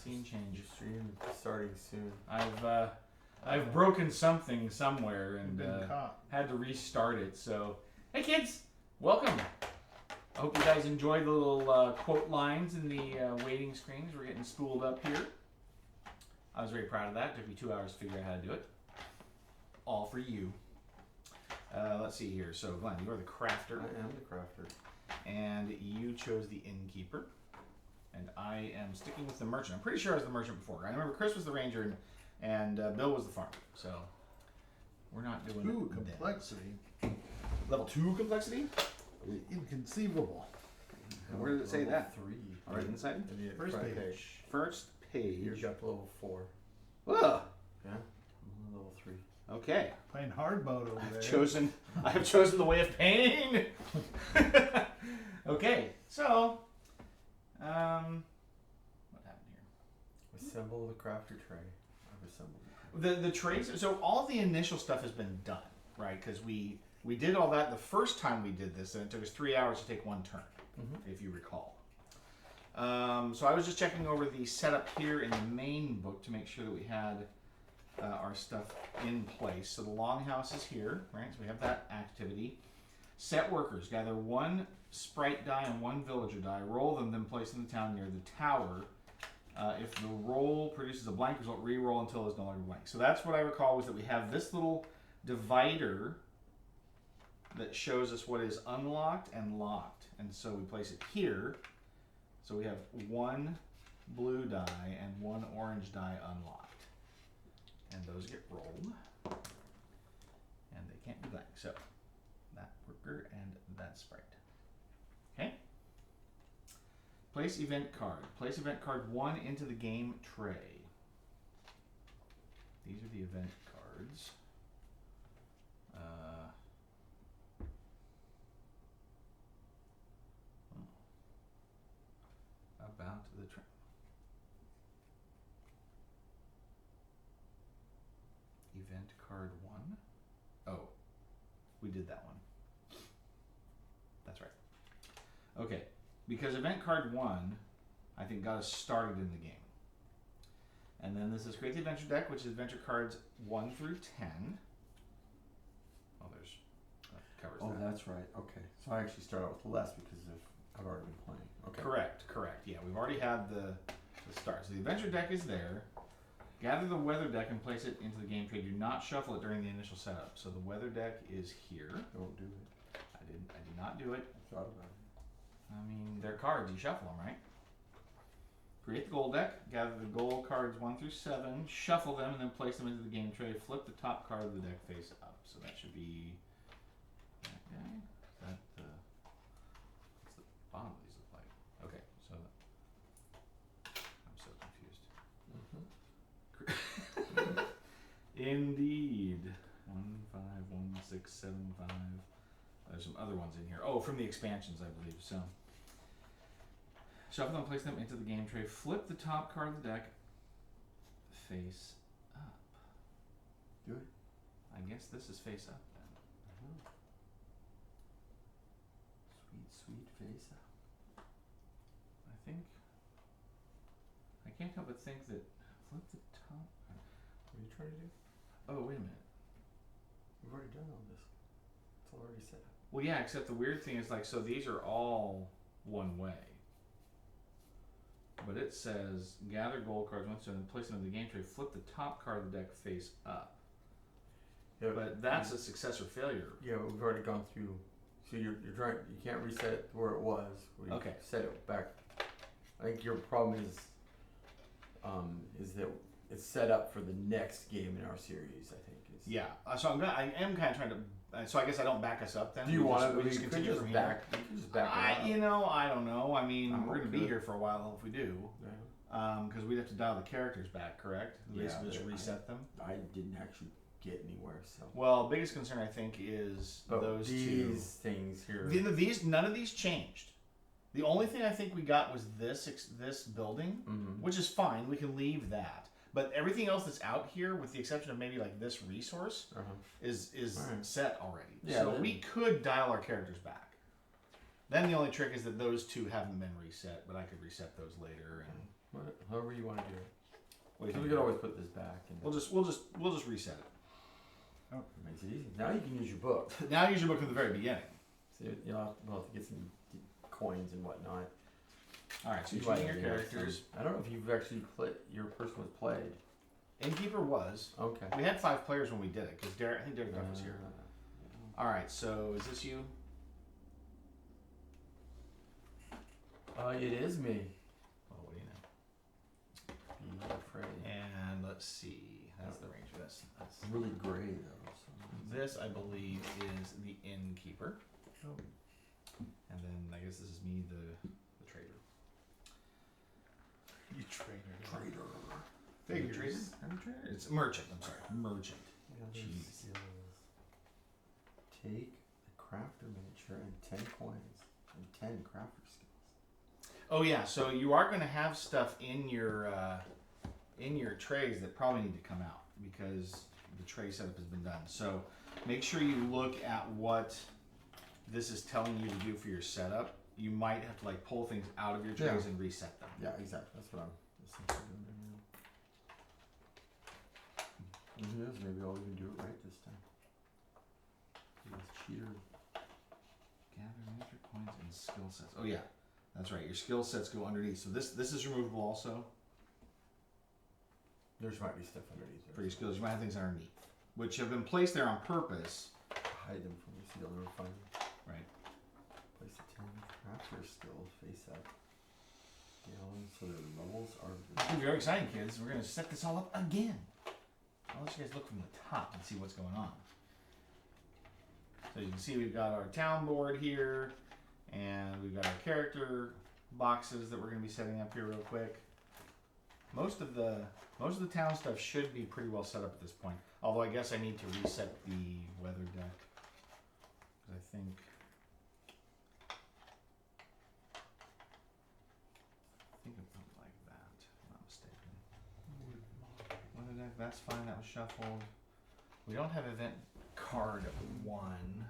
Scene change. Your stream starting soon. I've broken something somewhere and caught. had to restart it. So, hey kids, welcome. I hope you guys enjoyed the little quote lines in the waiting screens. We're getting spooled up here. I was very proud of that. It took me 2 hours to figure out how to do it. All for you. Let's see here. So, Glenn, you are the crafter. I am the crafter. And you chose the innkeeper. And I am sticking with the merchant. I'm pretty sure I was the merchant before. I remember Chris was the ranger and Bill was the farmer. So, we're not doing Ooh, that. complexity. Level 2 complexity? Inconceivable. And where did it say that? 3. All right, inside? First Front page. First page. You're up to level 4. Whoa. Yeah. I'm on level 3. Okay. Playing hard mode over there. I have chosen the way of pain. Okay, so what happened here? Assemble the crafter tray. I've assembled The trays. So all the initial stuff has been done, right? Because we did all that the first time we did this, and it took us 3 hours to take one turn, if you recall. So I was just checking over the setup here in the main book to make sure that we had our stuff in place. So the longhouse is here, right? So we have that activity. Set workers. Gather one sprite die and one villager die. Roll them, then place them in the town near the tower. If the roll produces a blank result, re-roll until it's no longer blank. So that's what I recall was that we have this little divider that shows us what is unlocked and locked. And so we place it here. So we have one blue die and one orange die unlocked. And those get rolled. And they can't be blank. So that worker and that sprite. Okay? Place event card. Place event card 1 into the game tray. These are the event cards. About the tray. Event card 1. Oh, we did that one. That's right. Okay, because event card 1, I think, got us started in the game. And then this is create the adventure deck, which is adventure cards 1 through 10. Oh, there's that covers that. that's right. Okay. So I actually start out with less because I've already been playing. Okay. Correct. Yeah, we've already had the start. So the adventure deck is there. Gather the weather deck and place it into the game tray. Do not shuffle it during the initial setup. So the weather deck is here. Don't do it. I did not do it. I thought about it. I mean, they're cards. You shuffle them, right? Create the gold deck. Gather the gold cards 1 through 7. Shuffle them and then place them into the game tray. Flip the top card of the deck face up. So that should be that guy. Is that the what's the bottom of these look like? Okay, so I'm so confused. Indeed. 1, 5, 1, 6, 7, 5. There's some other ones in here. Oh, from the expansions, I believe. So, shuffle them, place them into the game tray. Flip the top card of the deck face up. Do it. I guess this is face up then. Sweet face. I think. I can't help but think that. Flip the top. What are you trying to do? Oh, wait a minute. We've already done all this. It's already set up. Well, yeah, except the weird thing is like, so these are all one way. But it says gather gold cards once and place them in the game tray. Flip the top card of the deck face up. Yeah, But that's a success or failure. Yeah, we've already gone through. So you're trying. You can't reset it to where it was. We Okay. Set it back. I think your problem is that it's set up for the next game in our series. I think. Yeah. So I am kind of trying to. So I guess I don't back us up then. Do you want to? We just You could continue just from back. here. You could just back it up. You know, I don't know. I mean, I'm we're going to be okay. here for a while if we do. Yeah. Because we'd have to dial the characters back, correct? Yeah, Basically just but reset them. I didn't actually get anywhere. So. Well, biggest concern I think is But those these things here. None of these changed. The only thing I think we got was this building, which is fine. We can leave that. But everything else that's out here, with the exception of maybe like this resource, is Right. set already. Yeah, so then- we could dial our characters back. Then the only trick is that those two haven't been reset, but I could reset those later. And However you want to do it. what do you So we think? could always put this back. And We'll just reset it. it makes it easy. Now you can use your book. Now use your book from the very beginning. So you'll have to get some coins and whatnot. All right, so You you're choosing might your have characters. I don't know if you've actually played. Your person was played. Innkeeper was. Okay. We had 5 players when we did it because I think Derek Duff was here. All right, so is this you? It is me. Well, what do you know? Be afraid. And let's see. That's the range of this. It's really gray though. So. This, I believe, is the innkeeper. Oh. And then I guess this is me, the trader. You traitor. Traitor. Figures. Trader? Are you trader? It's merchant. I'm sorry, merchant. Jeez. Skills. Take the crafter miniature and 10 coins and 10 crafter skills. Oh yeah, so you are going to have stuff in your trays that probably need to come out because the tray setup has been done. So make sure you look at what this is telling you to do for your setup. You might have to like pull things out of your trays and reset them. Yeah, exactly. That's what I'm essentially doing right now. And who knows? Maybe I'll even do it right this time. This cheater. Gather major coins and skill sets. Oh yeah, that's right. Your skill sets go underneath. So this is removable also There might be stuff underneath for there. your skills. You might have things underneath, which have been placed there on purpose. Hide them from me so you'll never find them. Right. Place the 10 crafter skills face up. Gallons so their levels are. It's gonna be very exciting, kids. We're gonna set this all up again. I'll let you guys look from the top and see what's going on. So you can see we've got our town board here, and we've got our character boxes that we're gonna be setting up here real quick. Most of the town stuff should be pretty well set up at this point. Although I guess I need to reset the weather deck. 'Cause I think it went like that, if I'm not mistaken. Weather deck, that's fine, that was shuffled. We don't have event card 1,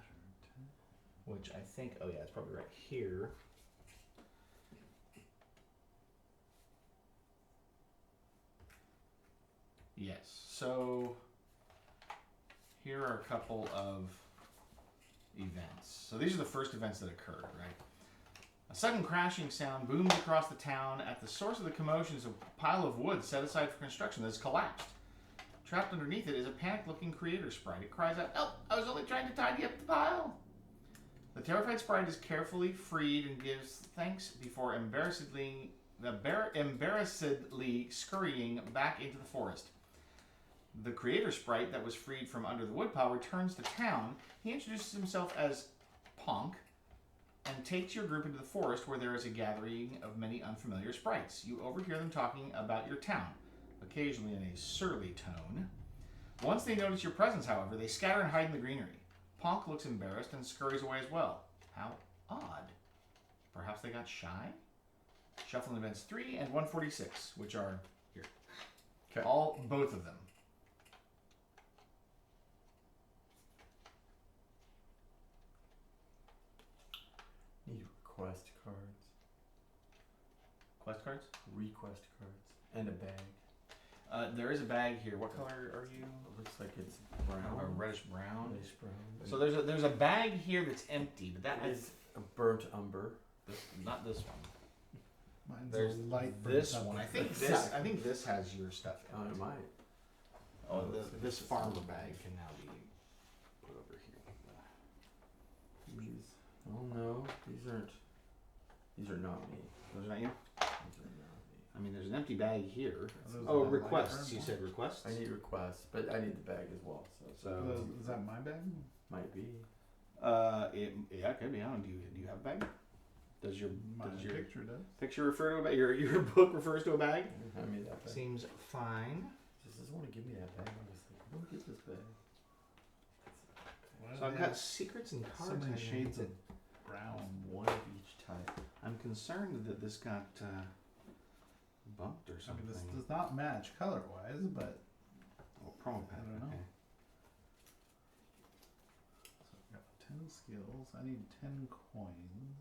which I think, oh yeah, it's probably right here. Yes, so here are a couple of events. So these are the first events that occurred, right? A sudden crashing sound booms across the town. At the source of the commotion is a pile of wood set aside for construction that has collapsed. Trapped underneath it is a panicked-looking creator sprite. It cries out, "Help! I was only trying to tidy up the pile!" The terrified sprite is carefully freed and gives thanks before embarrassedly scurrying back into the forest. The creator sprite that was freed from under the woodpile returns to town. He introduces himself as Ponk and takes your group into the forest where there is a gathering of many unfamiliar sprites. You overhear them talking about your town, occasionally in a surly tone. Once they notice your presence, however, they scatter and hide in the greenery. Ponk looks embarrassed and scurries away as well. How odd. Perhaps they got shy? Shuffling events 3 and 146, which are here. Okay. Both of them. Need request cards. Quest cards? Request cards. And a bag. There is a bag here. What color are you? It looks like it's Kind of a brown. reddish brown. Reddish brown. So there's a bag here that's empty, but that It is a burnt umber. not this one. Mine's There's a light burnt this up. one. I think Exactly. I think this has your stuff in Oh, it. it might. Oh, looks like this it's farmer just- bag can now be put over here. These. Oh no, these aren't. These are not me. Those are not you? These are not me. I mean, there's an empty bag here. Are those Oh, the light requests. burnt You ones? said requests. I need requests, but I need the bag as well. So Is that my bag? might be. it could be. I don't. Do you have a bag? Does your My picture does. picture refer to a bag? Your book refers to a bag? Hand me that bag. Seems fine. Just doesn't want to give me that bag. I was like, who gets this bag? Why do So I've they got have secrets and so cards. many I shades need of to- brown. One of each type. I'm concerned that this got bumped or I mean, something. this does not match color-wise, but Oh, promo pad. I don't know. Okay. so I've got 10 skills. I need 10 coins.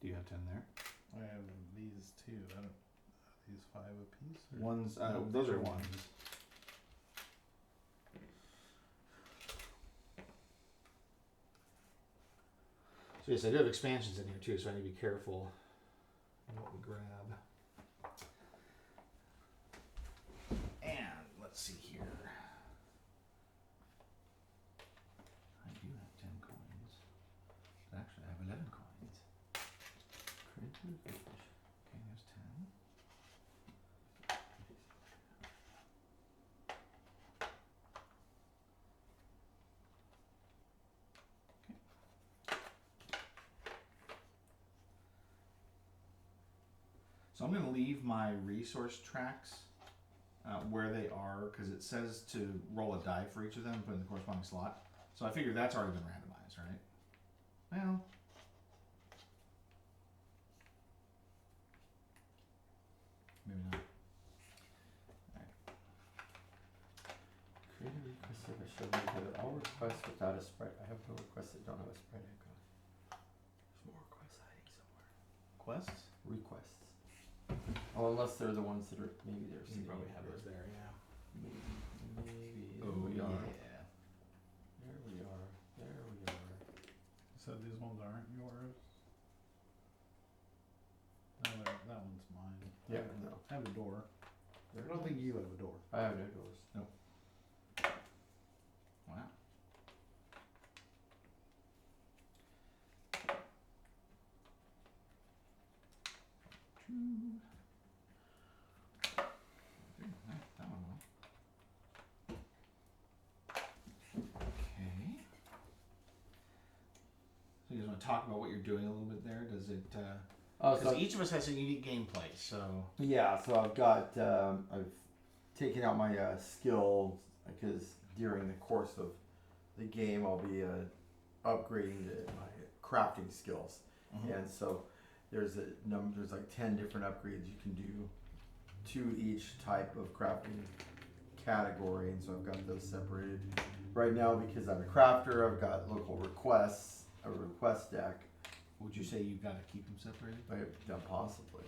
Do you have 10 there? I have these two. I don't. Are these 5 apiece? Or? Ones. No, Those are ones. ones. So yes, I do have expansions in here too, so I need to be careful on what we grab. And let's see here. I do have 10 coins. But actually, I have 11 coins. Okay, there's 10. So I'm going to leave my resource tracks where they are, because it says to roll a die for each of them and put in the corresponding slot. So I figure that's already been randomized, right? Well, maybe not. Create a request service show me that all requests without a sprite. I have no requests that don't have a sprite icon. There's more requests hiding somewhere. Quests? Requests. Oh, unless they're the ones that are maybe they're. You probably have those there, yeah. Maybe. Oh, There we are. yeah. There we are. There we are. So these ones aren't yours? No, that one's mine. Yeah, no. I have a door. There I don't think you have a door. I have no doors. Nope. Wow. That one will. Okay. So you guys want to talk about what you're doing a little bit there? Does it? Oh, Because so each of us has a unique gameplay, so. yeah, so I've got I've taken out my skills because during the course of the game I'll be upgrading my crafting skills, and so there's a number. There's like 10 different upgrades you can do to each type of crafting category, and so I've got those separated. Right now, because I'm a crafter, I've got local requests, a request deck. Would you say you've got to keep them separated? Possibly.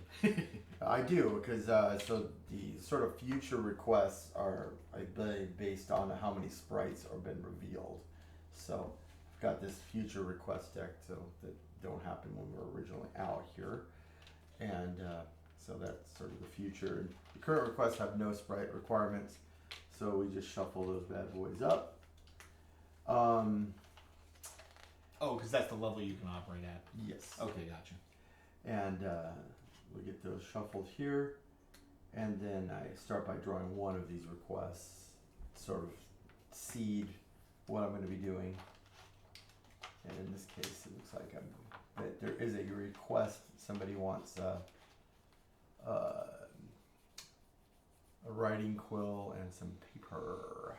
I do, because so the sort of future requests are, I believe, based on how many sprites have been revealed. So I've got this future request deck so that don't happen when we're originally out here. And so that's sort of the future. The current requests have no sprite requirements, so we just shuffle those bad boys up. Oh, because that's the level you can operate at. Yes. Okay, gotcha. And we get those shuffled here, and then I start by drawing one of these requests, sort of seed what I'm going to be doing. And in this case, it looks like that there is a request. Somebody wants a writing quill and some paper.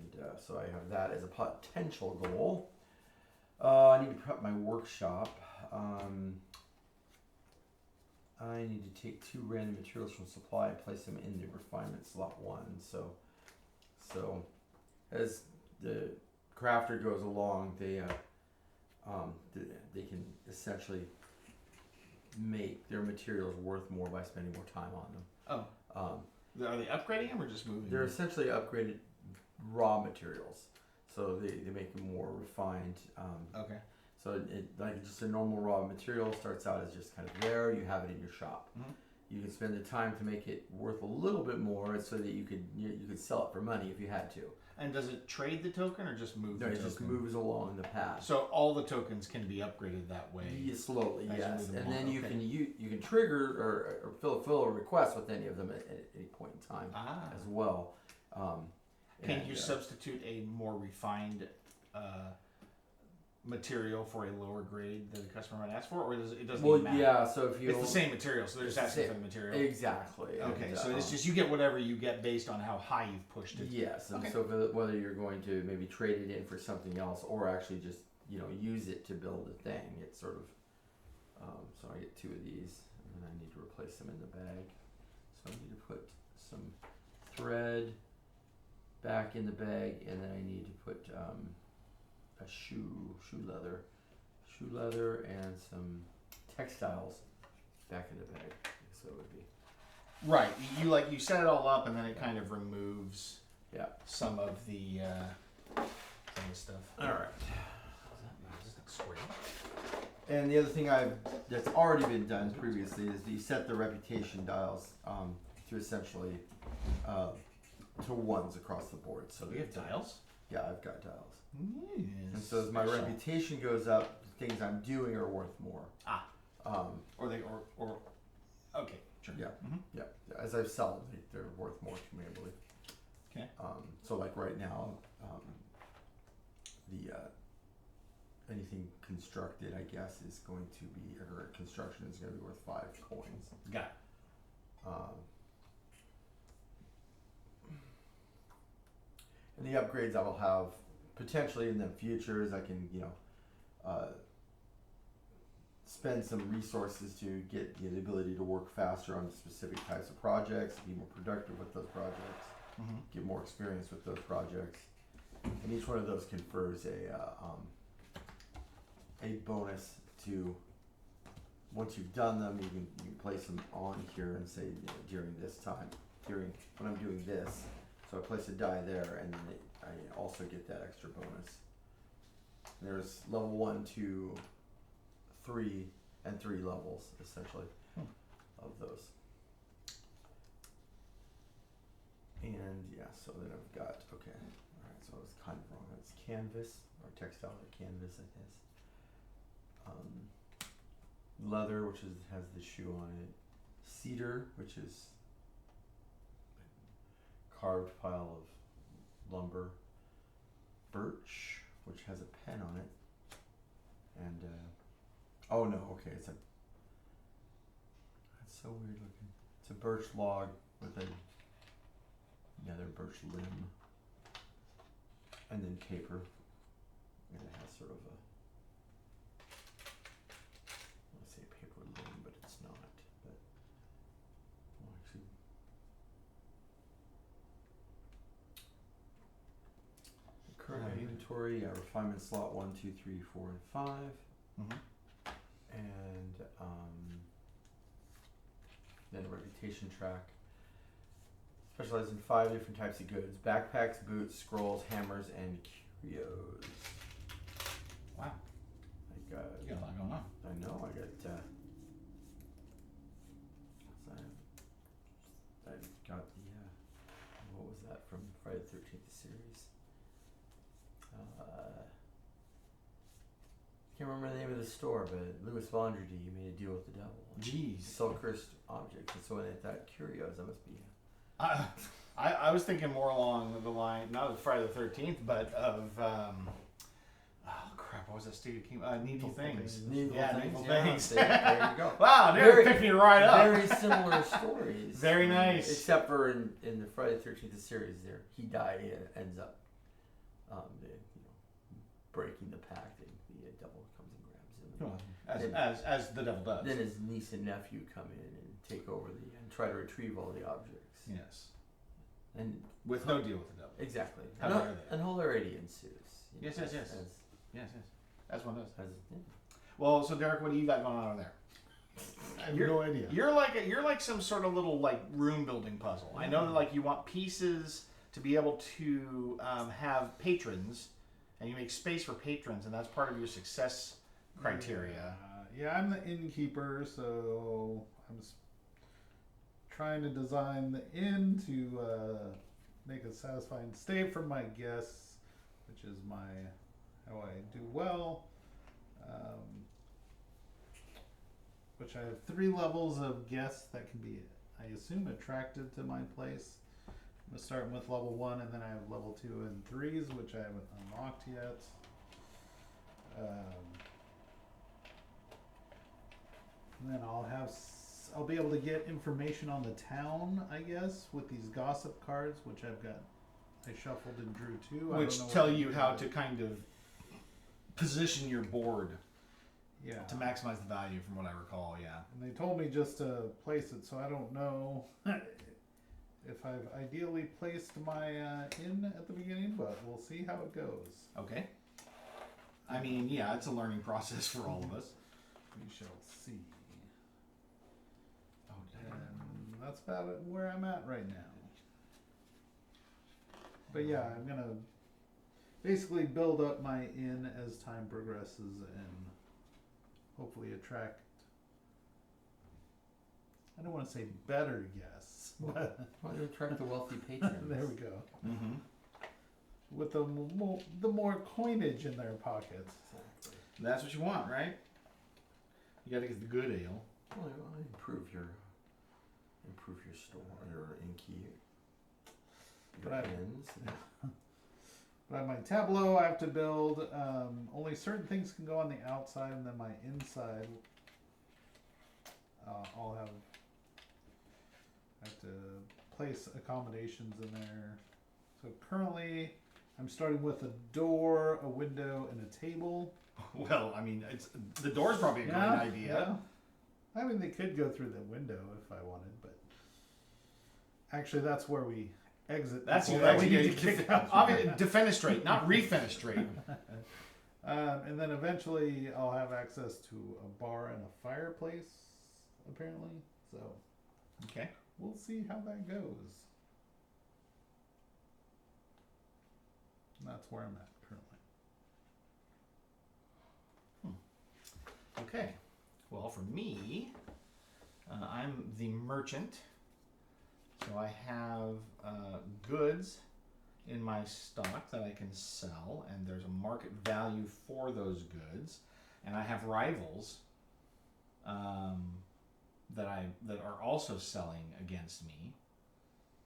And so I have that as a potential goal. I need to prep my workshop. I need to take 2 random materials from supply and place them in the refinement slot 1. So as the crafter goes along, they can essentially make their materials worth more by spending more time on them. Oh. Are they upgrading them or just moving They're them? essentially upgraded raw materials, so they make them more refined. Okay. So it like just a normal raw material starts out as just kind of there. You have it in your shop. Mm-hmm. You can spend the time to make it worth a little bit more, so that you could sell it for money if you had to. And does it trade the token or just move No, the it token? just moves along the path. So all the tokens can be upgraded that way. Yeah, slowly, as you yes, move them and then along. you Okay. can you can trigger or fill a request with any of them at any point in time as well. Can you substitute a more refined material for a lower grade that the customer might ask for, or it doesn't Well, even matter? yeah. So if you It's the same material, so they're just It's the asking same. for the material. Exactly. Okay, And, so it's just you get whatever you get based on how high you've pushed it. yes, and Okay. so whether you're going to maybe trade it in for something else or actually just use it to build a thing, it's sort of. So I get 2 of these, and then I need to replace them in the bag. So I need to put some thread back in the bag, and then I need to put a shoe leather shoe leather and some textiles back in the bag. So it would be. Right. You set it all up, and then it kind of removes Yeah. some of the stuff. All right. Is that square? And the other thing that's already been done previously is you set the reputation dials to essentially to ones across the board. So We have dials. Yeah, I've got dials. Yes. And so as my reputation goes up, the things I'm doing are worth more. Ah. Or okay, sure. Yeah. Mm-hmm. Yeah. As I've sold, they're worth more to me, I believe. Okay. So like right now, the anything constructed, I guess, is going to be, or construction is going to be worth 5 coins. Got it. And the upgrades I will have potentially in the future is I can, spend some resources to get the ability to work faster on specific types of projects, be more productive with those projects, Mm-hmm. get more experience with those projects, and each one of those confers a bonus to. Once you've done them, you can place them on here and say during this time, when I'm doing this. So I place a die there, and then I also get that extra bonus. There's level 1, 2, 3, and 3 levels essentially of those. And yeah, so then I've got alright, so I was kind of wrong. It's canvas or textile or canvas, I guess. Leather, which has the shoe on it. Cedar, which is carved pile of lumber. Birch, which has a pen on it. And oh no, okay, that's so weird looking. It's a birch log with another birch limb, and then paper, and it has sort of a, I want to say paper limb, but it's not. But well, actually, the current inventory, refinement slot 1, 2, 3, 4, and 5. Mm-hmm. And then a reputation track. Specialized in 5 different types of goods: backpacks, boots, scrolls, hammers, and curios. Wow. I got. You got a lot going on. I know. I got. I got the. What was that from Friday the 13th series? Can't remember the name of the store, but Louis Vondredi made a deal with the devil. Jeez. Sell cursed objects, and so when they thought curios, that must be. I was thinking more along the line, not of Friday the 13th, but of oh crap, what was that stupid game? Needful Things. Needful Needful yeah, Things. there you go. Wow, they picked me right up. Very similar stories. Very nice. Except for in the Friday the 13th series, he ends up, breaking the pact, and the devil comes and grabs him. As the devil does. Then his niece and nephew come in and take over and try to retrieve all the objects. Yes. And with no deal with the devil. Exactly. How dare they? And hilarity ensues. Yes. Yes. As one does. Yeah. Well, so Derek, what do you got going on over there? I have no idea. You're like some sort of little room building puzzle. I know that you want pieces to be able to have patrons, and you make space for patrons, and that's part of your success criteria. Yeah, I'm the innkeeper, so I'm trying to design the inn to make a satisfying stay for my guests, which is how I do well. Which I have 3 levels of guests that can be, I assume, attracted to my place. I'm starting with level 1, and then I have level 2 and 3s, which I haven't unlocked yet. And then I'll be able to get information on the town, I guess, with these gossip cards, which I shuffled and drew 2. Which tell you how to kind of position your board to maximize the value, from what I recall, yeah. And they told me just to place it, so I don't know if I've ideally placed my inn at the beginning, but we'll see how it goes. Okay. I mean, yeah, it's a learning process for all of us. We shall see. Oh, And that's about it where I'm at right now. But yeah, I'm gonna basically build up my inn as time progresses and hopefully attract, I don't want to say better guests, but Well, you attract the wealthy patrons. there we go. Mm-hmm. With the more coinage in their pockets. Exactly. That's what you want, right? You got to get the good ale. Well, you want to improve your store, your innkeep, your Right. inns. But my tableau I have to build. Only certain things can go on the outside, and then my inside, I'll have. I have to place accommodations in there. So currently, I'm starting with a door, a window, and a table. Well, I mean, the door's probably a great idea. Yeah. I mean, they could go through the window if I wanted, but actually, that's where we exit. That's people you that we actually need to kick out. defenestrate, not refenestrate. And then eventually, I'll have access to a bar and a fireplace, apparently. So Okay. we'll see how that goes. And that's where I'm at currently. Okay. Well, for me, I'm the merchant. So I have goods in my stock that I can sell, and there's a market value for those goods. And I have rivals that are also selling against me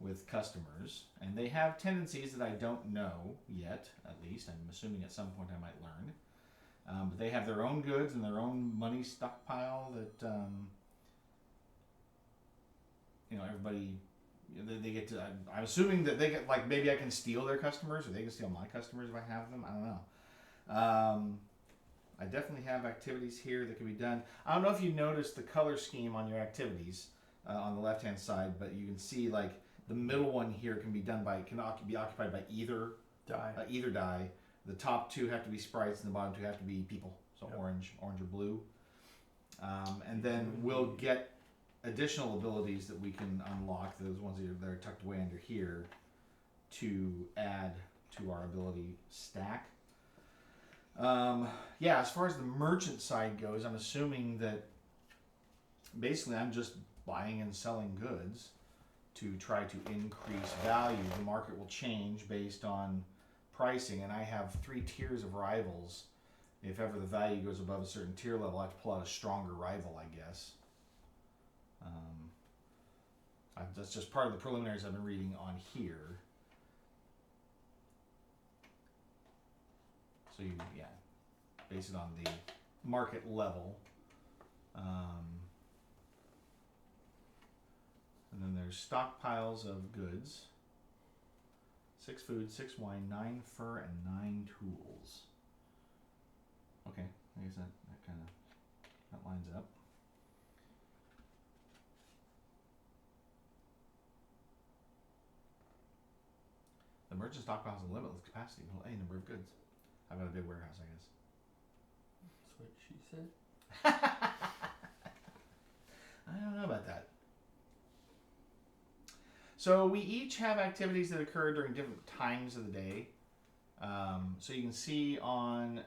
with customers, and they have tendencies that I don't know yet. At least I'm assuming at some point I might learn. But they have their own goods and their own money stockpile that everybody. They get to. I'm assuming that they get, like, maybe I can steal their customers, or they can steal my customers if I have them. I don't know. I definitely have activities here that can be done. I don't know if you noticed the color scheme on your activities on the left hand side, but you can see, like, the middle one here can be occupied by either die. The top two have to be sprites, and the bottom two have to be people. So Yep. orange or blue. And then we'll get additional abilities that we can unlock, those ones that are tucked away under here, to add to our ability stack. As far as the merchant side goes, I'm assuming that basically I'm just buying and selling goods to try to increase value. The market will change based on pricing, and I have 3 tiers of rivals. If ever the value goes above a certain tier level, I have to pull out a stronger rival, I guess. That's just part of the preliminaries I've been reading on here. So you, base it on the market level. And then there's stockpiles of goods. 6 food, 6 wine, 9 fur, and 9 tools. Okay, I guess that lines up. The merchant stockpile has a limitless capacity to hold any number of goods. I've got a big warehouse, I guess. That's what she said. I don't know about that. So we each have activities that occur during different times of the day. So you can see on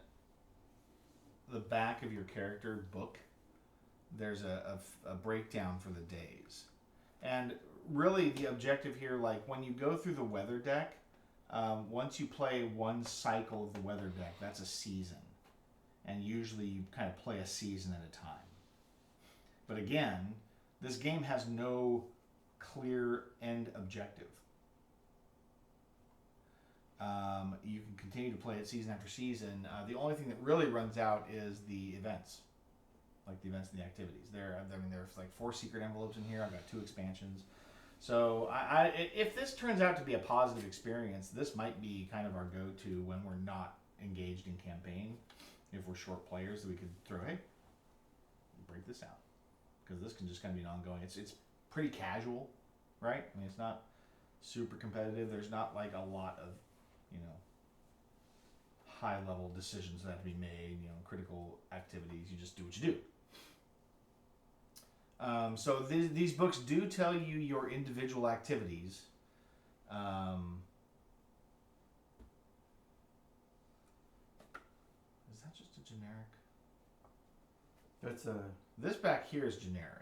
the back of your character book, there's a breakdown for the days. And really the objective here, like when you go through the weather deck, once you play one cycle of the weather deck, that's a season. And usually you kind of play a season at a time. But again, this game has no clear end objective. You can continue to play it season after season. The only thing that really runs out is the events, like the events and the activities. There's like 4 secret envelopes in here. I've got 2 expansions. So if this turns out to be a positive experience, this might be kind of our go-to when we're not engaged in campaign. If we're short players, that we could throw, hey, break this out, because this can just kind of be an ongoing. It's pretty casual, right? I mean, it's not super competitive. There's not like a lot of, high level decisions that have to be made, critical activities. You just do what you do. So these books do tell you your individual activities. Is that just a generic? That's This back here is generic.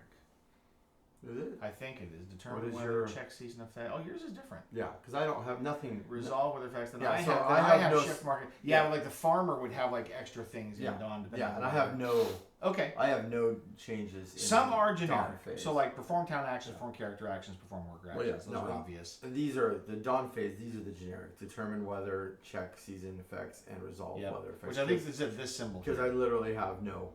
is it? I think it is. Determine What is whether your- check season effect. Oh, yours is different. Yeah, because I don't have nothing. Resolve whether effects. Then Yeah, I so have. I I have have no shift market. yeah. Yeah, like the farmer would have like extra things Yeah, in Dawn. depending Yeah, on and I the have weather. no. Okay. I have no changes. In Some are Dawn generic. phase. So like perform town actions, perform character actions, perform worker Well, actions. yeah, Those no, are I'm- obvious. These are the dawn phase. These are the generic. Determine weather, check season effects, and resolve Yep. weather effects. Which I think is at this symbol. Because here. I literally have no.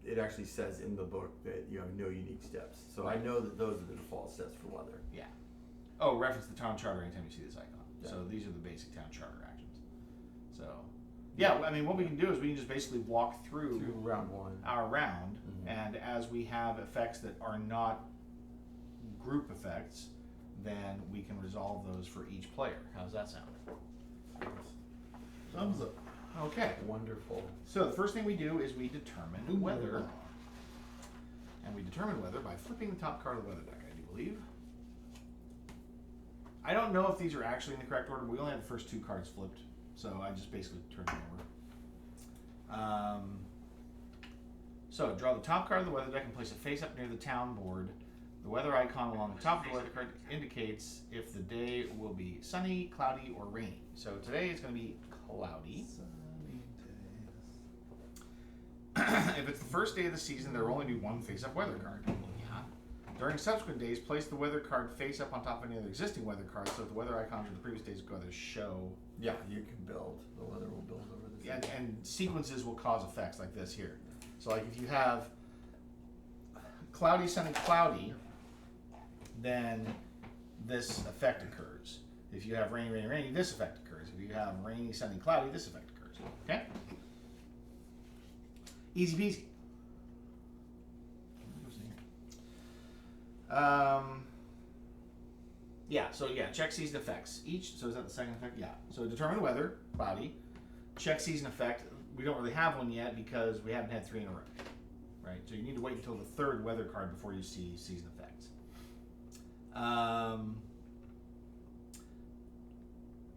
It actually says in the book that you have no unique steps. So I Right. know that those are the default steps for weather. Yeah. Oh, reference the town charter anytime you see this icon. Yeah. So these are the basic town charter actions. So, yeah, I mean, what we can do is we can just basically walk through Through round one. our round, Mhm. and as we have effects that are not group effects, then we can resolve those for each player. How's that sound? Thumbs up. Okay. Wonderful. So the first thing we do is we determine Ooh, weather. la. And we determine weather by flipping the top card of the weather deck, I do believe. I don't know if these are actually in the correct order. We only have the first two cards flipped, so I just basically turned them over. So draw the top card of the weather deck and place it face up near the town board. The weather icon along the top of the weather card indicates if the day will be sunny, cloudy, or rainy. So today it's going to be cloudy. Sunny days. If it's the first day of the season, there will only be one face-up weather card. Yeah. During subsequent days, place the weather card face up on top of any other existing weather cards so that the weather icons of the previous day's weather show. Yeah, you can build. The weather will build over this. And sequences will cause effects like this here. So like if you have cloudy, sunny, cloudy, then this effect occurs. If you have rainy, rainy, rainy, this effect occurs. If you have rainy, sunny, cloudy, this effect occurs. Okay? Easy peasy. Yeah, so yeah, check season effects. So is that the second effect? Yeah. So determine weather, cloudy. Check season effect. We don't really have one yet because we haven't had 3 in a row. Right? So you need to wait until the third weather card before you see season effects.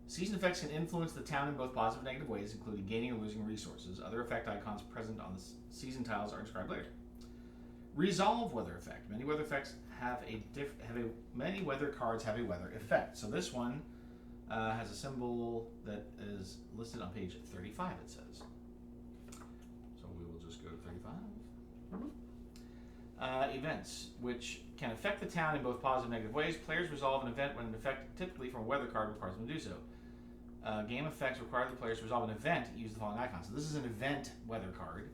Season effects can influence the town in both positive and negative ways, including gaining or losing resources. Other effect icons present on the season tiles are described later. Resolve weather effect. Many weather effects many weather cards have a weather effect. So this one has a symbol that is listed on page 35. It says. So we will just go to 35. Events which can affect the town in both positive and negative ways. Players resolve an event when an effect, typically from a weather card, requires them to do so. Game effects require the players to resolve an event. Use the following icons. So this is an event weather card.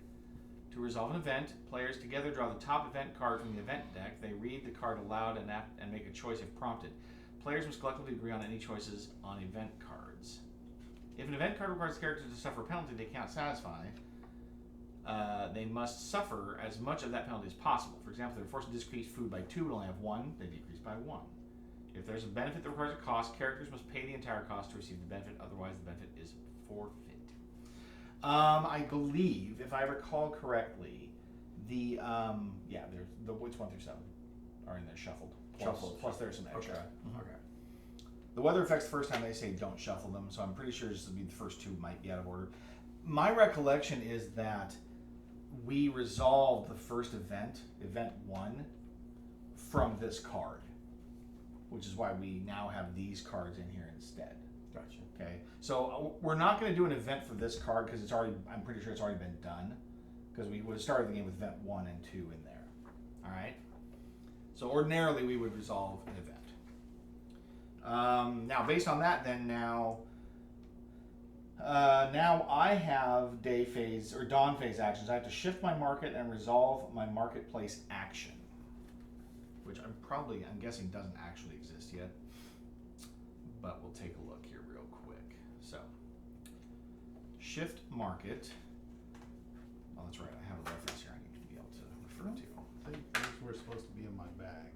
To resolve an event, players together draw the top event card from the event deck. They read the card aloud and make a choice if prompted. Players must collectively agree on any choices on event cards. If an event card requires the character to suffer a penalty they cannot satisfy, they must suffer as much of that penalty as possible. For example, if they're forced to decrease food by 2 but only have 1, they decrease by 1. If there's a benefit that requires a cost, characters must pay the entire cost to receive the benefit, otherwise the benefit is forfeit. I believe, if I recall correctly, the there's the which 1 through 7 are in there shuffled. Plus there's some extra. Okay. Mhm. Okay. The weather effects, the first time they say don't shuffle them, so I'm pretty sure this will be the first 2 might be out of order. My recollection is that we resolved the first event 1, from this card, which is why we now have these cards in here instead. Gotcha. Okay, so we're not going to do an event for this card because I'm pretty sure it's already been done, because we would have started the game with event 1 and 2 in there. All right. So ordinarily we would resolve an event. Now based on that, then now I have day phase or dawn phase actions. I have to shift my market and resolve my marketplace action, which I'm guessing doesn't actually exist yet. But we'll take a look here real quick. So, shift market. Oh, that's right. I have a reference here I need to be able to refer to. I think those were supposed to be in my bag.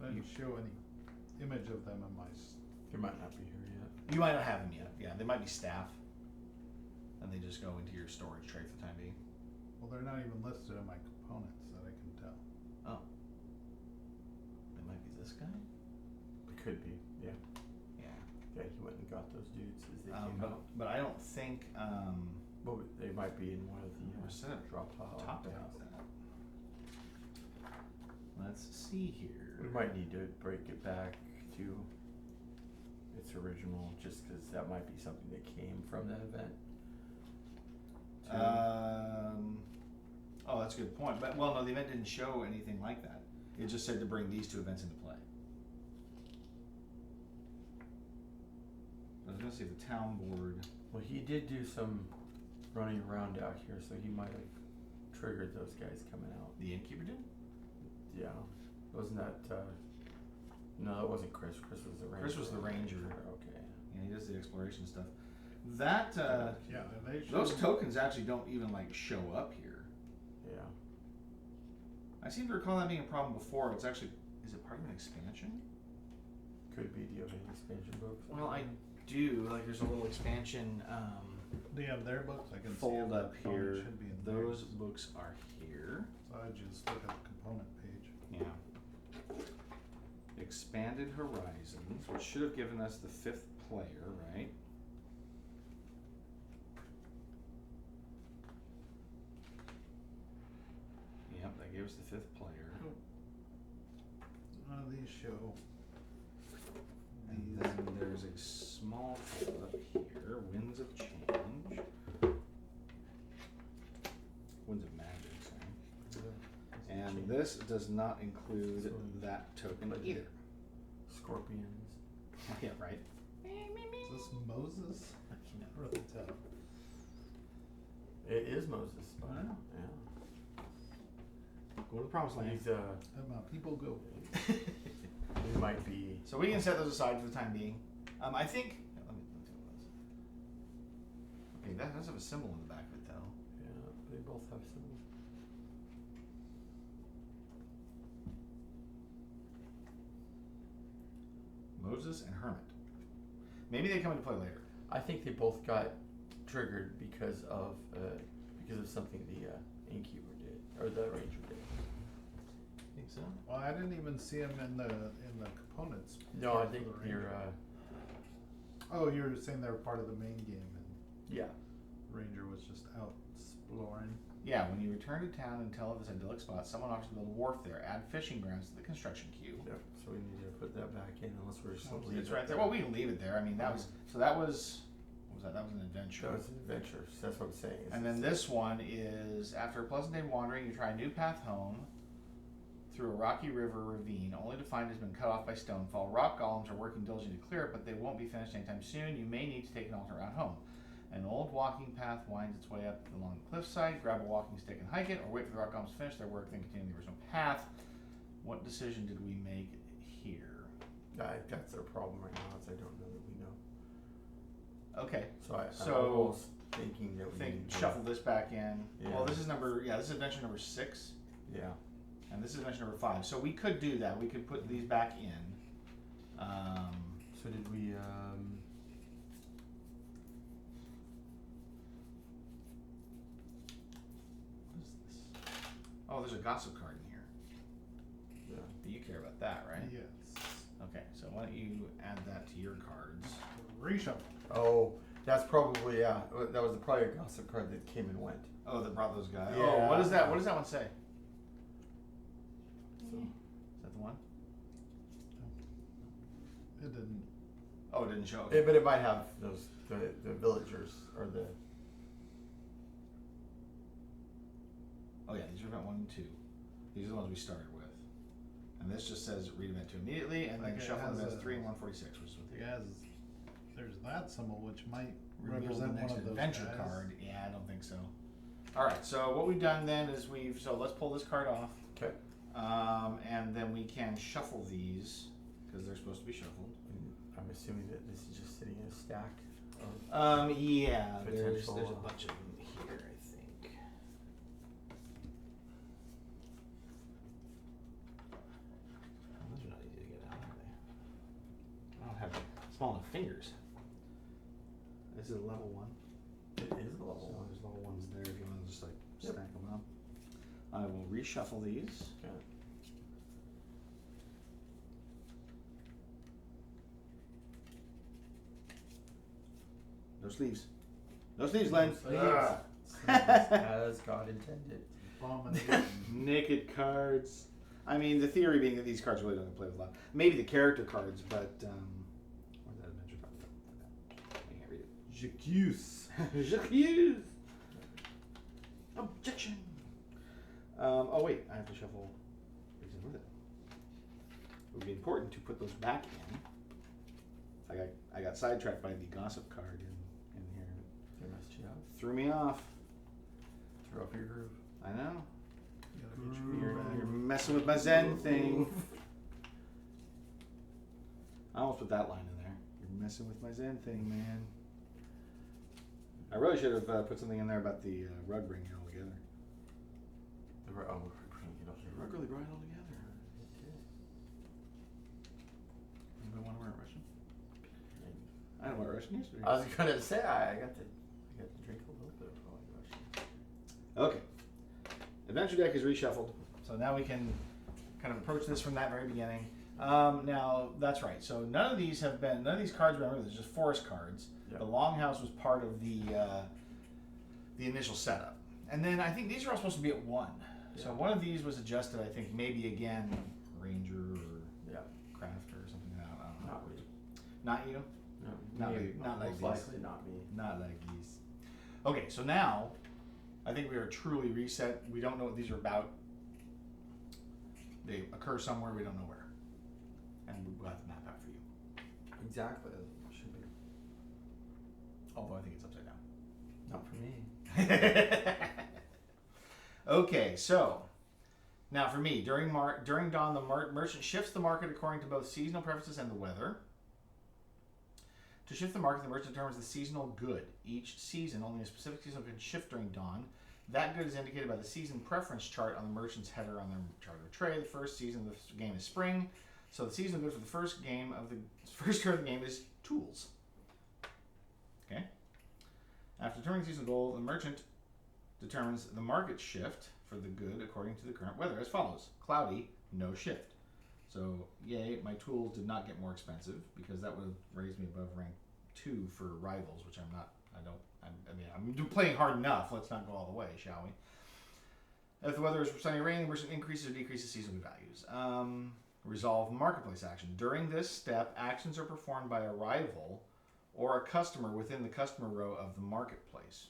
I didn't show any image of them in my. They might not be here yet. You might not have them yet. Yeah, they might be staff. and they just go into your storage tray for the time being. Well, they're not even listed in my components that I can tell. Oh. It might be this guy? It could be, yeah. Yeah. Yeah, he went and got those dudes as they came out. But I don't think, But they might be in one of the we said it drop pod. talked about that. Let's see here. We might need to break it back to its original, just because that might be something that came from that event. Oh, that's a good point. But well, no, the event didn't show anything like that. It just said to bring these two events into play. I was gonna say the town board. Well, he did do some running around out here, so he might have triggered those guys coming out. The innkeeper did? Yeah, wasn't that? No, that wasn't Chris. Chris was the ranger. Chris was the ranger. Okay. Yeah, he does the exploration stuff. That Yeah, and they show. those tokens actually don't even like show up here. Yeah. I seem to recall that being a problem before. It's actually, is it part of an expansion? Could be. Do you have any expansion books? Well, I do. Like, there's a little expansion Do you have their books? I can see fold if the up component here. should be in Those theirs. books are here. So I just look at the component page. Yeah. Expanded Horizons, which should have given us the 5th player, right? Yep, that gave us the 5th player. None of these show. And These. then there's a small fold up here, Winds of Change. Winds of Magic, sorry. And this does not include that token either. Scorpions. Yeah, right. Is this Moses? I can't really tell. It is Moses. I know. Yeah. Go to the promised land. He's Let my people go. he might be. So we can set those aside for the time being. I think. Let me see what it was. Okay, that does have a symbol in the back of it, though. Yeah, they both have symbols. Moses and Hermit. Maybe they come into play later. I think they both got triggered because of something the innkeeper did or the ranger did. Think so? Well, I didn't even see them in the components. No, I for think the you're. Ranger. Oh, you were saying they were part of the main game, and Yeah. Ranger was just out exploring. Yeah, when you return to town and tell of this idyllic spot, someone offers to build a wharf there. Add fishing grounds to the construction queue. Yep. So we need to put that back in unless we're just gonna leave It's it right there. Well, we can leave it there. I mean, that was what was that? That was an adventure. That was an adventure. So that's what I'm saying. And then this one is, after a pleasant day wandering, you try a new path home through a rocky river ravine, only to find it has been cut off by stonefall. Rock golems are working diligently to clear it, but they won't be finished anytime soon. You may need to take an altar route home. An old walking path winds its way up along the cliffside. Grab a walking stick and hike it, or wait for the rock golems to finish their work, then continue the original path. What decision did we make here? That's their problem right now. Is I don't know that we know. Okay. I'm So, almost thinking that we need to shuffle this back in. Yeah. Well, this is adventure number 6. Yeah. And this is adventure number 5. So we could do that. We could put these back in. So did we? What is this? Oh, there's a gossip card in here. Yeah. But you care about that, right? Yes. Okay, so why don't you add that to your cards? Reshuffle. Oh, that's probably That was probably a gossip card that came and went. Oh, that brought those guys. Yeah. Oh, what is that? What does that one say? So Is that the one? It didn't. Oh, it didn't show. Okay. but it might have the villagers or the. Oh yeah, these are event 1 and 2. These are the ones we started with. And this just says read event 2 immediately, and then Okay, it shuffle has events a- 3 and 146, which is what It has. There's that symbol which might reveal the represent next one of those adventure guys. card. Yeah, I don't think so. All right, so what we've done then is so let's pull this card off, Okay. and then we can shuffle these because they're supposed to be shuffled. And I'm assuming that this is just sitting in a stack of. Yeah, there's a Potential, bunch of them here, I think. Those are not easy to get out, are they? I don't have small enough fingers. This is a level 1. It is the level So one. there's level ones there if you want to just like Yep. stack them up. I will reshuffle these. Okay. No sleeves. No sleeves, Len. Ah, as God intended. Abomination. Naked cards. I mean, the theory being that these cards really don't play with a lot. Maybe the character cards, but where's that adventure card? I can't read J'accuse. it. J'accuse. Objection. Oh wait, I have to shuffle these in with it. It would be important to put those back in. I got sidetracked by the gossip card in here. They messed you up. Threw me off. Threw off your groove. I know. You gotta get your You're, groove back. you're messing with my Zen thing. I almost put that line in there. You're messing with my Zen thing, man. I really should have put something in there about the rug bringing it all together. Oh, we're bringing it up to Rug really brought it all together. Anybody want to wear a Russian? I don't wear Russian yesterday. I was gonna say I got to drink a little bit of Russian. Okay. Adventure deck is reshuffled, so now we can kind of approach this from that very beginning. Now that's right. So none of these cards. Remember, there's just forest cards. Yep. The longhouse was part of the initial setup, and then I think these are all supposed to be at 1. So Yeah. one of these was adjusted. I think maybe again, Ranger or Yeah. Craft or something. I don't know. Not me. Not you. No. Not me, like- not like most these. likely not me. Not like these. Okay, so now I think we are truly reset. We don't know what these are about. They occur somewhere, we don't know where. And we'll have the map out for you. Exactly. As it should be. Although I think it's upside down. Not for me. Okay, so now for me, during dawn, the merchant shifts the market according to both seasonal preferences and the weather. To shift the market, the merchant determines the seasonal good. Each season, only a specific seasonal good can shift during dawn. That good is indicated by the season preference chart on the merchant's header on their chart of trade. The first season of the game is spring, so the seasonal good for the first turn of the game is tools. Okay. After determining seasonal goal, the merchant determines the market shift for the good according to the current weather as follows: cloudy, no shift. So, yay, my tools did not get more expensive because that would have raised me above rank 2 for rivals, which I'm not. I'm playing hard enough. Let's not go all the way, shall we? If the weather is sunny or rainy, the merchant increases or decreases seasonal values. Resolve marketplace action. During this step, actions are performed by a rival or a customer within the customer row of the marketplace.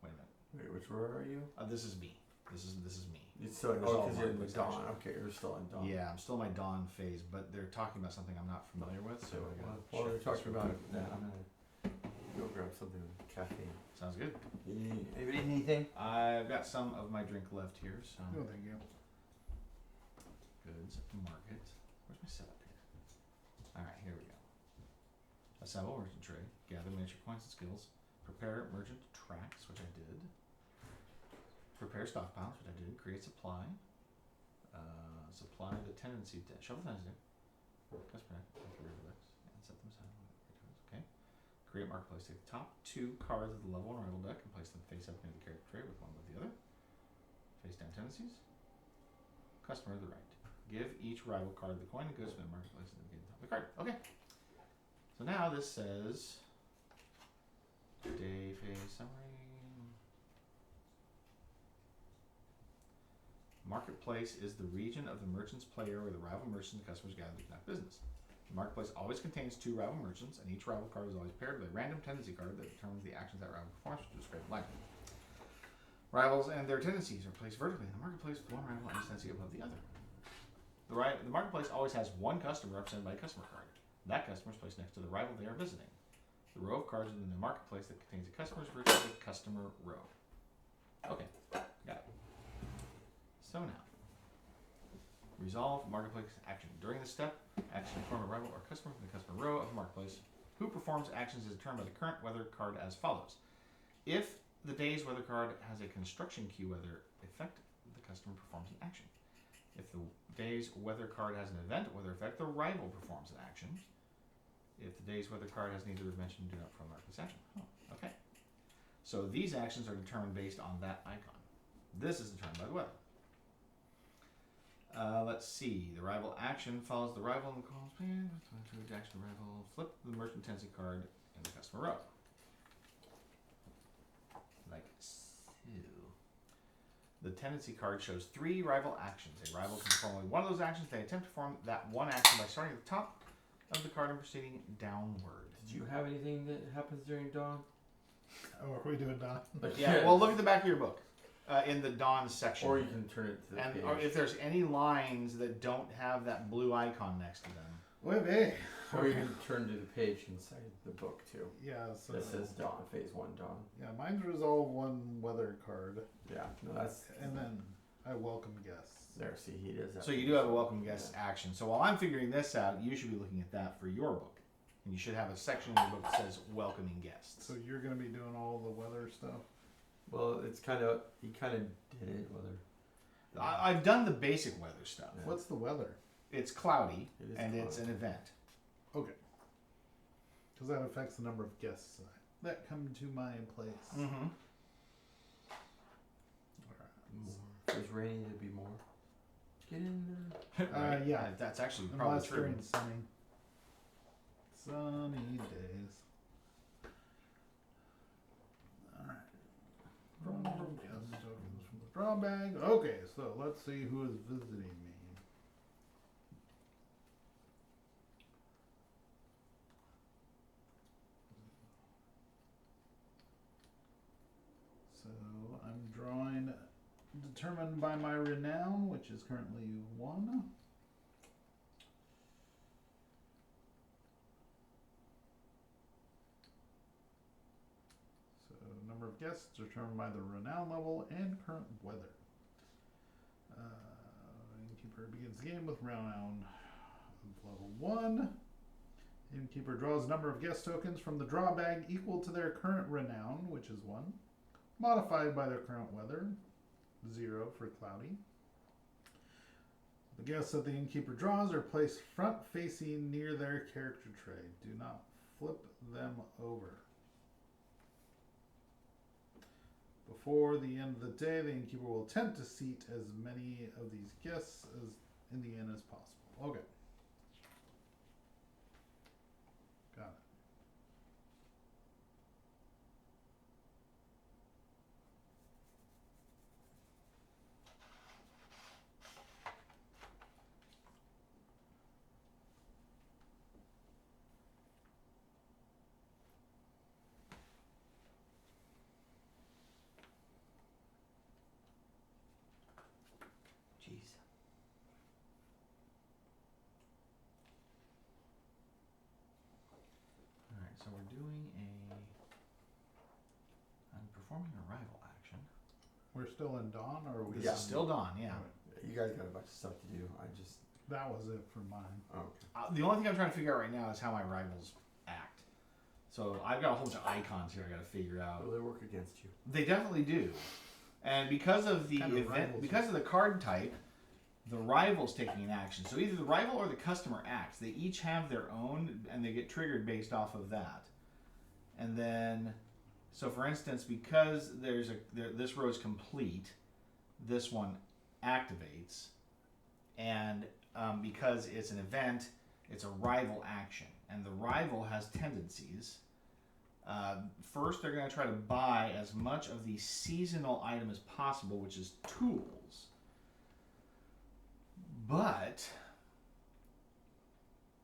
Wait a minute. Wait, which row are you? This is me. This is me. It's still Resolve because you're in the marketplace dawn. action. Okay, you're still in dawn. Yeah, I'm still in my dawn phase, but they're talking about something I'm not familiar with. So I gotta While check we're this talking real about quick. it, I'm gonna go grab something with caffeine. Sounds good. Anybody need anything? I've got some of my drink left here, so No, thank you. goods market. Where's my setup here? All right, here we go. Assemble merchant tray. Gather miniature points and skills. Prepare merchant tracks, which I did. Prepare stockpiles, which I did. Create supply. Supply the tendency to shuffle tendency. Customer and set them aside. Okay. Create marketplace. Take the top 2 cards of the level 1 rival deck and place them face up near the character tray with one above the other. Face down tendencies. Customer to the right. Give each rival card the coin and goods from the marketplace and then get the top of the card. Okay. So now this says day phase summary. Marketplace is the region of the merchant's player where the rival merchants and customers gather to conduct business. The marketplace always contains 2 rival merchants, and each rival card is always paired with a random tendency card that determines the actions that rival performs, which is described below. Rivals and their tendencies are placed vertically in the marketplace with one rival and his tendency above the other. The marketplace always has one customer represented by a customer card. That customer is placed next to the rival they are visiting. The row of cards within the marketplace that contains a customer is referred to as the customer row. Okay, got it. So now, resolve marketplace action. During this step, action perform a rival or customer from the customer row of the marketplace who performs actions is determined by the current weather card as follows. If the day's weather card has a construction queue weather effect, the customer performs an action. If the day's weather card has an event weather effect, the rival performs an action. If the day's weather card has neither mentioned, do not perform marketplace action. Oh, okay. So these actions are determined based on that icon. This is determined by the weather. Let's see. The rival action follows the rival in the column's plan. Action rival. Flip the merchant tendency card in the customer row. Like so. The tendency card shows 3 rival actions. A rival can perform only one of those actions. They attempt to perform that one action by starting at the top of the card and proceeding downward. Did you have anything that happens during dawn? Oh, are we doing Don? Yeah, well, look at the back of your book. In the dawn section. Or you can turn it to the and page. or if there's any lines that don't have that blue icon next to them. Wait, hey. Or you can turn to the page inside the book too. Yeah, so That says dawn, phase 1 dawn. yeah, mine's resolve 1 weather card, Yeah, no, that's and then I welcome guests. there. See, he does that. So you do have a welcome guest action. So while I'm figuring this out, you should be looking at that for your book. And you should have a section in your book that says welcoming guests. So you're gonna be doing all the weather stuff. Well, it's he kind of did it. Whether I've done the basic weather stuff. Yeah. What's the weather? It's cloudy, It is and it's cloudy. an event. Okay. Because that affects the number of guests that come to my place. Mm-hmm. more. If it's raining, it'd be more. Get in there. Yeah. That's actually probably Unless true. during sunny days. Alright. Yes, tokens from the draw bag. Okay, so let's see who is visiting me. So I'm drawing determined by my renown, which is currently 1. So number of guests determined by the renown level and current weather. Innkeeper begins the game with renown of level 1. Innkeeper draws a number of guest tokens from the draw bag equal to their current renown, which is 1, modified by their current weather, 0 for cloudy. The guests that the innkeeper draws are placed front facing near their character tray. Do not flip them over. Before the end of the day, the innkeeper will attempt to seat as many of these guests as in the inn as possible. Okay. Got it. Jeez. Alright, so we're doing I'm performing a rival action. We're still in dawn, or are we? This Yeah. is still dawn, yeah. Alright. You guys got a bunch of stuff to do. I just. That was it for mine. Oh, okay. The only thing I'm trying to figure out right now is how my rivals act. So I've got a whole bunch of icons here I gotta figure out. Will they work against you? They definitely do. And because of the Kind of event, rivals. because of the card type, the rival's taking an action. So either the rival or the customer acts. They each have their own, and they get triggered based off of that. And then, so for instance, because this row is complete, this one activates, and because it's an event, it's a rival action, and the rival has tendencies. First, they're going to try to buy as much of the seasonal item as possible, which is tools. But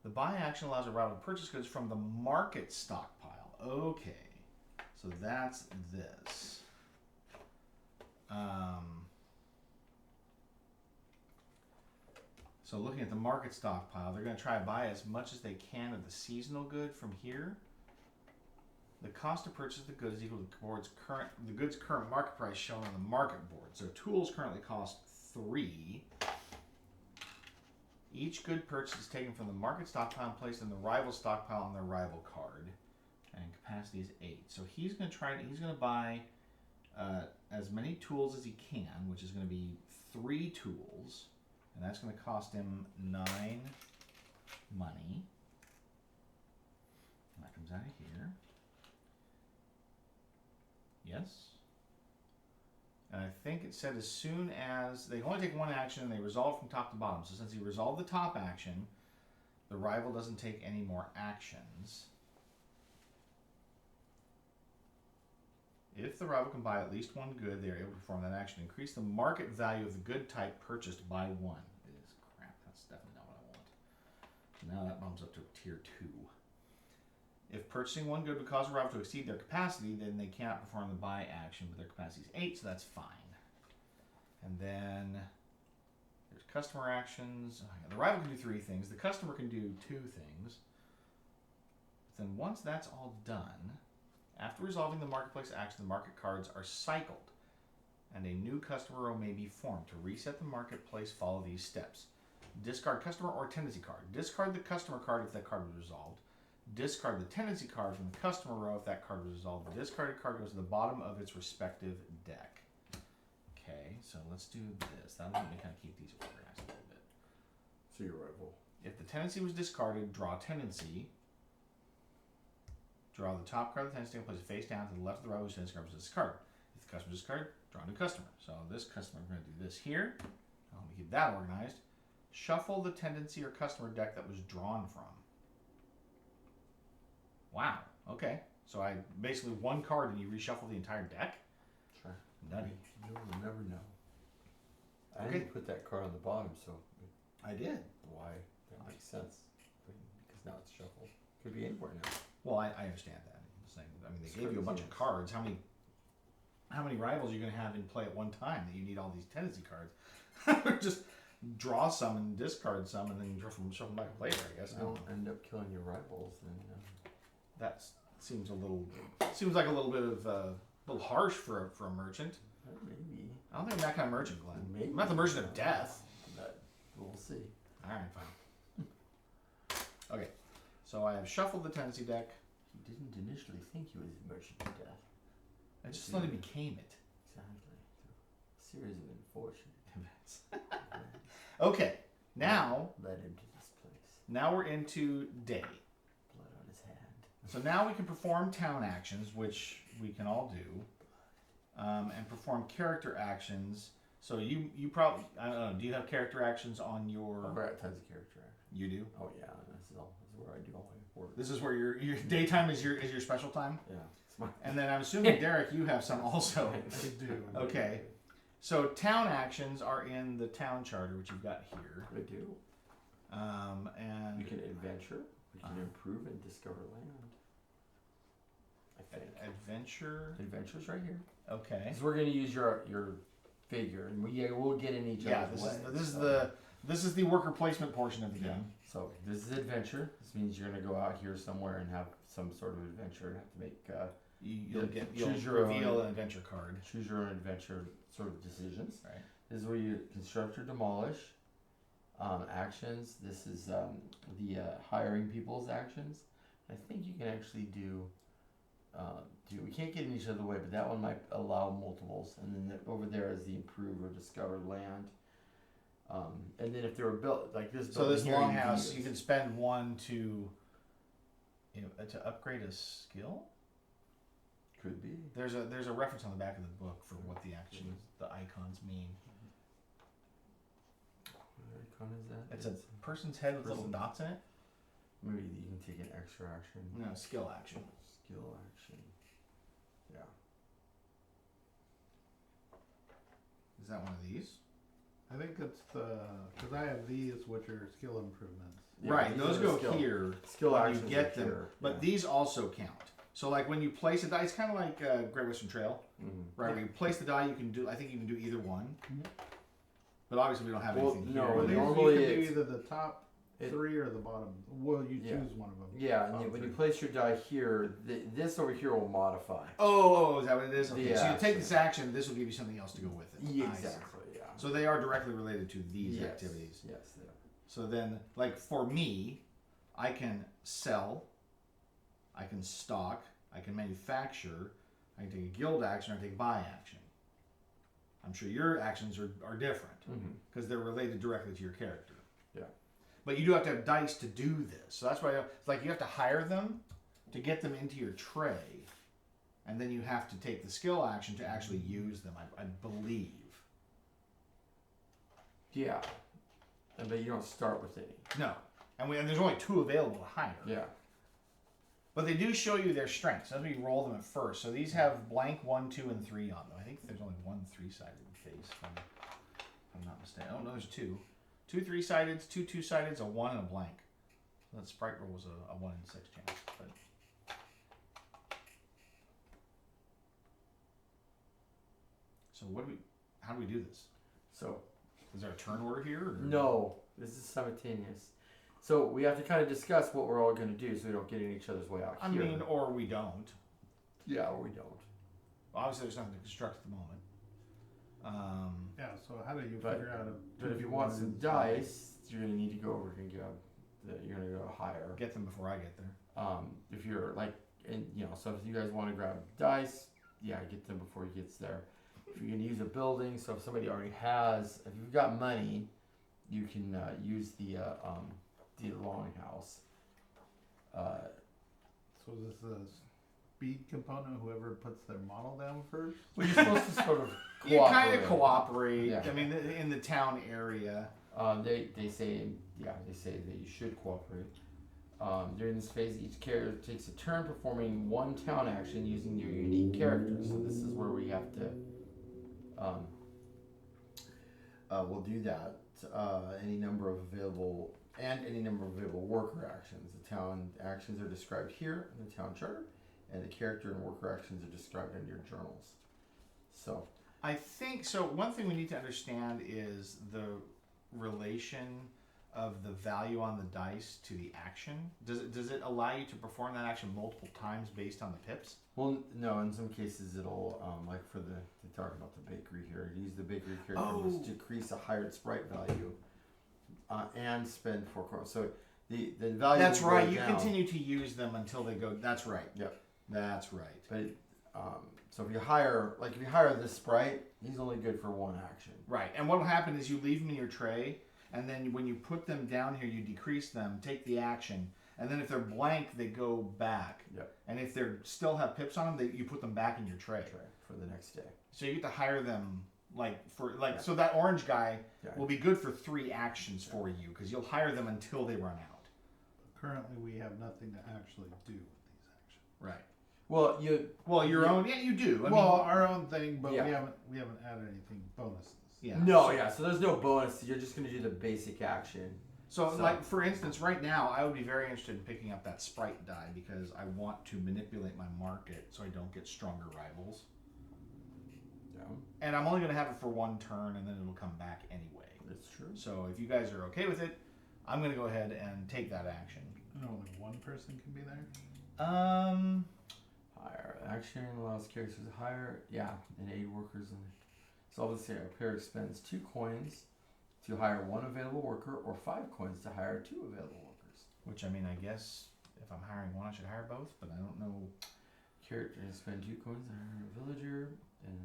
the buy action allows a rival to purchase goods from the market stockpile. Okay, so that's this. So looking at the market stockpile, they're going to try to buy as much as they can of the seasonal good from here. The cost to purchase the goods is equal to the goods' current market price shown on the market board. So tools currently cost 3. Each good purchase is taken from the market stockpile and placed in the rival stockpile on their rival card, and capacity is 8. So he's going to buy as many tools as he can, which is going to be 3 tools, and that's going to cost him 9 money. And that comes out of here. Yes. And I think it said as soon as they only take one action and they resolve from top to bottom. So since he resolved the top action, the rival doesn't take any more actions. If the rival can buy at least one good, they are able to perform that action. Increase the market value of the good type purchased by one. It is crap. That's definitely not what I want. So now that bumps up to tier 2. If purchasing one good would cause a rival to exceed their capacity, then they cannot perform the buy action, but their capacity is 8, so that's fine. And then there's customer actions. The rival can do 3 things. The customer can do 2 things. But then once that's all done, after resolving the marketplace action, the market cards are cycled, and a new customer row may be formed. To reset the marketplace, follow these steps. Discard customer or tendency card. Discard the customer card if that card was resolved. Discard the tendency card from the customer row if that card was resolved. The discarded card goes to the bottom of its respective deck. Okay, so let's do this. That'll let me kind of keep these organized a little bit. So your rival. If the tendency was discarded, draw tendency. Draw the top card of the tendency and place it face down to the left of the rival whose tendency card was discarded. If the customer is discarded, draw a new customer. So this customer, we're going to do this here. Let me keep that organized. Shuffle the tendency or customer deck that was drawn from. Wow. Okay. So I basically one card and you reshuffle the entire deck? Sure. Nutty. You'll never know. I Okay. didn't put that card on the bottom, so I did. why? That makes sense. Because now it's shuffled. Could be anywhere now. Well, I understand that. I'm just saying, I mean, they gave you a bunch of cards. How many rivals are you going to have in play at one time that you need all these tendency cards? Just draw some and discard some and then shuffle them back later, I guess. I don't Don't know. end up killing your rivals. And, That seems like a little bit of a little harsh for a merchant. maybe. I don't think I'm that kind of merchant, Glenn. Maybe. I'm not the merchant of death. But we'll see. All right, fine. Okay, so I have shuffled the tendency deck. He didn't initially think he was a merchant of death. I just slowly became it. Exactly. A series of unfortunate Events. Okay, now led him to this place. now we're into day. Blood on his hand. So now we can perform town actions, which we can all do, and perform character actions. So you probably, I don't know, do you have character actions on your? I've got tons of character action. You do. Oh yeah, this is where I do all my work. This is where your daytime is your special time. Yeah. It's my And then I'm assuming Derek, you have some also. I do. Okay. So town actions are in the town charter, which you've got here, I do. and We can adventure. We can improve and discover land. I think. adventure. Adventure's right here. Okay. Because we're gonna use your figure, and we'll get in each Yeah, other's this is the worker placement portion of the game. So this is adventure. This means you're gonna go out here somewhere and have some sort of adventure and have to make You'll choose your reveal own- an adventure card. choose your own adventure sort of decisions. Right. This is where you construct or demolish. Actions. This is the hiring people's actions. I think you can actually do. We can't get in each other's way, but that one might allow multiples. And then over there is the improve or discover land. And then if they were built like this, So building this here, you can longhouse, use- you can spend one to upgrade a skill. could be. There's a reference on the back of the book for what the actions, the icons mean. What icon is that? It's a person's head with little Person. dots in it. Maybe you can take an extra action. No, skill action. Skill action. Yeah. Is that one of these? I think it's because I have these, which are skill improvements. Yeah, Right, these those are go skill. here. Skill when actions you get are them, here. but yeah. these also count. So like when you place a die, it's kind of like Great Western Trail, Mhm. right? When you place the die, you can do. I think you can do either one. Mhm. But obviously we don't have Well, anything no, here. Well, these, normally you can do it's- either the top it- 3 or the bottom. Well, you Yeah. choose one of them. Yeah, and Top then when you 3. place your die here, this over here will modify. Oh, is that what it is? Okay, The so you take action. this action, this will give you something else to go with it. Yeah, I see. exactly. Yeah. So they are directly related to these Yes, activities. Yes. They are. So then, like for me, I can sell, I can stock, I can manufacture, I can take a guild action, or I take a buy action. I'm sure your actions are different Mhm. because they're related directly to your character. Yeah. But you do have to have dice to do this. So that's why it's like you have to hire them to get them into your tray. and then you have to take the skill action to actually use them. I believe. Yeah. But you don't start with any. No, and there's only 2 available to hire. Yeah. But they do show you their strengths. That's when you roll them at first. So these have blank 1, 2, and 3 on them. I think there's only 1 3-sided face, if I'm not mistaken. Oh no, there's 2. 2 3-sideds, 2 2-sideds, a 1 and a blank. So that sprite roll was a 1 in 6 chance. But so how do we do this? So Is there a turn order here? Or? no, this is simultaneous. So we have to kind of discuss what we're all going to do so we don't get in each other's way out I here. mean, or we don't. Yeah, or we don't. Obviously, there's nothing to construct at the moment. Yeah, so how do you But- figure out But if you want some dice, you're going to need to go over and grab. You're going to go higher. Get them before I get there. If you're like, so if you guys want to grab dice, yeah, get them before he gets there. If you're going to use a building, so if somebody already has, if you've got money, you can use the longhouse. So is this a speed component? Whoever puts their model down first. Well, you're supposed to sort of You kind of cooperate. cooperate. Yeah. I mean, in the town area. They say that you should cooperate. During this phase, each character takes a turn performing one town action using your unique character. So this is where we have to. We'll do that. Any number of available worker actions. The town actions are described here in the town charter, and the character and worker actions are described in your journals. So I think so. One thing we need to understand is the relation of the value on the dice to the action. Does it allow you to perform that action multiple times based on the pips? well, no. In some cases, it'll like for the talking about the bakery here. Use the bakery character to decrease a hired sprite value, and spend 4 coins. So the value. That's will right. go You down. continue to use them until they go. That's right. Yep. That's right. But so if you hire this sprite, he's only good for 1 action. Right. And what will happen is you leave them in your tray, and then when you put them down here, you decrease them, take the action, and then if they're blank, they go back. Yep. And if they still have pips on them, you put them back in your tray. For the next day. So you get to hire them so that orange guy Yeah. will be good for 3 actions for you because you'll hire them until they run out. Currently, we have nothing to actually do with these actions. Right. Well, Your own. Yeah, you do. I Well, mean, our own thing, but Yeah. we haven't added anything bonuses. yeah. no, yeah. So there's no bonus. You're just gonna do the basic action. So, So- like for instance, right now I would be very interested in picking up that sprite die because I want to manipulate my market so I don't get stronger rivals. Yeah, And I'm only going to have it for 1 turn, and then it'll come back anyway. that's true. So if you guys are okay with it, I'm going to go ahead and take that action. And only one person can be there. Hire action allows characters to hire. Yeah, and 8 workers. So obviously, a player expends 2 coins to hire 1 available worker, or 5 coins to hire 2 available workers. Which I mean, I guess if I'm hiring one, I should hire both, but I don't know. Character spend 2 coins to hire a villager, and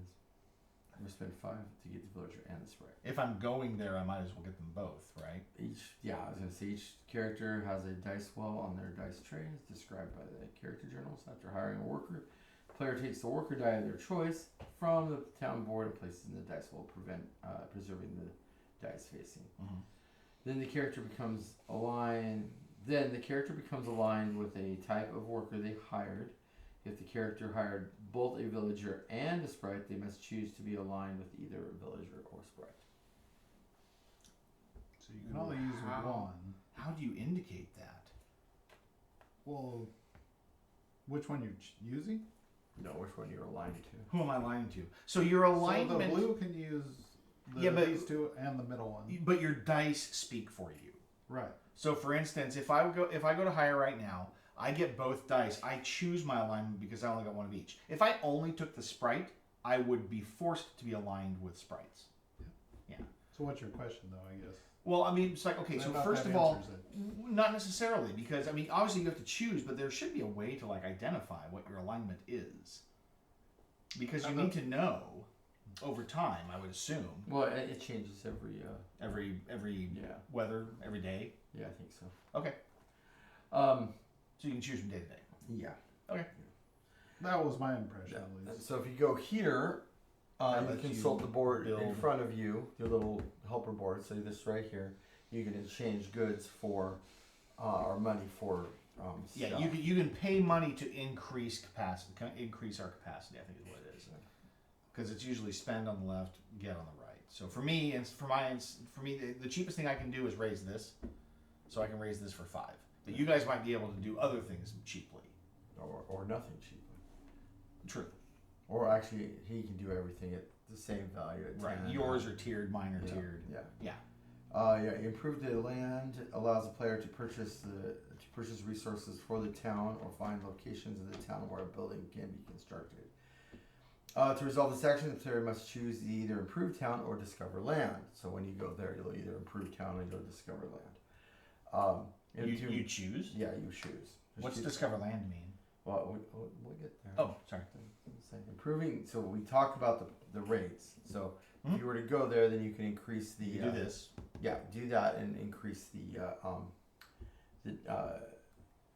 we spend 5 to get the villager and the sprite. If I'm going there, I might as well get them both, right? I was gonna say each character has a dice well on their dice tray, as described by the character journals. After hiring a worker, the player takes the worker die of their choice from the town board and places in the dice well, preserving the dice facing. Mm-hmm. Then the character becomes aligned. With a type of worker they hired. If the character hired both a villager and a sprite, they must choose to be aligned with either a villager or sprite. So you can only use one. How do you indicate that? Well, which one you're using? No, which one you're aligned to. Who am I aligned to? So your alignment. So the blue can use these 2 and the middle one. But your dice speak for you. Right. So for instance, if I go to hire right now, I get both dice. I choose my alignment because I only got 1 of each. If I only took the sprite, I would be forced to be aligned with sprites. Yeah. So what's your question, though? I guess. Well, I mean, it's like, okay, I so thought first that of all, answers not necessarily, because I mean, obviously you have to choose, but there should be a way to like identify what your alignment is, because you need to know over time. I would assume. Well, it changes every weather every day. Yeah, I think so. Okay. So you can choose from day to day. Yeah. Okay. That was my impression, Yeah. at And least. so if you go here, That you lets consult you the board in build. front of you, your little helper board. So this right here, you can exchange goods for or money for Yeah, stuff. you can pay money to increase capacity, increase our capacity. I think is what it is, because it's usually spend on the left, get on the right. So for me, and for me, the cheapest thing I can do is raise this, so I can raise this for 5. But you guys might be able to do other things cheaply. or nothing cheaply. True. Or actually, he can do everything at the same value. At Right. 10. Yours are tiered, mine are Yeah, tiered. Yeah. Yeah. Improve the land allows the player to purchase resources for the town or find locations in the town where a building can be constructed. To resolve this action, the player must choose either improve town or discover land. So when you go there, you'll either improve town or you'll discover land. You choose. Yeah, you choose. What's discover land mean? Well, we'll get there. Oh, sorry. Improving. So we talked about the rates. So Mhm. if you were to go there, then you can increase the. You do this. Yeah, do that and increase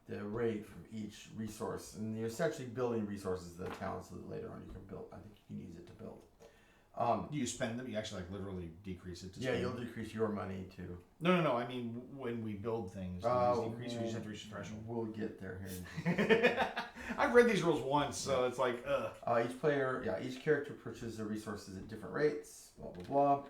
the rate from each resource, and you're essentially building resources of the town so that later on you can build. I think you can use it to build. Do you spend them? You actually like literally decrease it to Yeah, spend. you'll decrease your money too. No. I mean, when we build things, do you decrease or you just have to reach the threshold? We'll get there here. I've read these rules once, so it's like, Each character purchases the resources at different rates. Blah blah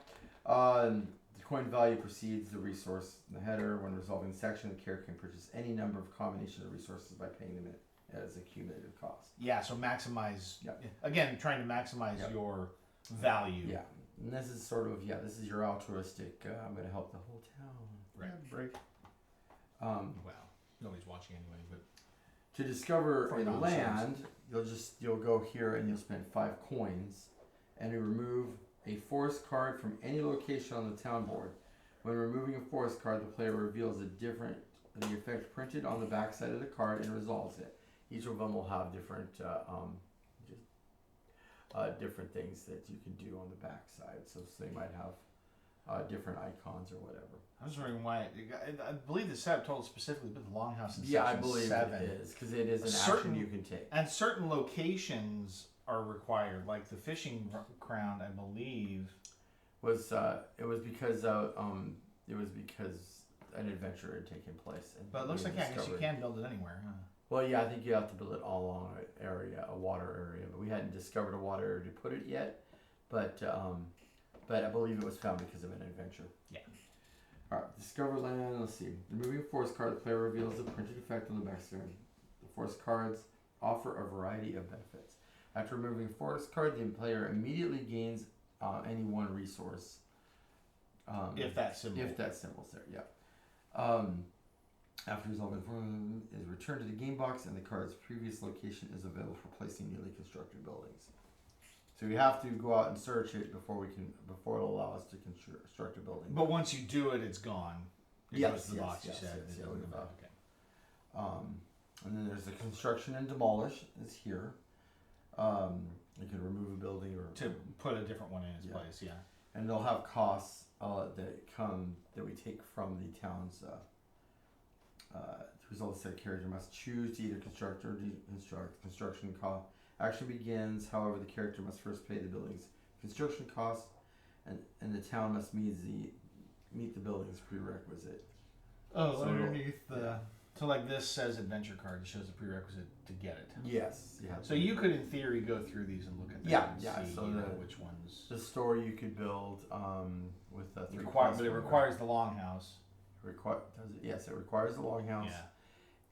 blah. The coin value precedes the resource in the header. When resolving the section, the character can purchase any number of combinations of resources by paying them as a cumulative cost. Yeah, so maximize. Yep. Again, trying to maximize Yep. your value. Yeah, and this is sort of this is your altruistic. I'm going to help the whole town. Right. Yeah, break. Well, nobody's watching anyway, but To discover For a non-subs. land, you'll go here and you'll spend 5 coins, and you remove a forest card from any location on the town board. When removing a forest card, the player reveals the effect printed on the back side of the card and resolves it. Each of them will have different different things that you can do on the back side. So they might have different icons or whatever. I was wondering why. I believe the setup told specifically about the longhouse in Yeah, I section believe 7. it is because it is an Certain- action you can take. And certain locations are required, like the fishing ground, I believe. It was because an adventure had taken place. And But it looks we like, I guess you discovered- can build it anywhere. Huh? Well, yeah, I think you have to build it all along a water area, but we hadn't discovered a water area to put it yet. But I believe it was found because of an adventure. Yeah. All right, discover land. Let's see. Removing a forest card, the player reveals the printed effect on the backside. The forest cards offer a variety of benefits. After removing a forest card, the player immediately gains any one resource. If that symbol. If that symbol's there, yeah. After resolving the problem, is returned to the game box, and the card's previous location is available for placing newly constructed buildings. So you have to go out and search it before it'll allow us to construct a building. But once you do it, it's gone. It Yes, goes to the yes, box yes, you said. yes, It yeah, doesn't we've, go back. Okay. And then there's the construction and demolish is here. You can remove a building or To put a different one in its Yeah. place, yeah. and they'll have costs that we take from the town's. To resolve the said character must choose to either construct or deconstruct. Construction cost action begins. However, the character must first pay the building's construction costs, and the town must meet the building's prerequisite. Oh, So underneath the. yeah. So, like this says adventure card, it shows the prerequisite to get it. Yes. Yeah. So you could, in theory, go through these and look at them and see So which ones. the store you could build with the But it requires the longhouse. Does it? Yes, it requires the longhouse. Yeah.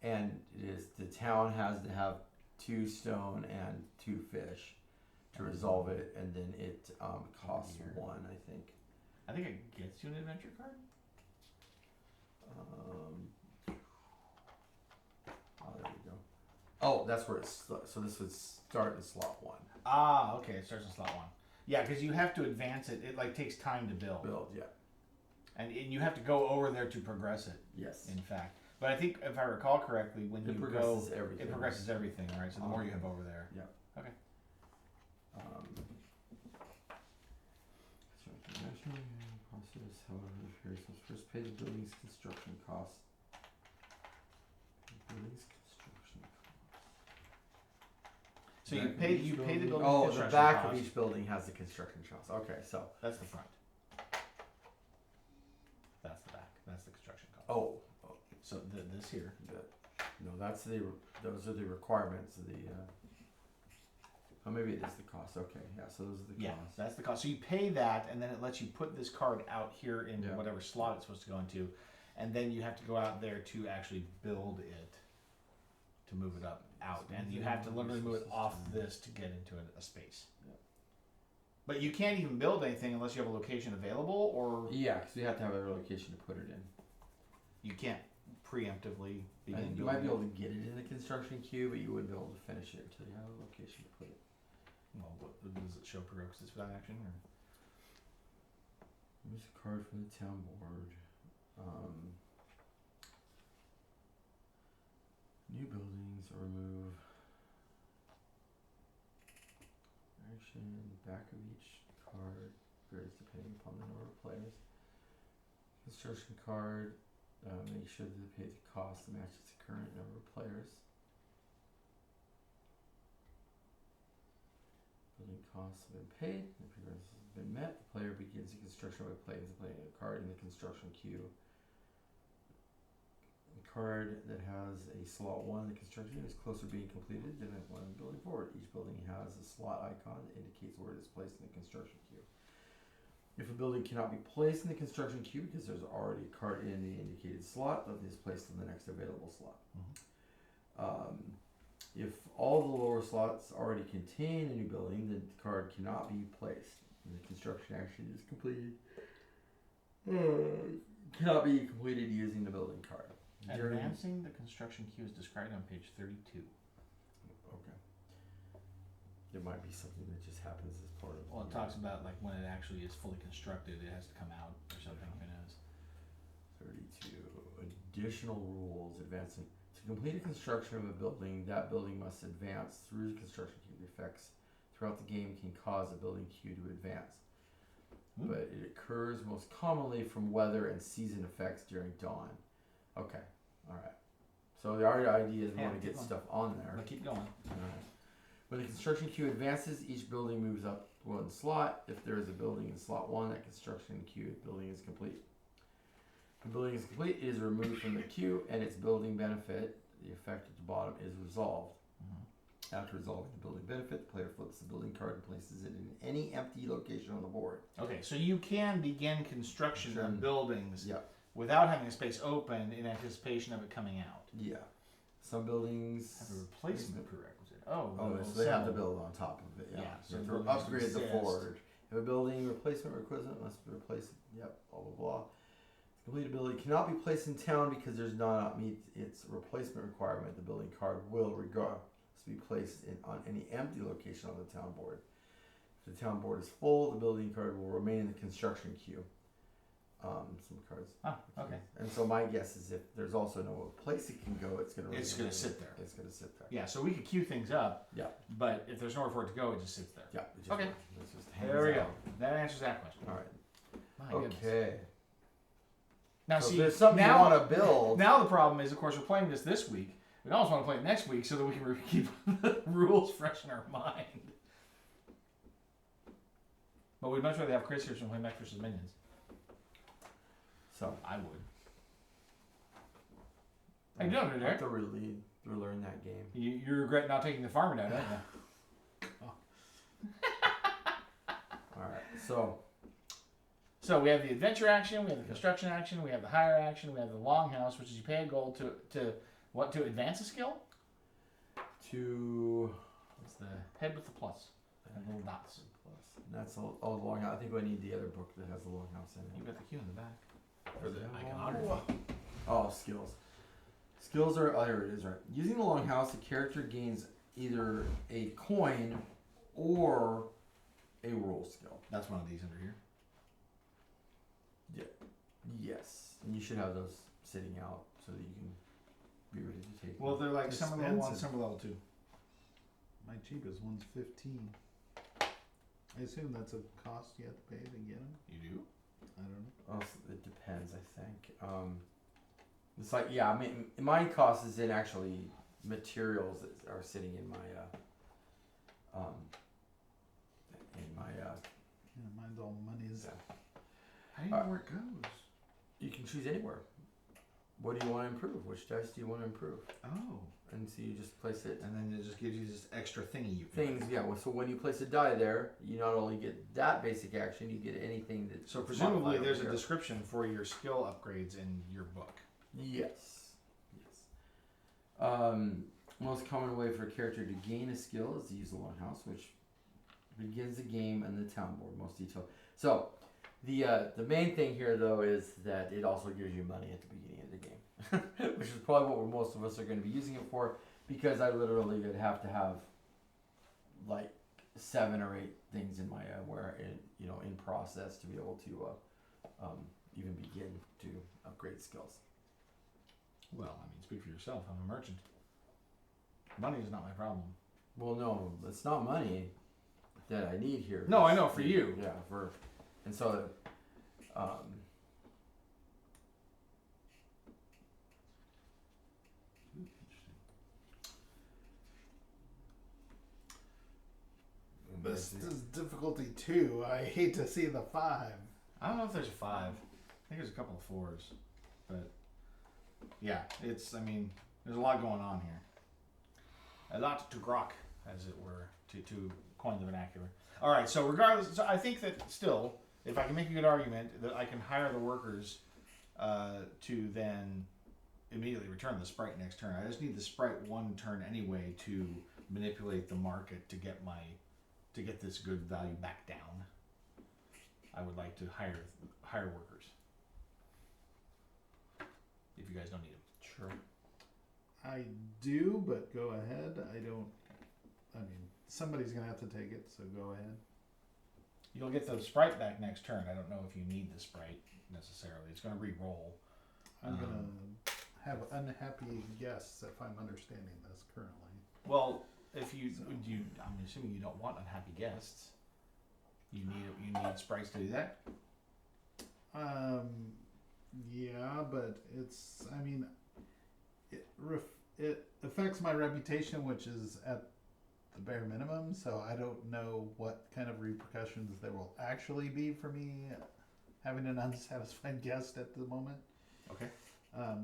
And the town has to have 2 stone and 2 fish to resolve it, and then it costs Here. 1, I think. I think it gets you an adventure card. There we go. Oh, that's where it's. So this would start in slot 1. Ah, okay. It starts in slot 1. Yeah, because you have to advance it. It like takes time to build. Yeah. And you have to go over there to progress it. Yes. In fact, but I think if I recall correctly, when It you go, progresses everything. it progresses everything, right? So the more you have over there. Yeah. Okay. Process, however, the player must first pay the building's construction costs. So you pay the building Oh, the construction back cost. of each building has the construction cost. Okay, so. That's the front. That's the back. That's the construction cost. Oh. So this here. No, those are the requirements of the. Oh, maybe it is the cost. Okay, yeah. So those are the Yeah, costs. that's the cost. So you pay that, and then it lets you put this card out here in Yeah. whatever slot it's supposed to go into, and then you have to go out there to actually build it, to move it up out, and you have to literally move it off this to get into a space. Yeah. But you can't even build anything unless you have a location available, or Yeah, because you have to have a location to put it in. you can't preemptively begin And building. you might be able to get it in the construction queue, but you wouldn't be able to finish it until you have a location to put it. Well, does it show prerequisites for that action? Or? Use a card from the town board. New buildings or remove. Action, back of each card varies depending upon the number of players. Construction card, make sure that they pay the cost that matches the current number of players. Building costs have been paid, the prerequisites have been met, the player begins the construction by playing a card in the construction queue. The card that has a slot 1 in the construction is closer to being completed than one in the building forward. Each building has a slot icon that indicates where it is placed in the construction queue. If a building cannot be placed in the construction queue because there's already a card in the indicated slot, it is placed in the next available slot. If all the lower slots already contain a new building, the card cannot be placed. And the construction action is completed. Cannot be completed using the building card. Advancing the construction queue is described on page 32. Okay. There might be something that just happens as part of. Well, it talks about like when it actually is fully constructed, it has to come out or something. Who knows? 32. Additional rules advancing. To complete a construction of a building, that building must advance through the construction queue. The effects throughout the game can cause a building queue to advance. But it occurs most commonly from weather and season effects during dawn. Okay, alright. So the idea is we Yeah, want to keep get going. stuff on there. But keep going. Alright. When the construction queue advances, each building moves up one slot. If there is a building in slot 1, that construction queue building is complete. The building is complete, it is removed from the queue, and its building benefit, the effect at the bottom, is resolved. After resolving the building benefit, the player flips the building card and places it in any empty location on the board. Okay, so you can begin construction of buildings Yeah. without having a space open in anticipation of it coming out. Yeah. Some buildings Have a replacement prerequisite. Oh, so they have to build on top of it. Yeah. Yeah, so So to buildings upgrade the exist. forward. If a building replacement requisite must be replaced, yep, blah blah blah. Complete ability cannot be placed in town because there's not meet its replacement requirement. The building card will regardless be placed on any empty location on the town board. If the town board is full, the building card will remain in the construction queue. Some cards. Ah, okay. And so my guess is if there's also no place it can go, it's gonna sit there. It's gonna sit there. Yeah, so we could queue things up. Yeah. But if there's nowhere for it to go, it just sits there. Yeah. It just, Okay. it just hangs There we go. out. That answers that question. All right. My goodness. Okay. Now So see, if there's something now, you want to build. now the problem is, of course, we're playing this week. We almost want to play it next week so that we can keep the rules fresh in our mind. But we'd much rather have Chris here from playing Mech vs. Minions. So I would. How you doing, I have Derek? to really relearn that game. You regret not taking the farmer down, don't you? All right. So So we have the adventure action, we have the construction action, we have the hire action, we have the longhouse, which is you pay a gold to advance a skill. It's the head with the plus and little dots. That's all the longhouse. I think I need the other book that has the longhouse in it. You got the Q in the back for the Yeah. iconography. Oh, skills. Skills are, oh, here it is, right. Using the longhouse, the character gains either a coin or a rule skill. That's one of these under here. Yes. And you should have those sitting out so that you can be ready to take Well, them. they're like some are level 1, Expensive. some are level 2. My cheapest one's 15. I assume that's a cost you have to pay to get them. You do? I don't know. Oh, it depends, I think. It's like, yeah, I mean, my cost is in actually materials that are sitting in my in my Yeah, mine's all monies. How do you know where it goes? you can choose anywhere. What do you want to improve? Which dice do you want to improve? Oh. And so you just place it. And then it just gives you this extra thingy you can Things, yeah. Well, so when you place a die there, you not only get that basic action, you get anything that. So presumably there's a description for your skill upgrades in your book. Yes. Most common way for a character to gain a skill is to use the longhouse, which begins the game and the town board. Most detailed. So, the main thing here though is that it also gives you money at the beginning of the game, which is probably what most of us are going to be using it for. Because I literally would have to have like 7 or 8 things in my in process to be able to even begin to upgrade skills. Well, I mean, speak for yourself. I'm a merchant. Money is not my problem. Well, no, it's not money that I need here. No, I know, for you. Yeah, and so, This is difficulty 2. I hate to see the 5. I don't know if there's a 5. I think there's a couple of 4s. But, yeah, there's a lot going on here. A lot to grok, as it were, to coin the vernacular. All right, so regardless, so I think that still, if I can make a good argument that I can hire the workers to then immediately return the sprite next turn. I just need the sprite one turn anyway to manipulate the market to get this good value back down. I would like to hire workers. If you guys don't need them. sure. I do, but go ahead. Somebody's going to have to take it, so go ahead. You'll get the sprite back next turn. I don't know if you need the sprite necessarily. It's going to re-roll. I'm going to have unhappy guests if I'm understanding this currently. Well, I'm assuming you don't want unhappy guests. You need sprites to do that. Yeah, but it affects my reputation, which is at the bare minimum. So I don't know what kind of repercussions there will actually be for me having an unsatisfied guest at the moment. Okay.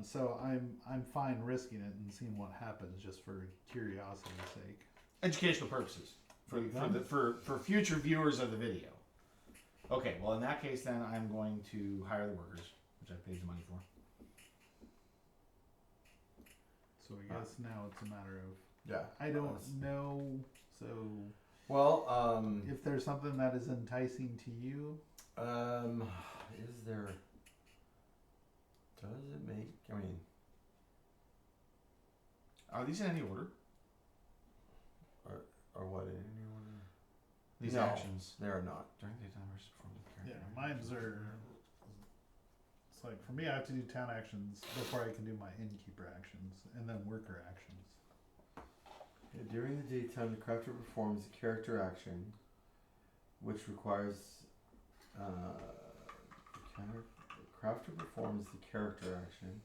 So I'm fine risking it and seeing what happens just for curiosity's sake. Educational purposes for future viewers of the video. Okay, well in that case then I'm going to hire the workers, which I paid the money for. So I guess now it's a matter of Yeah. I don't know. So Well, if there's something that is enticing to you, is there? Does it make? I mean, Are these in any order? or what? In any order? These No. actions. They are not. During daytime versus performing the yeah, character. mine's are. It's like for me, I have to do town actions before I can do my innkeeper actions, and then worker actions. Yeah, during the daytime, the crafter performs a character action, which requires the crafter performs the character action,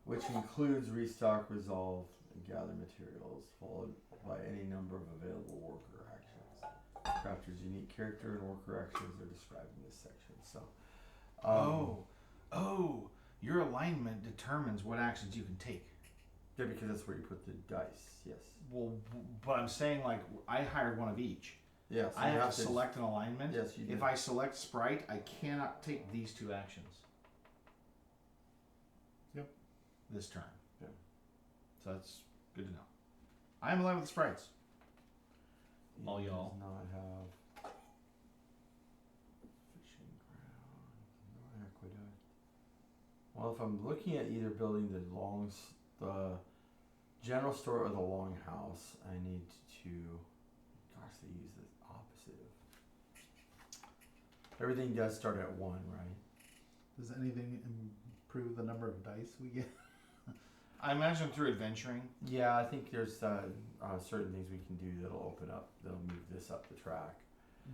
which includes restock, resolve, and gather materials, followed by any number of available worker actions. The crafter's unique character and worker actions are described in this section. So, Your alignment determines what actions you can take. yeah, because that's where you put the dice. Yes. Well, but I'm saying like I hired one of each. Yes. I have to select an alignment. Yes, you do. If I select sprite, I cannot take these 2 actions. Yep. This turn. Yeah. So that's good to know. I am aligned with the sprites. All He y'all. does not have fishing ground, no aqueduct. Well, if I'm looking at either building the general store or the longhouse, I need to. Gosh, they use the opposite of. Everything does start at 1, right? Does anything improve the number of dice we get? I imagine through adventuring. Yeah, I think there's certain things we can do that'll open up. That'll move this up the track.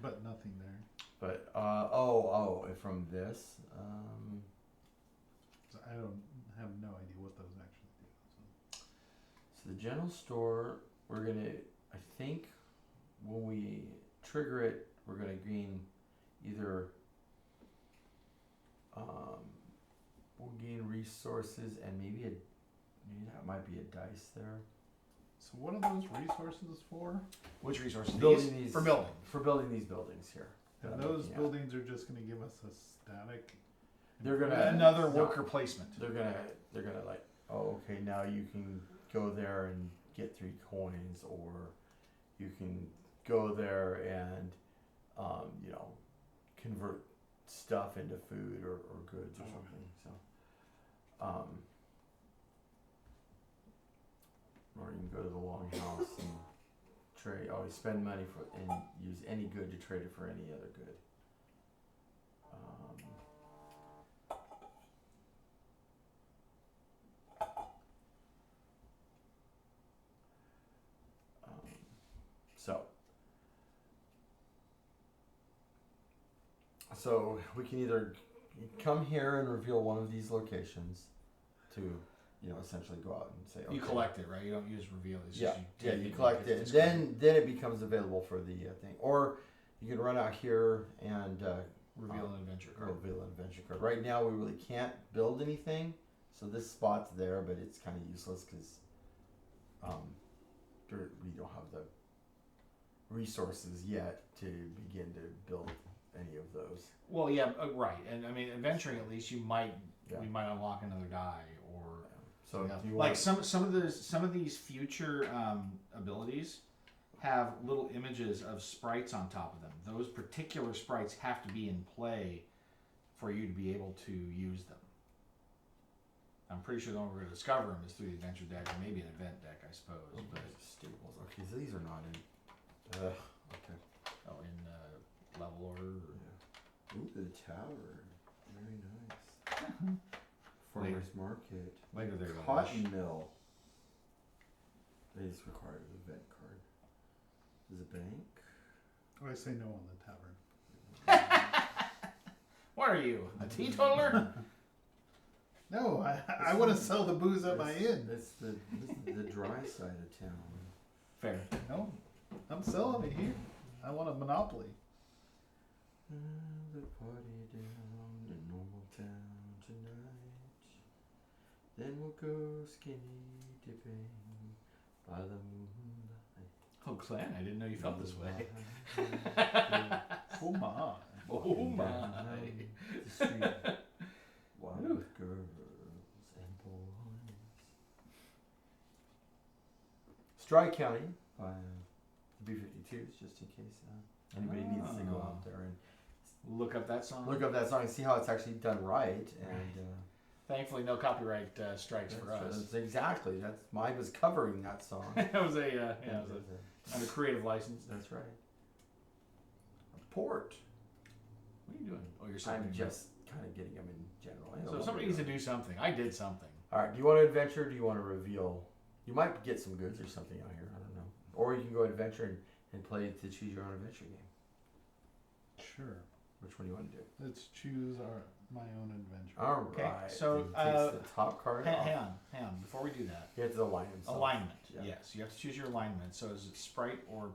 But nothing there. But from this. So I don't have no idea what those actually do. So the general store, we're gonna, I think, when we trigger it, we're gonna gain either we'll gain resources and maybe that might be a dice there. So what are those resources for? Which resources? Building These? these For building. For building these buildings here. that And I'm those looking at. buildings are just going to give us a static. They're gonna Another no, worker placement. They're gonna like, oh, okay, now you can go there and get 3 coins, or you can go there and convert stuff into food or goods or something. So or you can go to the longhouse and trade. Always spend money for and use any good to trade it for any other good. So we can either come here and reveal one of these locations to, essentially go out and say, okay. You collect it, right? You don't use reveal. It's Yeah, just you collect it. Then it becomes available for the thing. Or you can run out here and reveal an adventure card. reveal an adventure card. Right now we really can't build anything, so this spot's there, but it's kind of useless because we don't have the resources yet to begin to build any of those. Well, yeah, right. And I mean, adventuring at least, we might unlock another die, or so yeah. do you Like want some of these future abilities have little images of sprites on top of them. Those particular sprites have to be in play for you to be able to use them. I'm pretty sure the only way we're going to discover them is through the adventure deck, or maybe an event deck, I suppose. But staples. Okay, so these are not in. Okay. in level order. Or... Yeah. Ooh, the tower. Very nice. Farmers market. Later there. Cotton mill. They just require an event card. Is a bank? I say no on the tavern. What are you, a teetotaler? No, I want to sell the booze at my inn. This is the dry side of town. Fair. No, I'm selling it here. I want a monopoly. The party down in normal town tonight. Then we'll go skinny dipping by the moonlight. Oh, Glenn, I didn't know you felt this way. Oh my. Oh my. The street, wild with girls and boys. Stride County by B-52s, just in case anybody needs to go out there and Look up that song. look up that song and see how it's actually done right. And Thankfully, no copyright strikes for us. that's exactly. That's mine was covering that song. That was a under creative license. That's right. A port. What are you doing? Oh, you're I'm something. just kind of getting them in general. I So don't somebody know. needs to do something. I did something. All right. Do you want to adventure? Or do you want to reveal? You might get some goods or something out here. I don't know. Or you can go adventure and play to choose your own adventure game. Sure. Which one do you want to do? Let's choose my own adventure. All Okay, right. so, It takes the top card off. Hang on. Before we do that, You have to align himself. alignment. Yeah. Yes, you have to choose your alignment. So is it sprite or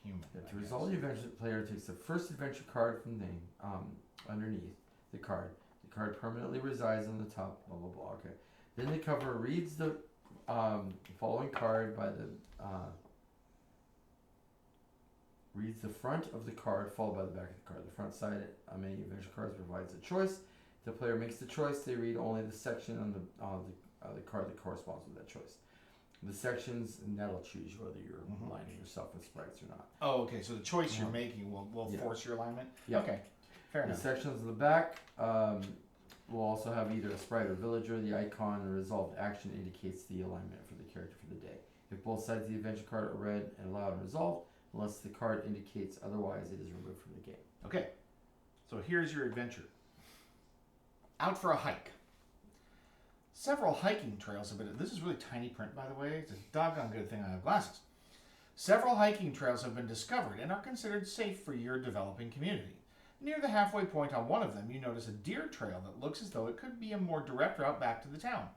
human? Yeah, I to guess. resolve the adventure, the player takes the first adventure card from the name underneath the card. The card permanently resides on the top. Blah blah blah. Okay. Then the cover reads the following card by the reads the front of the card followed by the back of the card. The front side on many adventure cards provides a choice. If the player makes the choice, they read only the section on the card that corresponds with that choice. The sections, and that'll choose whether you're aligning yourself with sprites or not. Oh, okay. So the choice you're making will Yeah. force your alignment. Yeah. Okay, fair The enough. sections on the back will also have either a sprite or villager. The icon or resolved action indicates the alignment for the character for the day. If both sides of the adventure card are read and allowed and resolved, unless the card indicates otherwise, it is removed from the game. Okay, so here's your adventure. Out for a hike. Several hiking trails have been. This is really tiny print, by the way. It's a doggone good thing I have glasses. Several hiking trails have been discovered and are considered safe for your developing community. Near the halfway point on one of them, you notice a deer trail that looks as though it could be a more direct route back to the town.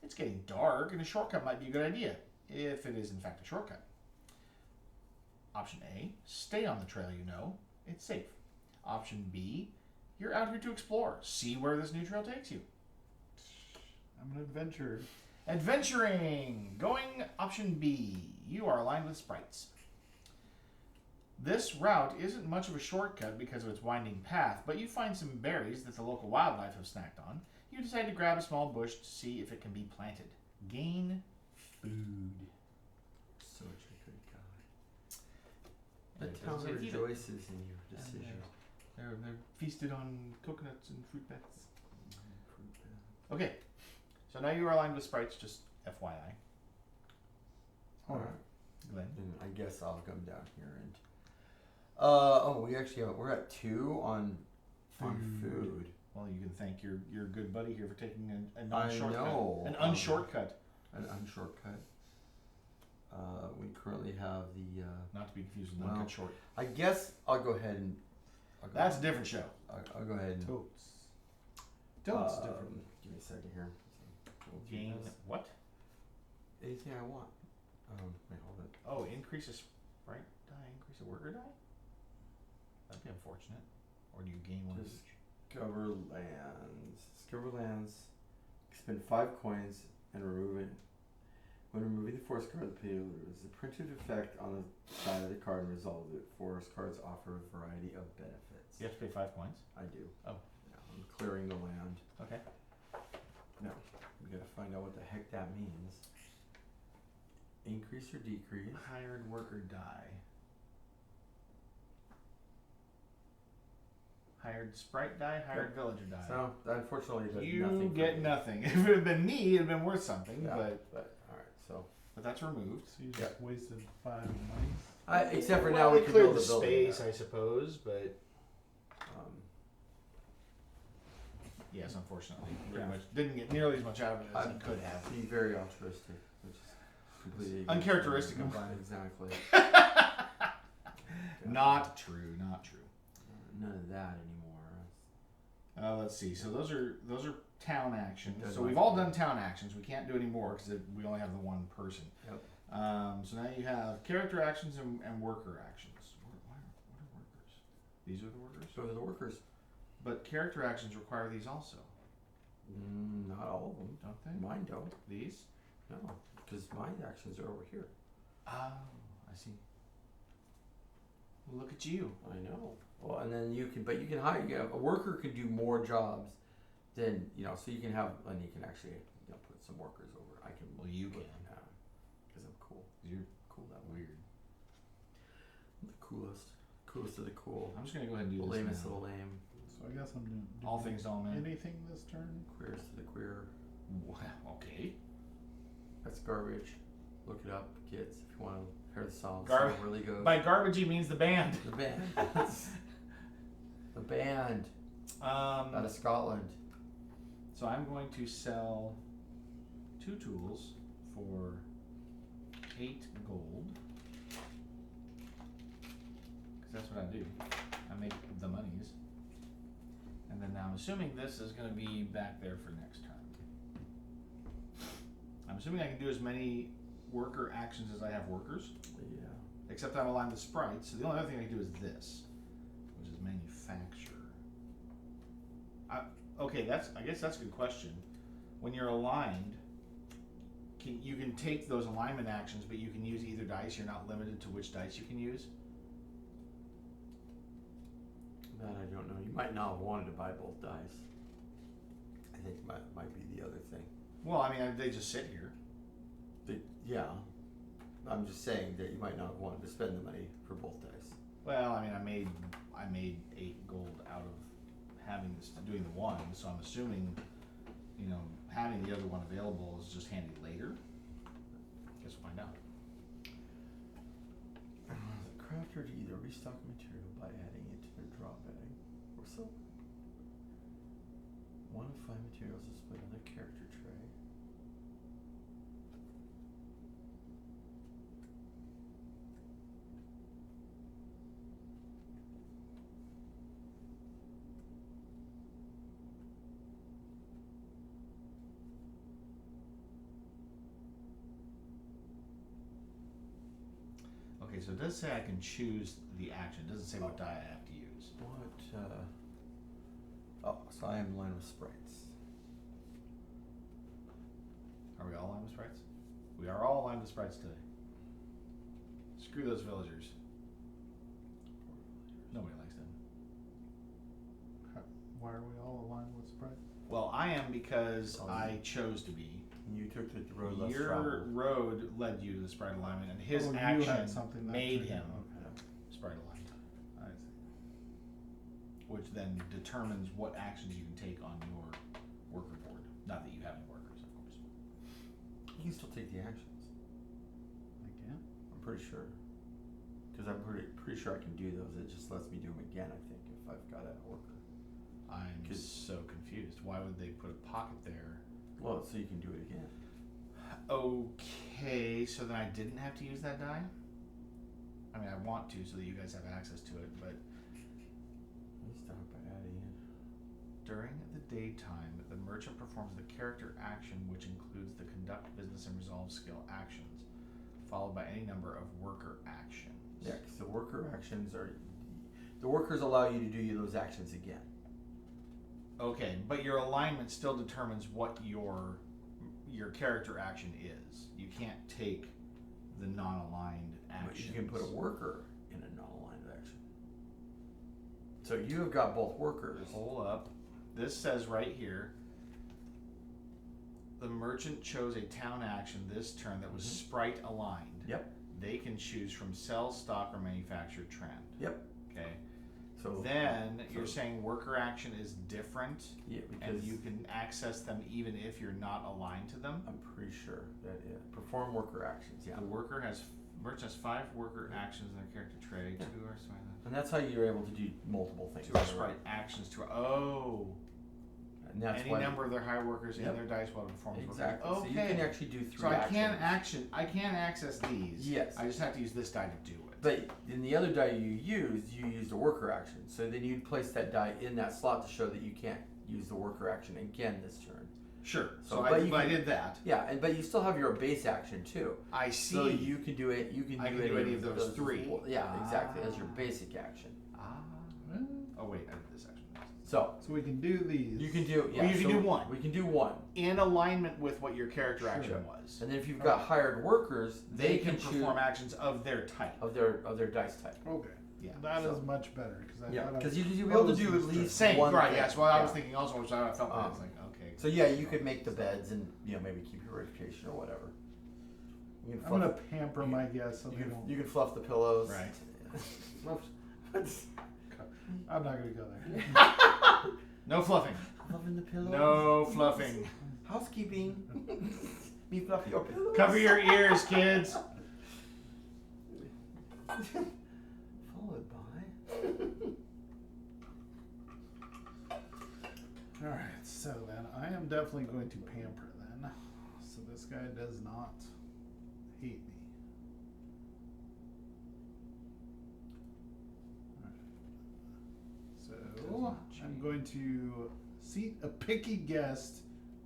It's getting dark, and a shortcut might be a good idea, if it is in fact a shortcut. Option A, stay on the trail you know. It's safe. Option B, you're out here to explore. See where this new trail takes you. I'm an adventurer. Adventuring! Going option B. You are aligned with sprites. This route isn't much of a shortcut because of its winding path, but you find some berries that the local wildlife have snacked on. You decide to grab a small bush to see if it can be planted. Gain food. Such a good guy. But The it town doesn't say feed it. rejoices in your decision. They're feasted on coconuts and fruit bats. Okay, so now you are aligned with sprites, just FYI. All right. Glenn. And I guess I'll come down here and. We actually we're at 2 on food. Well, you can thank your good buddy here for taking a I non-shortcut. know. An unshortcut. An unshortcut. We currently have the. Not to be confused with Well, uncut short. I guess I'll go ahead and. That's a different show. I'll go ahead and. Totes. Totes different. Give me a second here. Gain what? Anything I want. Wait, hold it. Oh, increase a sprite die, increase a worker die? That'd be unfortunate. Or do you gain one of each? Discover lands. Discover lands. Spend 5 coins and remove it. When removing the forest card, the player loses. The printed effect on the side of the card resolves it. Forest cards offer a variety of benefits. You have to pay 5 coins? I do. Oh. Yeah, I'm clearing the land. Okay. Now, we gotta find out what the heck that means. Increase or decrease. Hired worker die. Hired sprite die, hired villager die. So, that unfortunately does you nothing. for get me. nothing. If it had been me, it'd have been worth something, Yeah, but alright, so. that's removed. So you just wasted 5 monies. Except for Well, now we they can cleared build the a building. space, I suppose, but Um, yes, unfortunately, pretty Yeah. much didn't get nearly as much out of it as he I'm could have. being very altruistic, which is completely against Uncharacteristic me. of Glenn. Exactly. Not true, not true. None of that anymore. Let's see. So those are town actions. Doesn't So we've like all to done town actions. We can't do any more because we only have the one person. Yep. So now you have character actions and worker actions. What are workers? These are the workers. So are the workers. But character actions require these also, Not all of them. don't they? Mine don't. These? No, because my actions are over here. Oh, I see. Well, look at you. I know. Well, and then you can hire. A worker can do more jobs than so you can have, and you can actually put some workers over. I can. Well, you put, can. because I'm cool. You're Cool that way. weird. I'm the coolest of the cool. I'm just gonna go ahead and do The this lamest now. of the lame. So I guess I'm doing All things to all men. anything this turn. Queers to the queer. Wow, okay. That's garbage. Look it up, kids, if you want to hear the song. Gar- It really goes. By garbage, he means the band. The band. The band out of Scotland. So I'm going to sell 2 tools for 8 gold. Because that's what I do. I make the monies. And then now I'm assuming this is going to be back there for next turn. I'm assuming I can do as many worker actions as I have workers. Yeah. Except I'm aligned with sprites. So the only other thing I can do is this, which is manufacture. Okay, I guess that's a good question. When you're aligned, you can take those alignment actions, but you can use either dice. You're not limited to which dice you can use. That I don't know. You might not have wanted to buy both dice. I think might be the other thing. Well, I mean, they just sit here. Yeah. I'm just saying that you might not have wanted to spend the money for both dice. Well, I mean, I made 8 gold out of having this, doing the one. So I'm assuming, having the other one available is just handy later. Guess we'll find out. The crafter to either restock material by adding it to their draw bag or sell. 1 of 5 materials is put in the character tray. Okay, so it does say I can choose the action. It doesn't say what die I have to use. What? Oh, so I am in line with sprites. Are we all aligned with sprites? We are all aligned with sprites today. Screw those villagers. Nobody likes them. Why are we all aligned with Sprite? Well, I am because I chose to be. You took the road less Your traveled. road led you to the sprite alignment, and his You action had something that made triggered- him Okay. sprite aligned, I see. which then determines what actions you can take on your worker board. Not that you have any workers, of course. You can still take the actions. I can. I'm pretty sure. Because I'm pretty sure I can do those. It just lets me do them again, I think, if I've got a worker. I'm so confused. Why would they put a pocket there? Well, so you can do it again. Okay, so then I didn't have to use that die? I mean, I want to so that you guys have access to it, but Let me start by adding in. during the daytime, the merchant performs the character action, which includes the conduct business and resolve skill actions, followed by any number of worker actions. Yeah, because the worker actions are... The workers allow you to do those actions again. Okay, but your alignment still determines what your character action is. You can't take the non-aligned But action. you can put a worker in a non-aligned action. So you have got both workers. Hold up. This says right here, the merchant chose a town action this turn that was sprite aligned. Yep. They can choose from sell, stock, or manufacture trend. Yep. Okay. So Then you're saying worker action is different, yeah, and because you can access them even if you're not aligned to them. I'm pretty sure that perform worker actions. Yeah. The merchant has 5 worker actions in their character tray. Yeah. 2 are sprite. And that's how you're able to do multiple things. 2 are sprite actions. And that's Any why number of their high workers in Yep. their dice while it performs worker. exactly. Okay. So you can actually do 3 So I actions. I can't access these. Yes. I just have to use this die to do it. But in the other die you used a worker action. So then you'd place that die in that slot to show that you can't use the worker action again this turn. Sure. So, So but you I can- did that. Yeah, but you still have your base action too. I see. So you can do it. You can I do can do any of those 3. Yeah, exactly. As your Ah. basic action. Well, Oh wait, I did this action. So so we can do these. you can do. Yeah, Well, you can so do one. We can do one, In alignment with what your character Sure. action was. and then if you've got hired workers, They can choose perform actions of their type. of their dice type. Okay. Yeah. That is So- much better because I Yeah, thought because I- you'll be able to do at Opposed least Same, one right? thing. That's what I was Yeah. thinking. Also, which I felt like it's like okay. So yeah, you could make the beds and maybe keep your reputation or whatever. You can I'm gonna fluff, pamper my guests so you they can, won't. you can fluff the pillows. Right. I'm not gonna go there. No fluffing. Fluffing the pillows. No fluffing. Housekeeping. Me fluff your pillows. Cover your ears, kids. Followed by. All right. So then I am definitely going to pamper then. So this guy does not hate me. So I'm going to seat a picky guest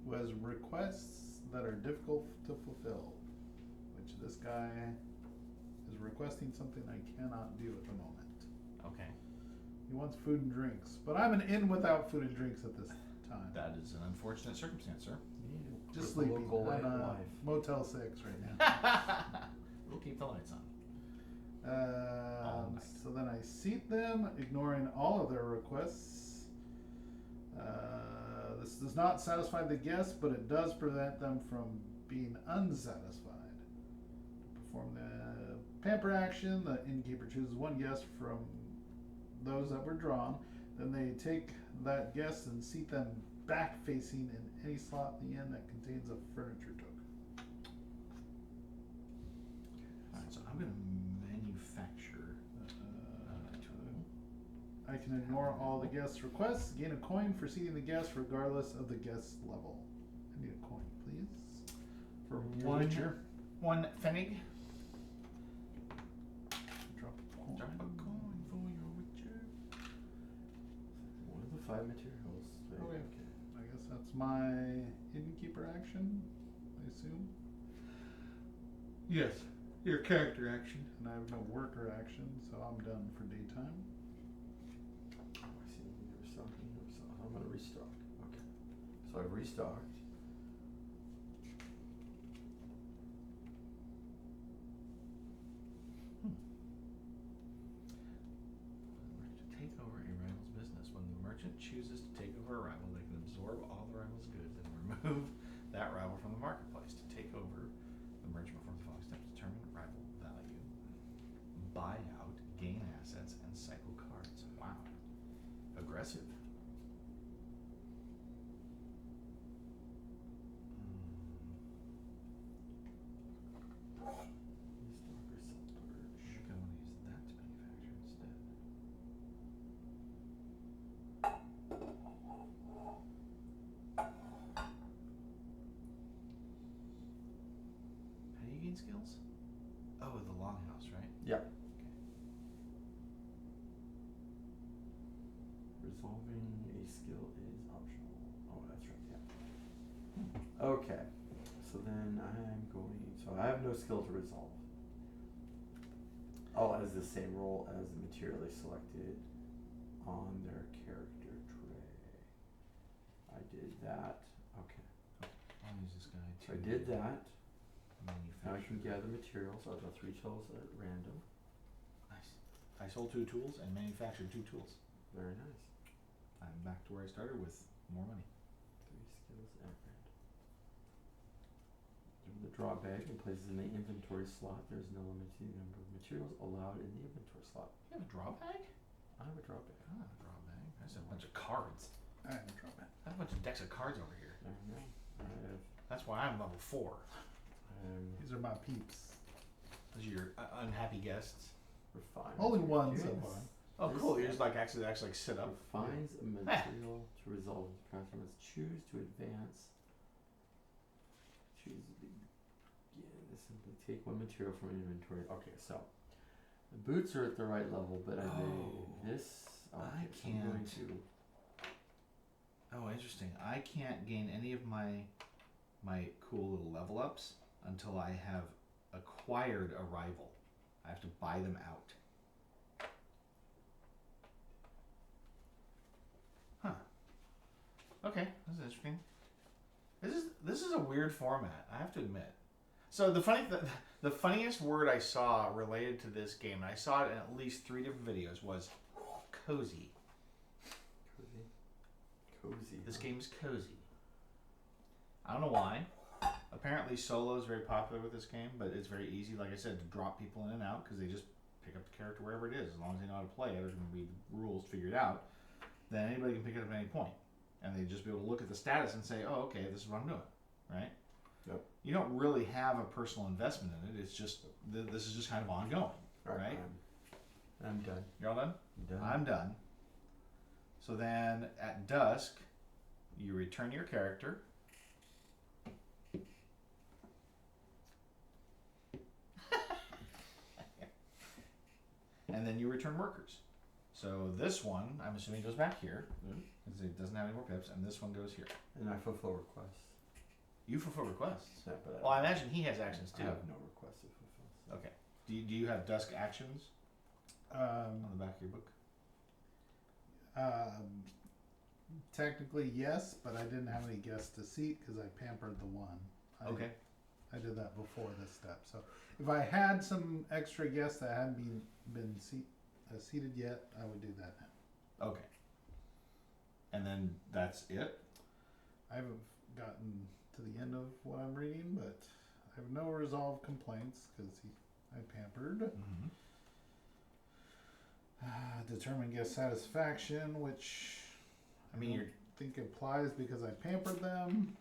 who has requests that are difficult to fulfill, which this guy is requesting something I cannot do at the moment. Okay. He wants food and drinks, but I'm an inn without food and drinks at this time. That is an unfortunate circumstance, sir. Just Live the sleeping. local way I'm of life. Motel 6 right now. We'll keep the lights on. night. So then I seat them, ignoring all of their requests. This does not satisfy the guest, but it does prevent them from being unsatisfied. To perform the pamper action, the innkeeper chooses one guest from those that were drawn. Then they take that guest and seat them back facing in any slot in the inn that contains a furniture token. Alright, so I'm going to manufacture I can ignore all the guest's requests, gain a coin for seating the guest regardless of the guest's level. I need a coin, please. For One. Witcher. 1 Pfennig. Drop a coin. Drop a coin for your Witcher. One of the 5 materials. Oh, yeah. I guess that's my innkeeper action, I assume. Yes. your character action, and I have no worker action, so I'm done for daytime. I see. You were stocking. I'm gonna restock. Okay. So I've restocked. Take over a rival's business. When the merchant chooses to take over a rival, they can absorb all the rival's goods and remove that rival from the marketplace. To take over, the merchant performs the following steps: determine rival value, buy out, gain assets, and cycle cards. Wow. Aggressive. Restock or self-purge. Maybe I want to use that to manufacture instead. How do you gain skills? Oh, with the longhouse, right? Yeah. Okay. Resolving a skill is optional. Oh, that's right. Yeah. Okay. So then I'm going. So I have no skill to resolve. Oh, as the same role as the material they selected on their character tray. I did that. Okay. I'll use this guy to So I did that. Now I manufacture. can gather materials. I'll draw 3 tools at random. Nice. I sold 2 tools and manufactured 2 tools. Very nice. I'm back to where I started with more money. 3 skills at random. Give the draw bag and places in the inventory slot. There's no limit to the number of materials allowed in the inventory slot. You have a draw bag? I have a draw bag. I don't have a draw bag. That's a bunch of cards. I have a drawback. I have a bunch of decks of cards over here. I don't know. I have. That's why I'm level 4. These are my peeps. Those are your unhappy guests. Refine. Only one so Yes. far. Oh, This- cool. You just like actually like sit up. Refines a material to resolve the customers. Choose to advance. Choose to begin. Simply take one material from inventory. Okay, so the boots are at the right level, but this. Okay, I so I'm going can't. to. Oh, interesting. I can't gain any of my cool little level ups until I have acquired a rival. I have to buy them out. Huh. Okay, this is interesting. This is a weird format, I have to admit. So the funniest word I saw related to this game, and I saw it in at least 3 different videos, was cozy. Cozy. Cozy. This huh? game is cozy. I don't know why. Apparently solo is very popular with this game, but it's very easy, like I said, to drop people in and out because they just pick up the character wherever it is. As long as they know how to play it or can read the rules, figure it out, then anybody can pick it up at any point. And they just be able to look at the status and say, oh, okay, this is what I'm doing, right? Yep. You don't really have a personal investment in it. It's just, this is just kind of ongoing, right? I'm done. You're all done? Done. I'm done. So then at dusk, you return your character. And then you return workers. So this one, I'm assuming, goes back here, because it doesn't have any more pips, and this one goes here. And I fulfill requests. You fulfill requests. Yeah, but Well, I imagine he has actions I too. have no requests to fulfill. So. Okay. Do you have dusk actions on the back of your book? Technically yes, but I didn't have any guests to seat because I pampered the one. Okay. I did that before this step. So if I had some extra guests that hadn't been seated yet, I would do that now. Okay. And then that's it? I haven't gotten to the end of what I'm reading, but I have no resolved complaints because I pampered. Mm-hmm. Determine guest satisfaction, which I mean, don't think applies because I pampered them.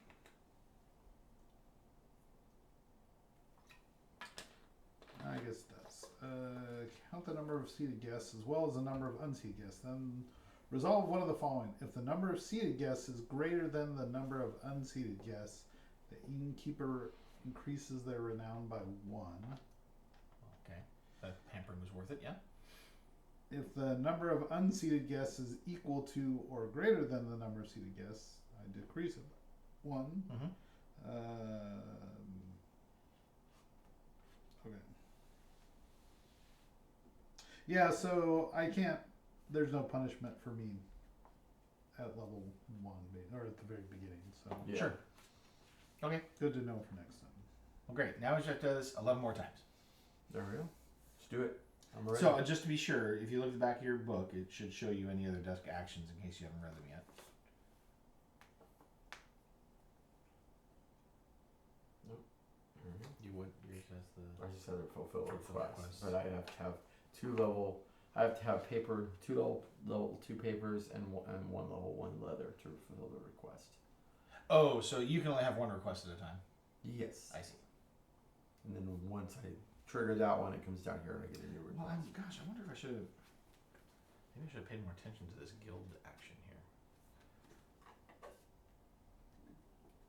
I guess it does. Count the number of seated guests as well as the number of unseated guests. Then resolve one of the following. If the number of seated guests is greater than the number of unseated guests, the innkeeper increases their renown by 1. Okay. That pampering was worth it, yeah? If the number of unseated guests is equal to or greater than the number of seated guests, I decrease it by 1. Mm-hmm. Okay. Yeah, so I can't. There's no punishment for me at level 1 or at the very beginning. So Yeah. Sure. Okay. good to know for next time. Well, great. Now we just have to do this 11 more times. There we go. Let's do it. I'm ready. So just to be sure, if you look at the back of your book, it should show you any other desk actions in case you haven't read them yet. You would yours has the. I just had to fulfill a Fulfill request, request. but I have to have I have to have paper, level 2 papers and one level 1 leather to fulfill the request. Oh, so you can only have one request at a time. Yes. I see. And then once I trigger that one, it comes down here and I get a new Well, request. gosh, I wonder if I should have. Maybe I should have paid more attention to this guild action here.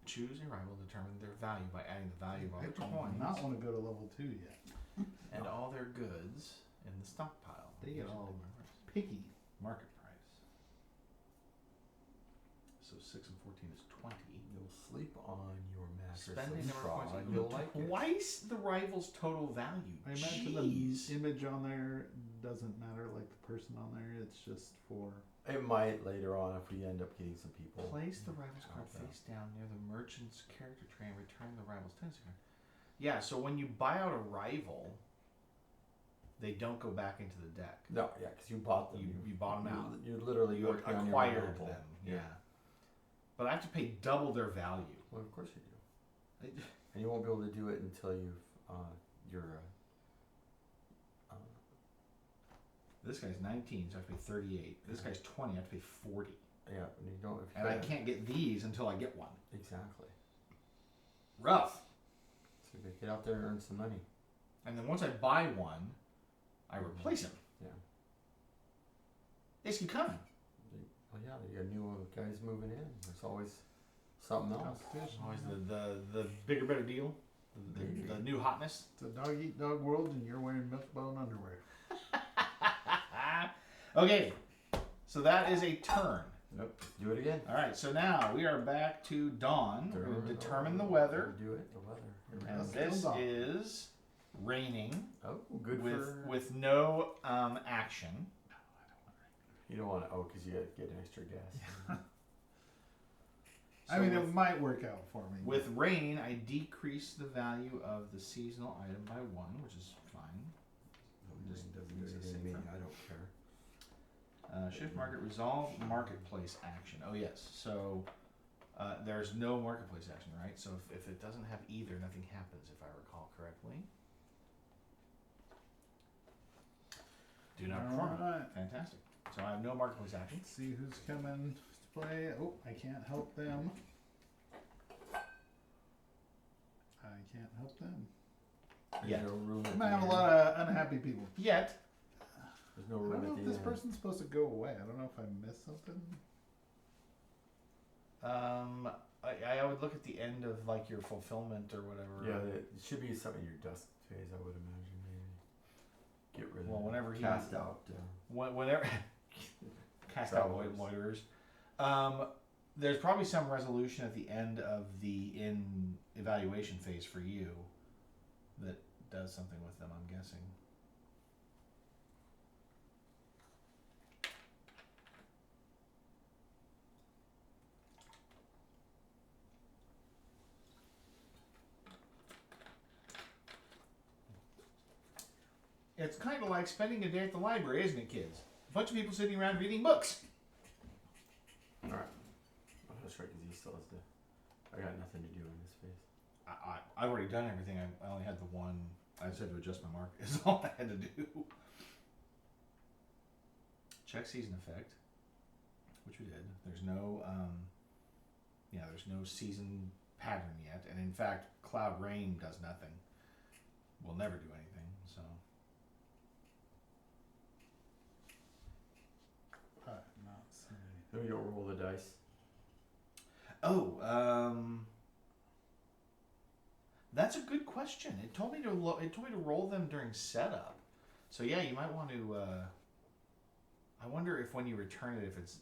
Choose a rival, determine their value by adding the value of all I their do coins not want to go to level 2 yet. and all their goods in the stockpile. They get These are all big numbers. picky. Market price. So 6 and 14 is 20. You'll sleep on your mattress Spending of number of straw coins and equal you'll like it. twice the rival's total value. I imagine Jeez. the image on there doesn't matter, like the person on there. It's just for. It might later on if we end up getting some people. Place the rival's card Okay. face down near the merchant's character tray and return the rival's tendency card. Yeah, so when you buy out a rival, they don't go back into the deck. No, yeah, because you bought them. You bought them out. You're literally You working on your acquired monopoly. them. Yeah. But I have to pay double their value. Well, of course you do. And you won't be able to do it until you've This guy's 19, so I have to pay 38. This guy's 20, I have to pay 40. yeah, and you don't. If you And I don't- can't get these until I get one. Exactly. Rough. So you get out there and earn some money. And then once I buy one, I replace him. Yeah. They just keep coming. Well, yeah, you got new guys moving in. There's always something else. Competition. Always the bigger, better deal. The new hotness. It's a dog eat dog world, and you're wearing milk bone underwear. Okay, so that is a turn. Nope. Do it again. All right, so now we are back to dawn. We're going to determine the weather. Do it. The weather. Here we And go. Still this dawn. is raining Oh, good with for. with no action. You don't want to. Oh, because you got to get extra gas. I So mean, with, it might work out for me. with rain, I decrease the value of the seasonal item by 1, which is fine. Just Doesn't makes do it anything to me. safer. I don't care. Shift market resolve marketplace action. Oh yes, so there's no marketplace action, right? So if it doesn't have either, nothing happens, if I recall correctly. Do not perform. Alright. Fantastic. So I have no marketplace action. Let's see who's coming to play. Oh, I can't help them. I can't help them. There's Yeah. no room at I might the have a end. lot of unhappy people. Yet. There's no I room don't know at if the this end. person's supposed to go away. I don't know if I missed something. I would look at the end of like your fulfillment or whatever. Yeah, it should be something in your dusk phase. I would imagine maybe. Get rid of. Well, whenever he cast out. Whenever cast out Travelers. loiterers. There's probably some resolution at the end of the evaluation phase for you that does something with them, I'm guessing. It's kind of like spending a day at the library, isn't it, kids? A bunch of people sitting around reading books. All right. Oh, that's right, because he still has to. I got nothing to do in this phase. I've already done everything. I only had the one. I just had to adjust my mark. Is all I had to do. Check season effect, which we did. There's no, there's no season pattern yet, and in fact, cloud rain does nothing. We'll never do anything. So Not seeing anything. Then we don't roll the dice. That's a good question. It told me to roll them during setup. So yeah, you might want to. I wonder if when you return it, if it's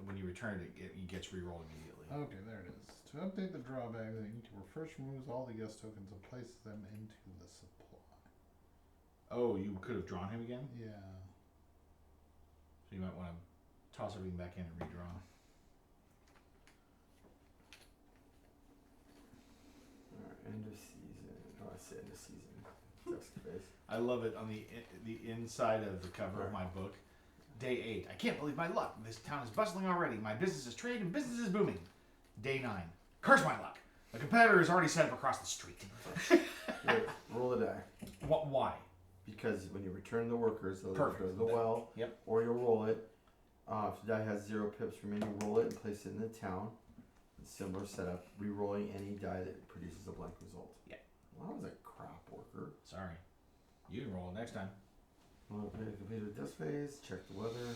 when you return it, it gets re-rolled immediately. Okay, there it is. To update the drawback, the innkeeper first removes all the guest tokens and places them into the supply. Oh, you could have drawn him again. Yeah. So you might want to toss everything back in and redraw. Alright, end of season. Oh, I said end of season. Desk space. I love it on the inside of the cover of my book. Day 8. I can't believe my luck. This town is bustling already. My business is trade and business is booming. Day 9. Curse my luck. A competitor is already set up across the street. Here, roll the die. Why? Because when you return the workers, they'll either Perfect. go to the well, Yep. or you'll roll it. If the die has 0 pips remaining, roll it and place it in the town. Similar setup. Re-rolling any die that produces a blank result. Yeah. Well, that was a crap worker. Sorry. You can roll it next time. Well, play the computer this phase. Check the weather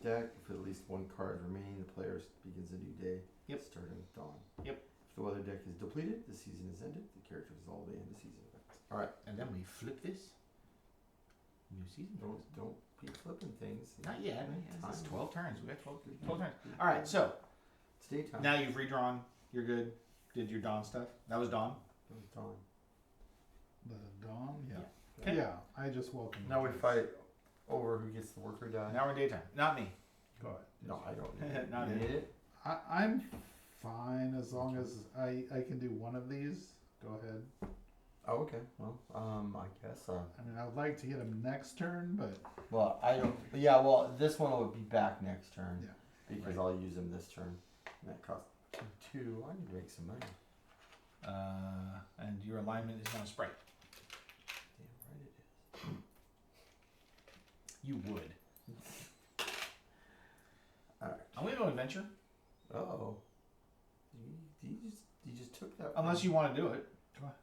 deck. If at least 1 card remaining, the player begins a new day. Yep. Starting with dawn. Yep. If the weather deck is depleted, the season is ended. The character resolve the end of season events. All right. And then we flip this. New season. Don't be flipping things. Not yet. It's Time. 12 turns. We got 12 turns. All right. So It's daytime. now you've redrawn. You're good. Did your Dawn stuff. That was Dawn. It was dawn. The dawn? Yeah. Okay. Yeah, I just welcome. Now we this. fight over who gets the worker die. Now we're in daytime. Not me. Go ahead. No, I don't need it. Not you it. need it? I'm fine as long as I can do one of these. Go ahead. Oh, okay. Well, I guess. I mean, I would like to hit him next turn, but Well, I don't. Yeah, well, this one will be back next turn. Yeah. Because Right. I'll use him this turn. And that costs 2. I need to make some money. And your alignment is now Sprite. Damn right it is. You would. Alright. I'm gonna go adventure. Oh. You just took that. Unless you want to do it. Go ahead.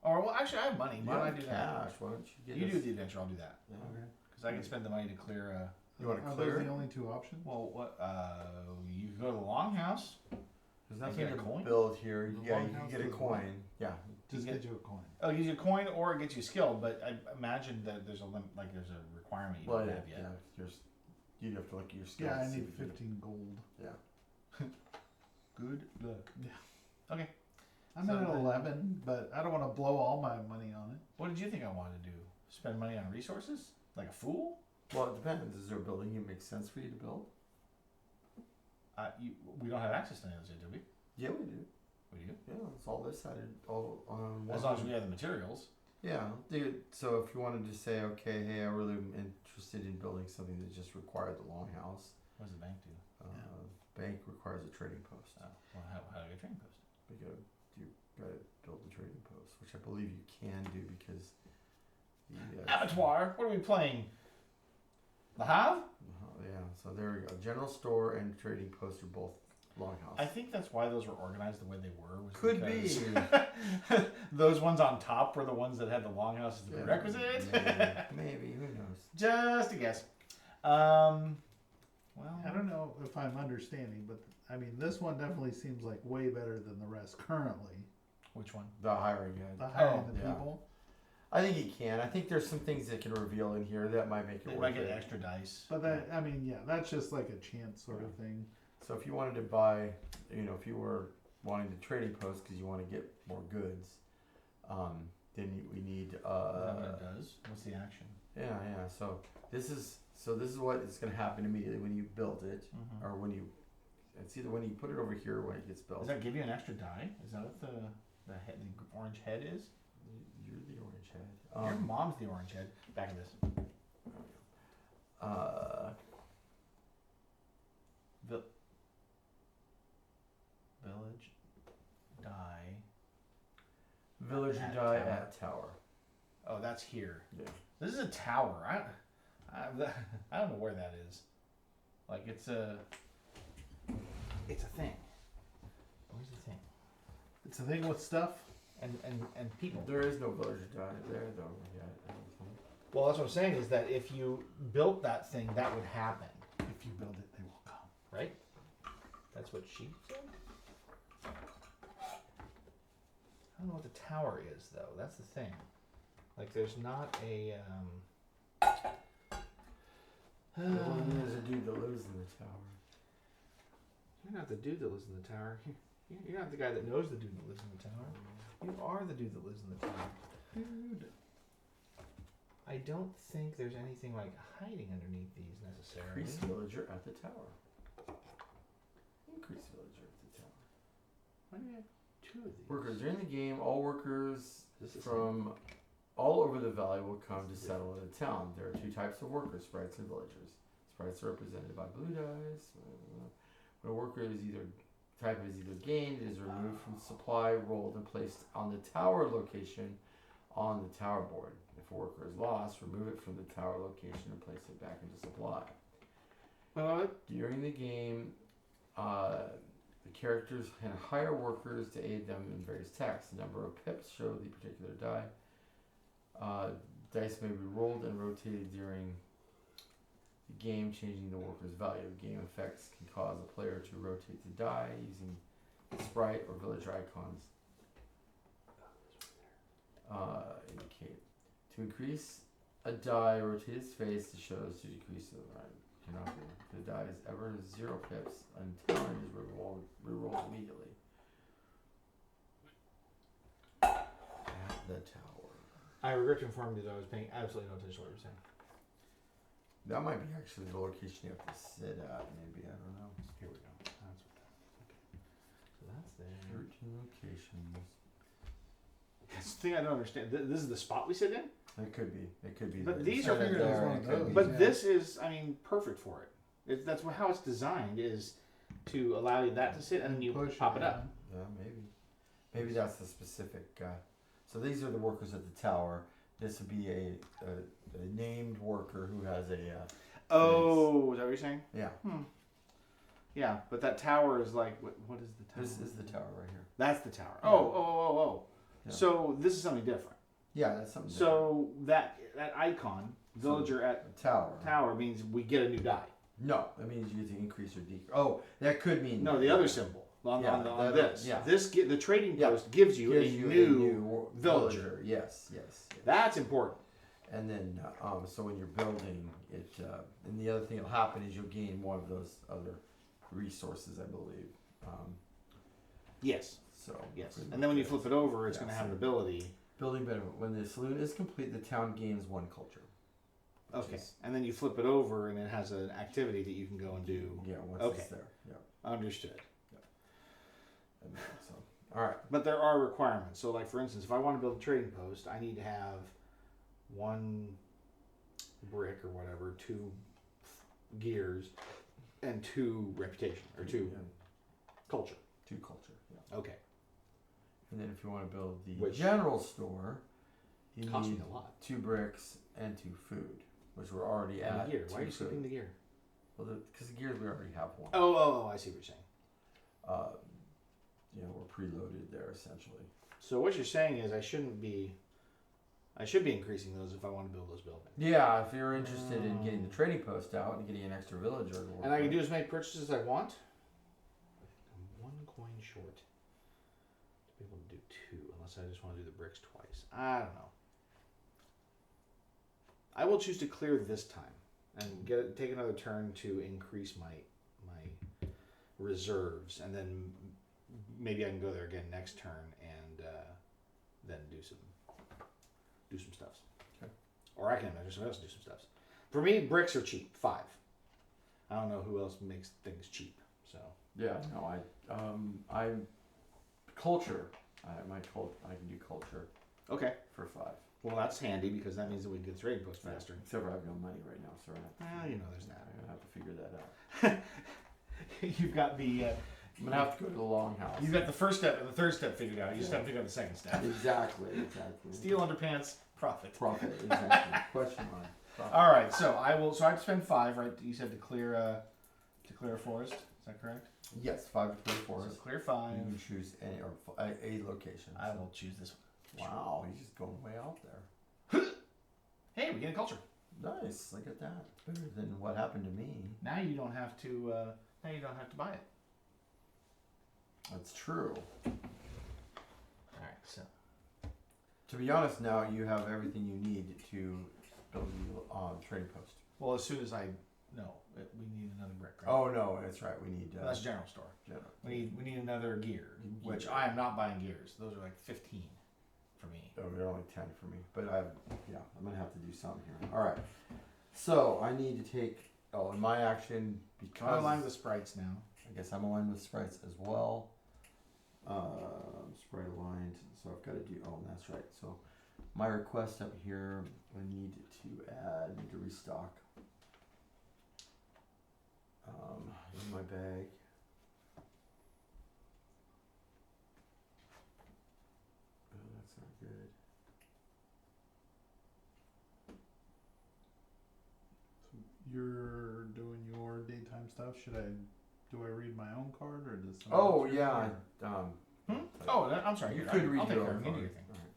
Or well, actually, I have money. you Why don't I have do cash. that? Why don't you get You us- do the adventure. I'll do that Yeah. okay. because I can spend the money to clear. You wanna Are clear those it? the only 2 options? Well, what? You can go to the Longhouse. There's I nothing get a to coin? build here. The Yeah, you longhouse can get a does what? coin. Yeah. Just get- get you a coin. Oh, it gives you a coin or it gets you a skill, but I imagine that there's a like there's a requirement you Well, don't yeah, have yet. yeah. You'd have to look at your skills. Yeah, I see need if you- 15 gold. Yeah. Good luck. Yeah. Okay. I'm So at then- 11, but I don't want to blow all my money on it. What did you think I wanted to do? Spend money on resources? Like a fool? Well, it depends. Is there a building that makes sense for you to build? We don't have access to any of those yet, do we? Yeah, we do. We do. Yeah, it's all this side. All on one. As long as we have the materials. Yeah, dude. So if you wanted to say, okay, hey, I really am interested in building something that just required the longhouse. What does the bank do? Bank requires a trading post. Oh, well, how do I get a trading post? You gotta build the trading post, which I believe you can do because the Abattoir? What are we playing? The Have? yeah. So there we go. General store and trading post are both longhouse. I think that's why those were organized the way they were. Was Could because be. those ones on top were the ones that had the longhouse as the Yeah, prerequisite. maybe. Who knows? Just a guess. Well, I don't know if I'm understanding, but I mean, this one definitely seems like way better than the rest currently. which one? The hiring guide. The hiring Oh, the yeah. people. I think he can. I think there's some things that can reveal in here that might make it They worth might get it. extra dice. But that, I mean, yeah, that's just like a chance sort of thing. So if you wanted to buy, if you were wanting to trading post because you want to get more goods, then we need. Is that what it does? What's the action? Yeah. So this is what is going to happen immediately when you build it, Mhm. or when you. It's either when you put it over here or when it gets built. Does that give you an extra die? Is that what the orange head is? You're the orange head. Your mom's the orange head. Back of this. Village die. Villager At die tower. at tower. Oh, that's here. Yeah. This is a tower. I don't know where that is. Like it's a thing. Where's the thing? It's a thing with stuff. And people. There is no villager die there though yet. I don't think. Well, that's what I'm saying is that if you built that thing, that would happen, If you build it, they will come. right? That's what she said. I don't know what the tower is though. That's the thing. Like, there's not a. There's a dude that lives in the tower. You're not the dude that lives in the tower. You're not the guy that knows the dude that lives in the tower. You are the dude that lives in the tower. Dude. I don't think there's anything like hiding underneath these necessarily. Increase villager at the tower. Increase villager at the tower. Why do you have 2 of these? Workers. During the game, all workers This is from all over the valley will come to settle in the town. There are 2 types of workers, sprites and villagers. Sprites are represented by blue dice. When a worker is either gained, it is removed from supply, rolled, and placed on the tower location on the tower board. If a worker is lost, remove it from the tower location and place it back into supply. During the game, the characters can hire workers to aid them in various tasks. The number of pips show the particular die. Dice may be rolled and rotated during the game, changing the worker's value. Game effects can cause a player to rotate the die using sprite or villager icons. Indicate. To increase a die, rotate its face. It shows to decrease the cannot be. If the die is ever 0 pips until it is rerolled immediately. At the tower. I regret to inform you that I was paying absolutely no attention to what you were saying. That might be actually the location you have to sit at, maybe. I don't know. Here we go. That's what that is. Okay. So that's there. 13 locations. That's the thing I don't understand. This is the spot we sit in? It could be. It could be. But there. these Set are- it figured it was there, one it of could those. be. But this is, I mean, perfect for it. That's how it's designed, is to allow you that to sit and then you Push pop it up. Yeah, maybe. Maybe that's the specific. So these are the workers at the tower. This would be a named worker who has a. Oh, is that what you're saying? Yeah. Yeah, but that tower is like, what is the tower? This is the tower right here. That's the tower. Yeah. Oh. Yeah. So this is something different. Yeah, that's something. So that icon, villager at different. Tower. tower, means we get a new die. No, that means you get to increase or decrease. Oh, that could mean. No, the other symbol on this. Yeah. The trading Yeah. post gives you Gives a you new villager. Yes. That's important. And then, so when you're building it, and the other thing that'll happen is you'll gain one of those other resources, I believe. Yes. So Yes. And then when you flip it over, it's Yeah, going to have so- an ability. building benefit. When the saloon is complete, the town gains 1 culture. Okay. is- And then you flip it over, and it has an activity that you can go and do. Yeah, once Okay. it's there. Yeah. Understood. And then, so, all right. But there are requirements. So, like for instance, if I want to build a trading post, I need to have 1 brick or whatever, 2 gears, and 2 reputation or 2 Yeah, culture. 2 culture. Yeah. Okay. And then if you want to build the Which- general store, you Costs me need a lot. 2 bricks and 2 food, which we're already And at. the gear. Why are 2 you skipping food. the gear? Well, because the gears we already have 1. Oh, I see what you're saying. We're preloaded there essentially. So what you're saying is I should be increasing those if I want to build those buildings. Yeah, if you're interested in getting the trading post out and getting an extra villager to work And I can with. do as many purchases as I want. I'm 1 coin short to be able to do 2, unless I just want to do the bricks twice. I don't know. I will choose to clear this time and take another turn to increase my reserves, and then maybe I can go there again next turn and then do some stuffs. Okay. Or I can imagine somebody else do some stuffs. For me, bricks are cheap. 5. I don't know who else makes things cheap. So Yeah, no, I'm culture. I can do culture okay. for 5. Well, that's handy because that means that we can get the trading post faster. Except for I have no money right now, so Well, you know, there's that. I'm gonna have to figure that out. You've got the I'm gonna have to go to the longhouse. you've got the first step and the third step figured out. You just have to figure out the second step. Exactly. Steal underpants, profit. Profit. Exactly. Question mark. Profit. All right, so I have to spend 5, right? You said to clear a forest. Is that correct? Yes, 5 to 3 So forests. clear 5. You can choose any or a location. I will choose this one. Wow, he's just going way out there. Hey, we get a culture. Nice. Look at that. Better than what happened to me. Now you don't have to. Buy it. That's true. All right, so To be honest, now you have everything you need to build the trading post. well, as soon as I know, we need another brick. Right? Oh no, that's right. We need. Well, that's general store. general. We need another gear, which Gear. I am not buying gears. Those are like 15. for me. Oh, they're only 10 for me, but I'm gonna have to do something here. All right, so I need to take. Oh, in my action I'm because aligned with sprites now. I guess I'm aligned with sprites as well. Sprite aligned, so I've got to do. Oh, that's right. So my request up here, I need to restock. In my bag. Oh, that's not good. You're doing your daytime stuff. Do I read my own card or does someone Oh else read yeah. it? Oh, I'm sorry. You Here, could I'll read take your care own of it. You do card. your thing. All right.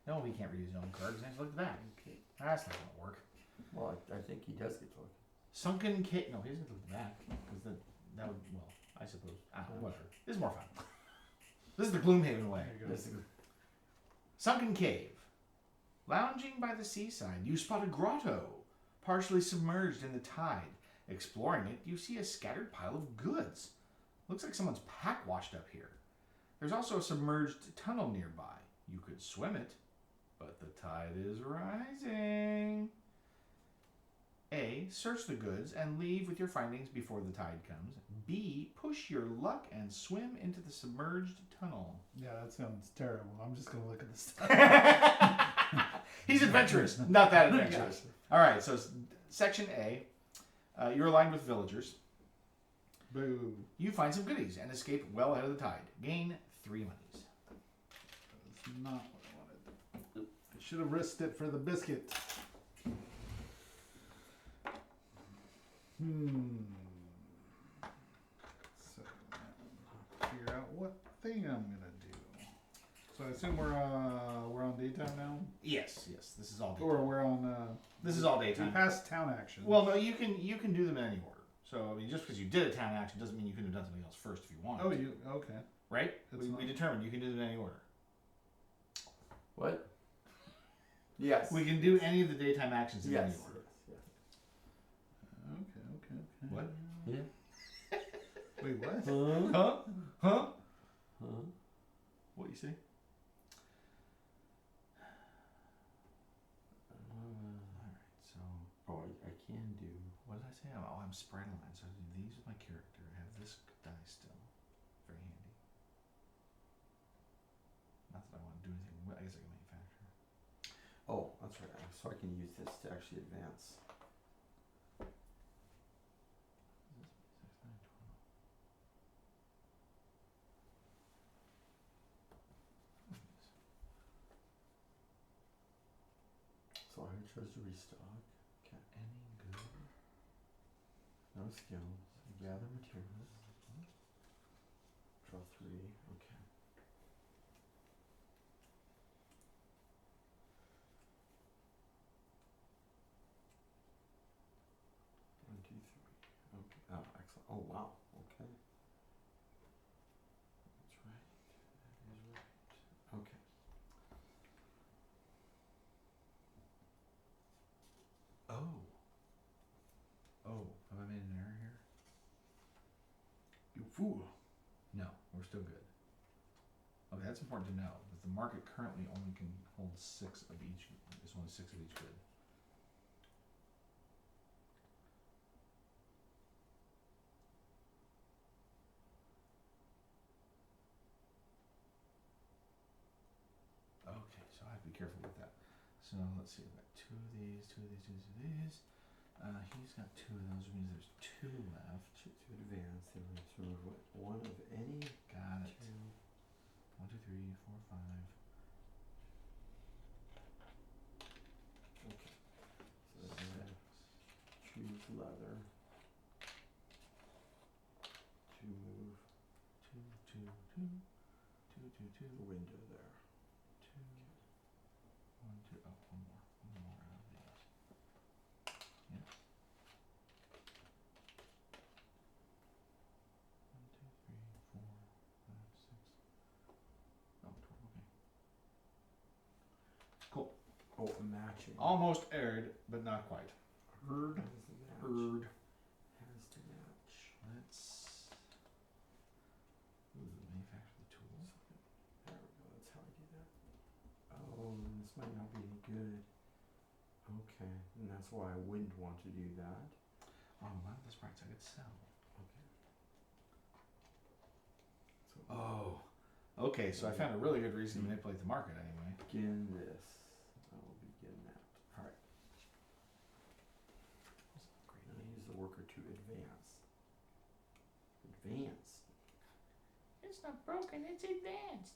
No, we can't read his own cards. Look at that. Okay. That's not gonna work. Well, I think he does get to look. Sunken Cave. No, he doesn't look at the back because that would. Well, I suppose. Whatever. This is more fun. This is the Gloomhaven way. There you go. This is- Sunken Cave. Lounging by the seaside, you spot a grotto, partially submerged in the tide. Exploring it, you see a scattered pile of goods. Looks like someone's pack washed up here. There's also a submerged tunnel nearby. You could swim it, but the tide is rising. A. Search the goods and leave with your findings before the tide comes. B. Push your luck and swim into the submerged tunnel. Yeah, that sounds terrible. I'm just gonna look at the stuff. He's adventurous, not that adventurous. All right, so section A. You're aligned with villagers. Boo. You find some goodies and escape well ahead of the tide. Gain 3 monies. That's not what I wanted. I should have risked it for the biscuit. So, figure out what thing I'm gonna do. So I assume we're on daytime now, Yes. This is all daytime. or we're on. This is all We daytime. passed town action. Well, no, you can do them in any order. So I mean, just because you did a town action doesn't mean you couldn't have done something else first if you wanted. Oh, to, you okay? right? It's We not- determined you can do them in any order. What? Yes. We can do any of the daytime actions in Yes. any order. Yes. Okay. What? Yeah. Wait, what? Huh? Huh? Huh? What you say? Alright, so Oh, I can do. what did I say? Oh, I'm spread aligned. So I do these with my character. I have this die still. Very handy. Not that I want to do anything with. I guess I can manufacture. Oh, that's right. So I can use this to actually advance. So I chose to restock. Okay. Any good? No skills. Gather materials. Draw 3. Okay. One, two, three. Okay. Oh, excellent. Oh, wow. Okay. That's right. That is right. Okay. Oh, have I made an error here? You fool. No, we're still good. Okay, that's important to know. That the market currently only can hold 6 of each. It's only 6 of each good. Okay, so I have to be careful with that. So let's see, I've got 2 of these, 2 of these, 2 of these. He's got 2 of those, which means there's 2 left. To advance, they will remove one of any. Got it. 2. 1, 2, 3, 4, 5. Okay. So then choose leather to move 2, 2, 2, 2, 2, 2, 2, the window there. 1, 2. Oh, one more out of these. Yeah. 1, 2, 3, 4, 5, 6. Oh, 12. Okay. Cool. Oh, matching. Almost aired, but not quite. Herd. Has to match. Herd. Has to match. Let's manufacture the tool. There we go. That's how I do Oh, this might not be any good. Okay, and that's why I wouldn't want to do that. Oh, one of the sprites I could sell. Okay. So Oh. Okay, so I found a really good reason to manipulate the market anyway. begin this. I will begin that. All right. Great. And I use the worker to advance. Advance. It's not broken, it's advanced.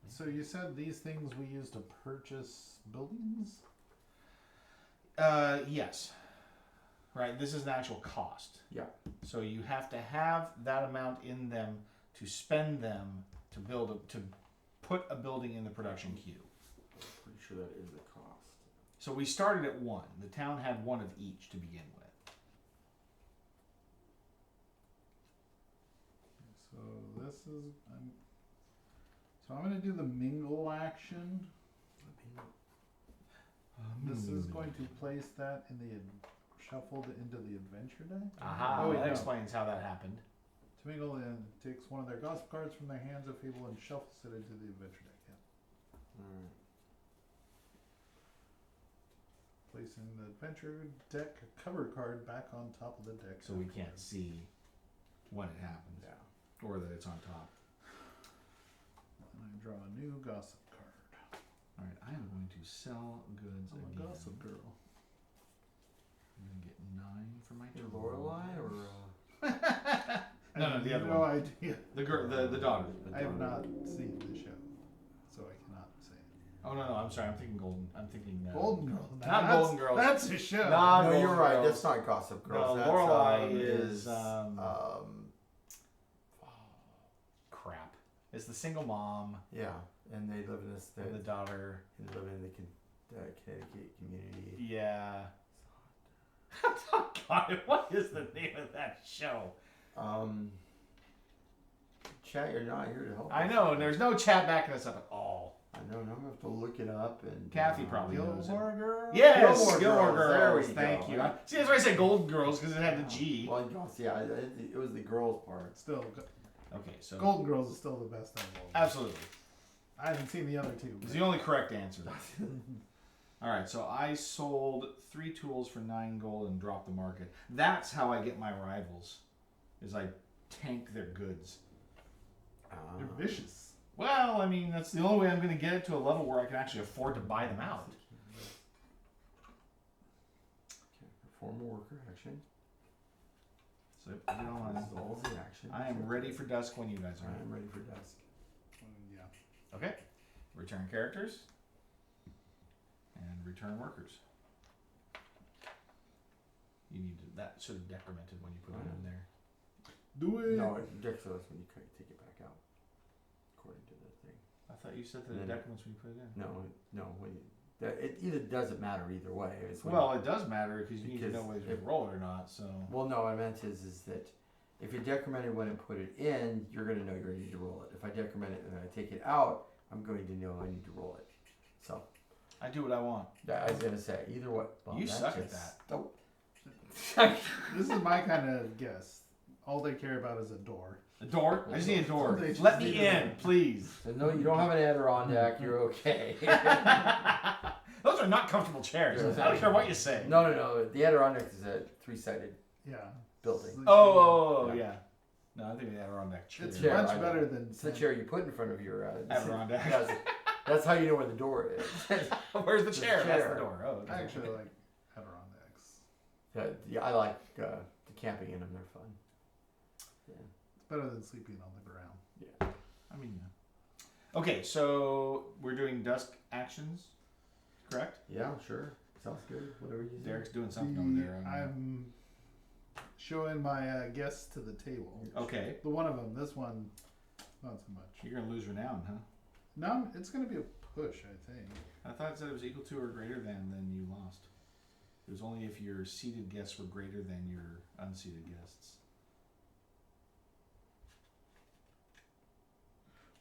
So you said these things we use to purchase buildings? Yes. Right, this is an actual cost. Yeah. So you have to have that amount in them to spend them to to put a building in the production queue. Pretty sure that is the cost. So we started at 1. The town had 1 of each to begin with. So this is I'm gonna do the mingle action. This is going to place that in the shuffled into the adventure deck. Aha, Oh, that yeah. explains how that happened. To mingle in takes one of their gossip cards from their hands of people and shuffles it into the adventure deck. Yeah. Alright. Placing the adventure deck cover card back on top of the deck. So we cover can't card. see when it happens. Yeah. Or that it's on top. And I draw a new gossip card. Alright, I am going to sell goods I'm a again. gossip girl. I'm going to get 9 for my Your turn. Lorelei or No, I no, the have other no one. idea. The girl, the daughter. I have not seen the show, so I cannot say. Oh no, I'm sorry. I'm thinking Golden. I'm thinking Golden Girl. Not That's- Golden Girls. That's a show. Nah. No, you're Golden right. Girls. That's not Gossip Girls. No, That's, Lorelei is crap. It's the single mom yeah, and they live in this. and the daughter. They live in the Connecticut community. Yeah. God, what is the name of that show? Chat, you're not here to help. I us. know, and there's no chat backing us up at all. I know. Now I'm gonna have to look it up and. Kathy probably knows it. Gilmore Girl. Yes, Gilmore Gilmore Girls, there Girls. we Thank go. you. See, that's why I said Golden Girls because it had the G. Well, yeah, it was the girls part. Still, Okay, so Golden Girls is still the best out of all. absolutely, I haven't seen the other two. it's the only correct answer. All right, so I sold 3 tools for 9 gold and dropped the market. That's how I get my rivals, is I tank their goods. You're vicious. Well, I mean, that's the only way I'm going to get it to a level where I can actually afford to buy them out. Okay, perform a worker action. So put it on. Resolve the action. I am ready for dusk when you guys I are. am ready for dusk. Yeah. Okay. Return characters. And return workers. You need to, that should have decremented when you put it in there. Do it. No, Dex says when you take it back out. According to the thing. I thought you said that it No. decrements when you put it in. No, when you, it either doesn't matter either way. It's when Well, it does matter because you need to Because know whether to if- roll it or not. So well, no, what I meant is that if you decrement it when I put it in, you're going to know you're going to need to roll it. If I decrement it and I take it out, I'm going to know I need to roll it. So, I do what I want. I was going to say, either way. Well, You suck at just- that. Oh, This is my kind of guess. All they care about is a door. A door? I just need a door. They just Let need me a in, door. please. so no, you don't have an Adirondack. You're okay. Those are not comfortable chairs. Yeah. I don't care what you say. No. The Adirondack is a 3-sided. Yeah. Building. It's like- Oh, Yeah. yeah. No, I think the Adirondack chair. It's chair, much I- better than. It's the chair you put in front of your. Adirondack. That's how you know where the door is. Where's the The chair? That's chair. the door. Oh, okay. I actually like Adirondacks. Yeah, I like the camping in them. They're fun. Yeah. It's better than sleeping on the ground. Yeah. I mean, yeah. Okay, so we're doing dusk actions, correct? Yeah, sure. Sounds good. Whatever you say. Derek's doing something over there. I don't know. I'm showing my guests to the table. Okay, The one of them, this one, not so much. you're gonna lose renown, huh? No, it's going to be a push, I think. I thought it said it was equal to or greater than, then you lost. It was only if your seated guests were greater than your unseated guests.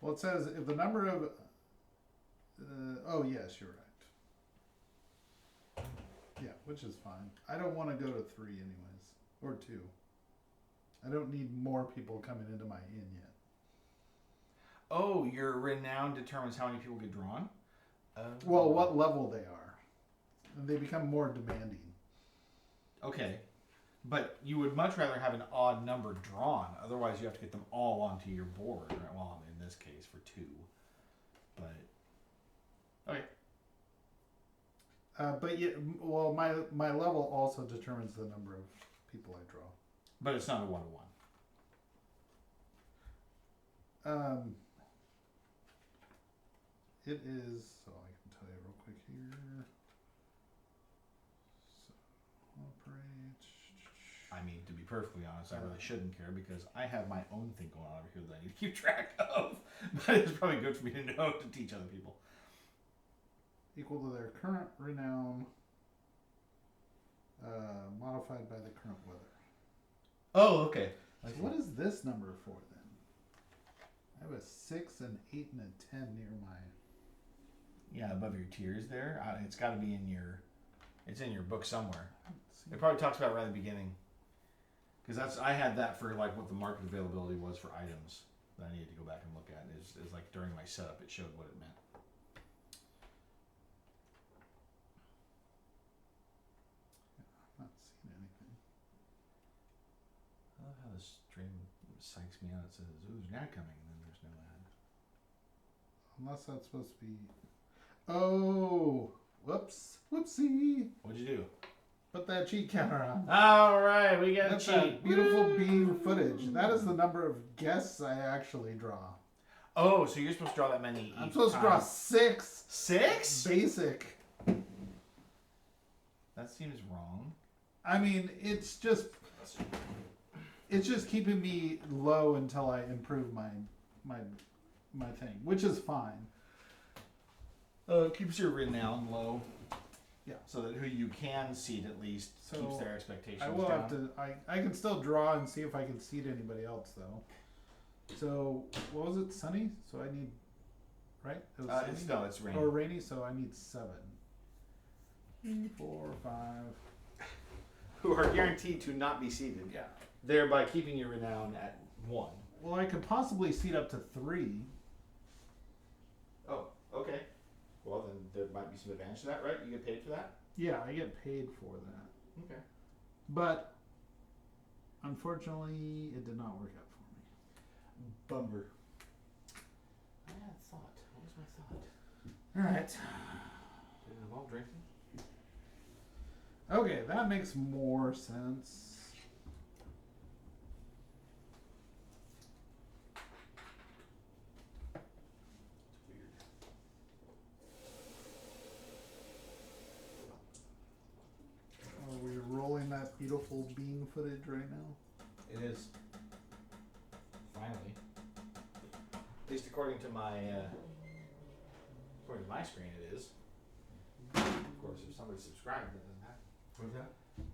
Well, it says if the number of. Oh, yes, you're right. Yeah, which is fine. I don't want to go to 3 anyways. Or 2. I don't need more people coming into my inn yet. Oh, your renown determines how many people get drawn? Well, what level they are. And they become more demanding. Okay. But you would much rather have an odd number drawn. Otherwise, you have to get them all onto your board. Right? Well, in this case, for 2. But, okay. But yeah, well, my level also determines the number of people I draw. But it's not a 1-to-1. It is, so I can tell you real quick here. So, operate. I mean, to be perfectly honest, I really shouldn't care because I have my own thing going on over here that I need to keep track of. But it's probably good for me to know to teach other people. Equal to their current renown, modified by the current weather. Oh, okay. So what is this number for then? I have a 6, an 8, and a 10 near my. Yeah, above your tiers there. It's got to be in your. It's in your book somewhere. It probably talks about it right at the beginning. Because I had that for like what the market availability was for items that I needed to go back and look at. Is like during my setup, it showed what it meant. Not seeing anything. I love how this stream psychs me out. It says, "Ooh, there's an ad coming," and then there's no ad. Unless that's supposed to be. Oh, whoops, whoopsie! What'd you do? Put that cheat counter on. All right, we got That's a that cheat. beautiful beam footage. That is the number of guests I actually draw. Oh, so you're supposed to draw that many? I'm each supposed time. to draw 6 6? basic. That seems wrong. I mean, it's just keeping me low until I improve my thing, which is fine. Keeps your renown low. Yeah. So that who you can seed at least So, keeps their expectations I will down. have to. I can still draw and see if I can seed anybody else though. So what was it? Sunny. So I need. Right. It was sunny? It's rain. Or rainy. So I need 7. 4, 5. Who are guaranteed to not be seeded. Yeah. Thereby keeping your renown at 1. Well, I could possibly seed up to 3. Oh, okay. Well, then there might be some advantage to that, right? You get paid for that? Yeah, I get paid for that. Okay. But unfortunately, it did not work out for me. Bummer. I had a thought. What was my thought? All right. Did it involve drinking? Okay, that makes more sense. It's weird. Are we rolling that beautiful bean footage right now? It is. Finally. At least according to my screen, it is. Of course, if somebody subscribed, it doesn't happen. What's that?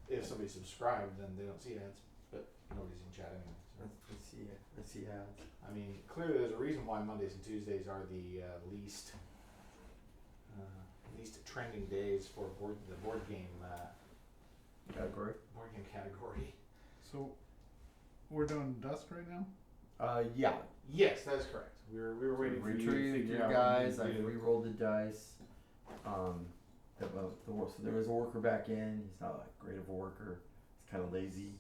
If somebody subscribed, then they don't see ads. But nobody's in chat anyway. So. Let's see ads. I mean, clearly there's a reason why Mondays and Tuesdays are the least trending days for the board game category. So we're doing dust right now? Yeah. Yes, that is correct. We were waiting for you to Retrieved figure your out guys. what I you do. re-rolled the dice. So there was a worker back in. He's not like great of a worker. He's kind of lazy.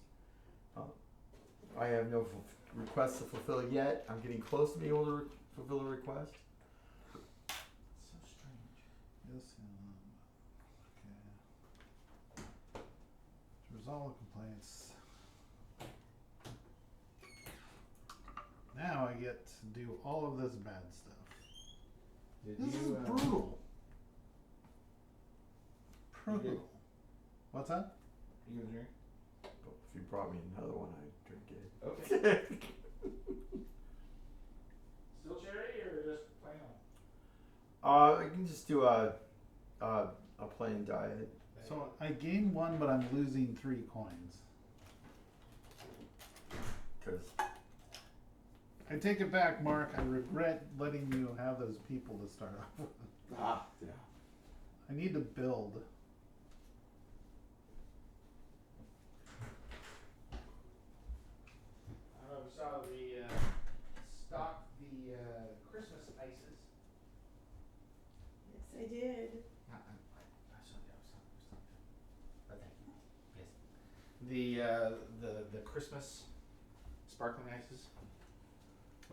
I have no requests to fulfill yet. I'm getting close to being able to fulfill a request. It's so strange. Yes. Okay. To resolve complaints. Now I get to do all of this bad stuff. Did This is you? brutal. You did. Brutal. What's that? You gonna drink? But if you brought me another one, I'd drink it. Okay. Still cherry or just plain on? I can just do a plain diet. So I gain 1, but I'm losing 3 coins. Because I take it back, Mark. I regret letting you have those people to start off with. yeah. I need to build. I saw the stock the I did. But thank you. Yes. The Christmas sparkling ices.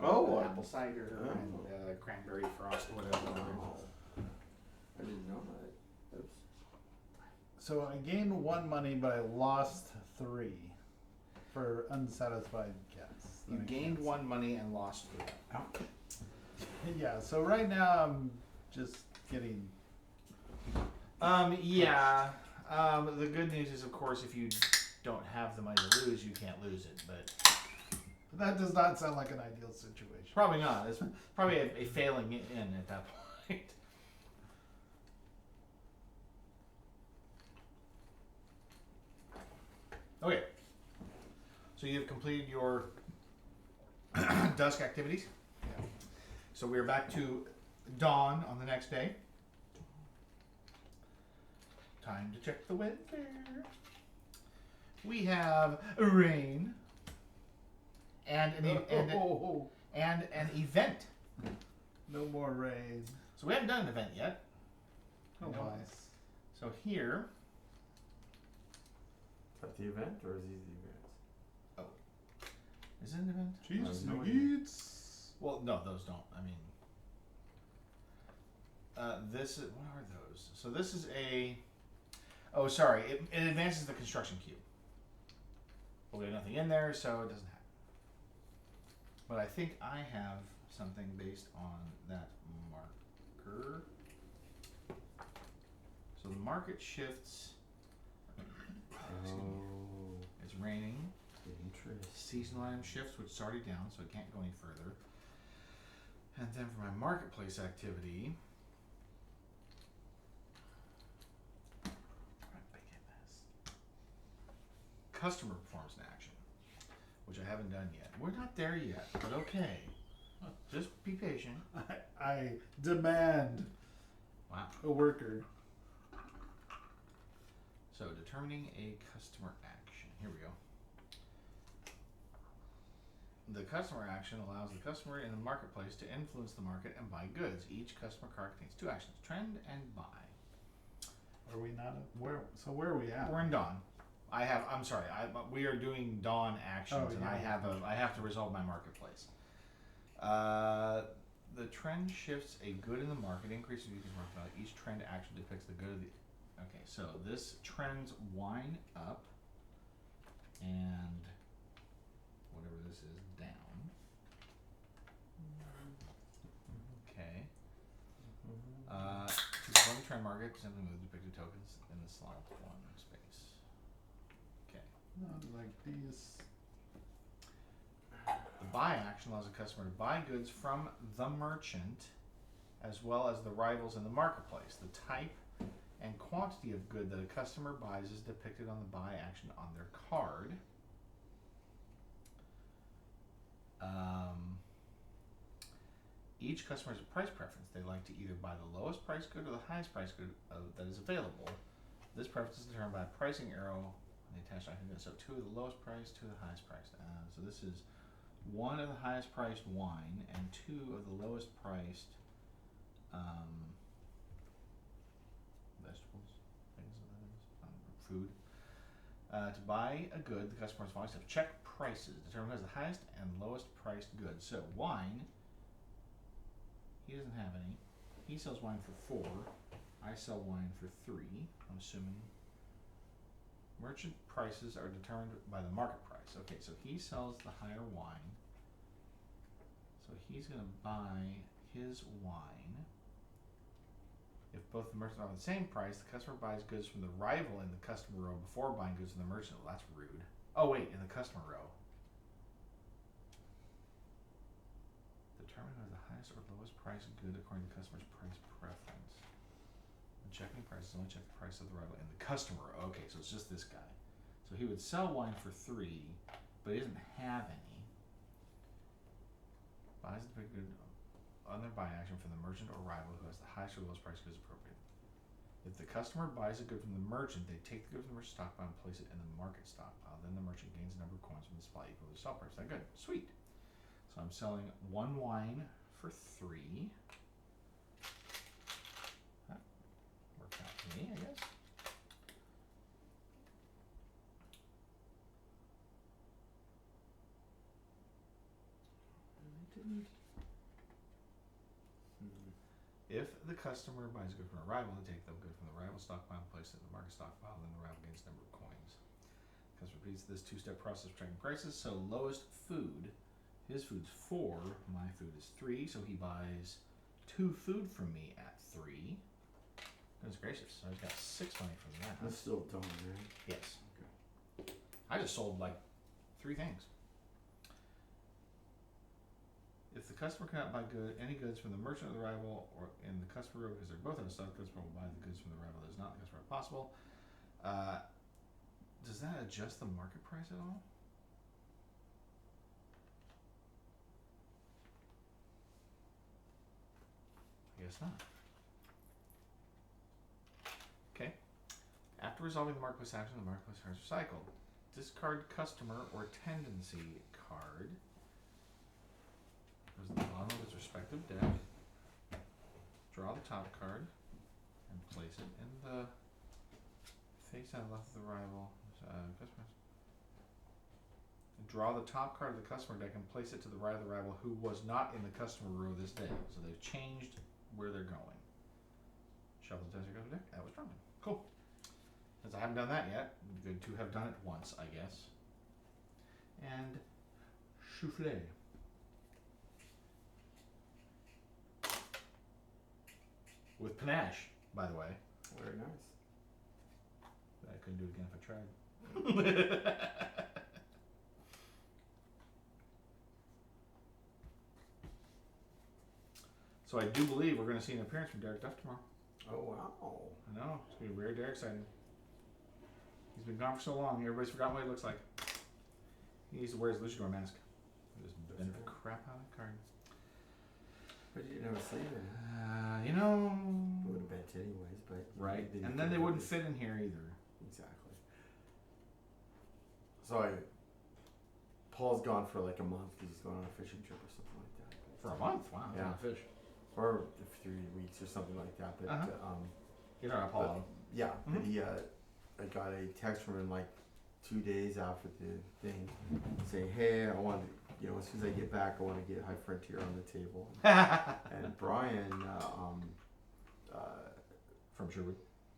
Oh, apple cider and cranberry frost, whatever. I didn't know that. Oops. So I gained 1 money, but I lost 3 for unsatisfied guests. You gained 1 money and lost 3. Yeah. So right now I'm just getting. Yeah. The good news is, of course, if you don't have the money to lose, you can't lose it. But That does not sound like an ideal situation. probably not. It's probably a failing in at that point. Okay. So you've completed your dusk activities. Yeah. So we're back to dawn on the next day. Time to check the weather. We have rain and and an event. No more rain. So we haven't done an event yet. Oh, You know, nice. So here, Is that the event or is these the events? is it an event? Jesus no nuggets. Well, no, those don't. I mean, this is, what are those? So this is a, oh, sorry, it advances the construction cube. But we have nothing in there, so it doesn't happen. But I think I have something based on that marker. So the market shifts. Excuse me. Oh, It's raining. interest. Seasonal item shifts, which is already down, so it can't go any further. And then for my marketplace activity, customer performs an action, which I haven't done yet. We're not there yet, but okay. Just be patient. I demand Wow. a worker. So determining a customer action. Here we go. The customer action allows the customer in the marketplace to influence the market and buy goods. Each customer card contains 2 actions: trend and buy. Are we not? Where? So where are we at? We're in dawn. I'm sorry. We are doing dawn actions, Oh, and yeah. I have to resolve my marketplace. The trend shifts a good in the market, increases user's market value. Each trend action depicts the good of the. Okay, so this trends wine up, and whatever this is down. Okay. From the trend market, simply move depicted tokens in the slot 1 space. Okay. Not like these. The buy action allows a customer to buy goods from the merchant as well as the rivals in the marketplace. The type and quantity of good that a customer buys is depicted on the buy action on their card. Each customer has a price preference. They like to either buy the lowest price good or the highest price good that is available. This preference is determined by a pricing arrow on the attached item. So 2 of the lowest price, 2 of the highest price. So this is 1 of the highest priced wine and 2 of the lowest priced vegetables, things of that is, food. To buy a good, the customer must always have check prices, determine who has the highest and lowest priced goods. So wine, he doesn't have any. He sells wine for 4. I sell wine for 3. I'm assuming. Merchant prices are determined by the market price. Okay, so he sells the higher wine. So he's going to buy his wine. If both the merchants are the same price, the customer buys goods from the rival in the customer row before buying goods from the merchant. Well, that's rude. Oh, wait, in the customer row. Determine who has the highest or lowest price good according to the customer's price preference. When checking prices, only check the price of the rival in the customer row. Okay, so it's just this guy. So he would sell wine for 3, but he doesn't have any. Buys the big good on their buy action from the merchant or rival who has the highest or lowest price goods appropriate. If the customer buys a good from the merchant, they take the good from the merchant stockpile and place it in the market stockpile. Then the merchant gains a number of coins from the supply equal to the sell price. That good. Sweet. So I'm selling 1 wine for 3. If the customer buys goods from a rival, they take the good from the rival stockpile and place it in the market stockpile, then the rival gains number of coins. Customer repeats this two-step process of checking prices. So lowest food, his food's 4, my food is 3, so he buys 2 food from me at 3. Goodness gracious, so he's got 6 money from that. That's still done, right? Yes. I just sold like 3 things. If the customer cannot buy any goods from the merchant or the rival or in the customer row because they're both in stock, the customer will buy the goods from the rival that is not the customer if possible. Does that adjust the market price at all? I guess not. Okay. After resolving the marketplace action, the marketplace card is recycled. Discard customer or tendency card. Goes at the bottom of its respective deck. Draw the top card and place it in the face on the left of the rival. Draw the top card of the customer deck and place it to the right of the rival who was not in the customer row this day. So they've changed where they're going. Shuffle the tendency card of the deck. That was drawn. Cool. Since I haven't done that yet, good to have done it once, I guess. And souffle. With panache, by the way. Very nice. But I couldn't do it again if I tried. So I do believe we're going to see an appearance from Derek Duff tomorrow. Oh wow. I know. It's going to be very Derek exciting. He's been gone for so long. Everybody's forgotten what he looks like. He needs to wear his luchador mask. Just bend the crap out of that card. But you didn't have a sleeve in it. You know. It would have bent anyways, but Right. you And then they could've wouldn't just- fit in here either. Exactly. So Paul's gone for like a month because he's going on a fishing trip or something like that. For a month? Wow. Yeah. That's a fish. Or 3 weeks or something like that. But You're not Apollo. yeah, but Mhm. he I got a text from him like 2 days after the thing saying, "Hey, I want to, as soon as I get back, I want to get High Frontier on the table." And Brian, From Sherwood.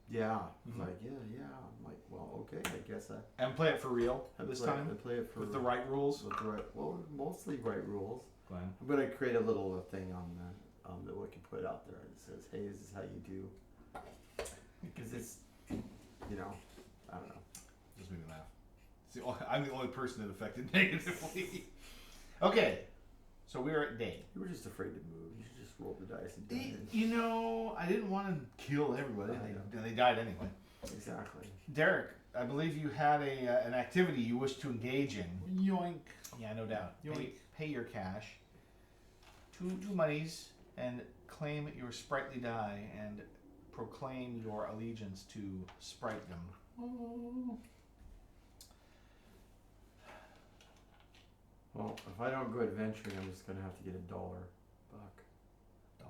yeah, he's Mhm. like, yeah. I'm like, well, okay, I guess And play it for real this time? I play it for With the right rules? with the right, well, mostly right rules. Glenn. I'm gonna create a little thing on that we can put out there that says, "Hey, this is how you do," because it's, I don't know. Just made me laugh. I'm the only person that affected negatively. Okay, so we're at day. You were just afraid to move. You should just roll the dice and do it. I didn't want to kill everybody. I know. They died anyway. Exactly. Derek, I believe you had an activity you wish to engage in. Yoink. Yeah, no doubt. Yoink. Pay your cash. Two monies and claim your sprightly die and proclaim your allegiance to sprightdom. Oh. Well, if I don't go adventuring, I'm just gonna have to get $1 buck. $1.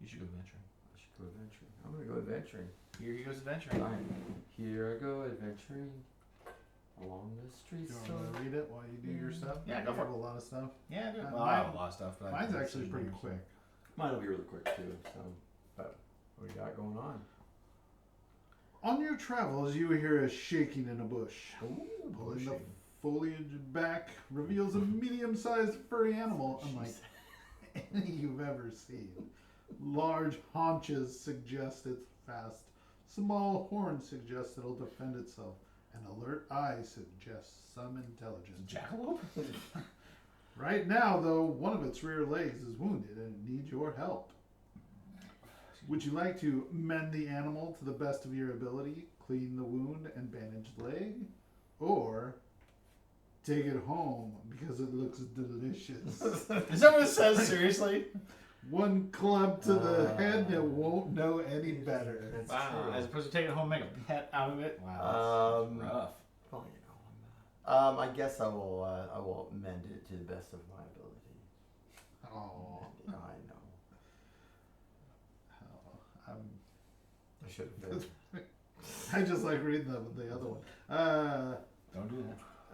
You should go adventuring. I should go adventuring. I'm gonna go adventuring. Here he goes adventuring. Here I go adventuring along the streets. You want to read it while you do your stuff? Yeah, You go for have it. a lot of stuff. Yeah, dude. Uh, Well, I have a lot of stuff, but Mine's actually pretty quick. Mine will be really quick too. So, but what do you got going on? On your travels, you hear a shaking in a bush. Pulling the bushing. foliage back reveals a medium-sized furry animal, unlike any you've ever seen. Large haunches suggest it's fast. Small horns suggest it'll defend itself. An alert eye suggests some intelligence. Jackalope? Right now, though, one of its rear legs is wounded and it needs your help. Would you like to mend the animal to the best of your ability, clean the wound and bandage the leg? Or take it home because it looks delicious? Is that what it says? Seriously? One club to the head that won't know any better. That's Wow. true. As opposed to taking it home and make a pet out of it? Wow. That's rough. Well, I'm I guess I will mend it to the best of my ability. Oh, I know. I should have been. I just like reading the other one. Don't do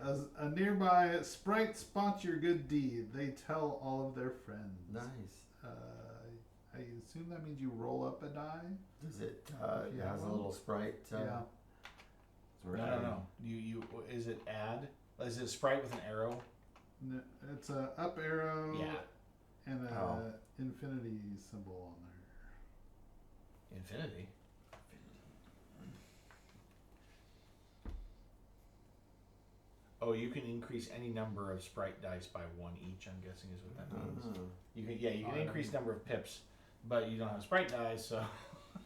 As a nearby sprite spots your good deed, they tell all of their friends. Nice. I assume that means you roll up a die. Does it? If you It have has a one. little sprite. Yeah. So we're No. adding- You is it add? Is it a sprite with an arrow? It's a up arrow Yeah. and a Oh. infinity symbol on there. Infinity. Oh, you can increase any number of sprite dice by 1 each. I'm guessing is what that means. You can you can increase number of pips, but you don't have sprite dice, so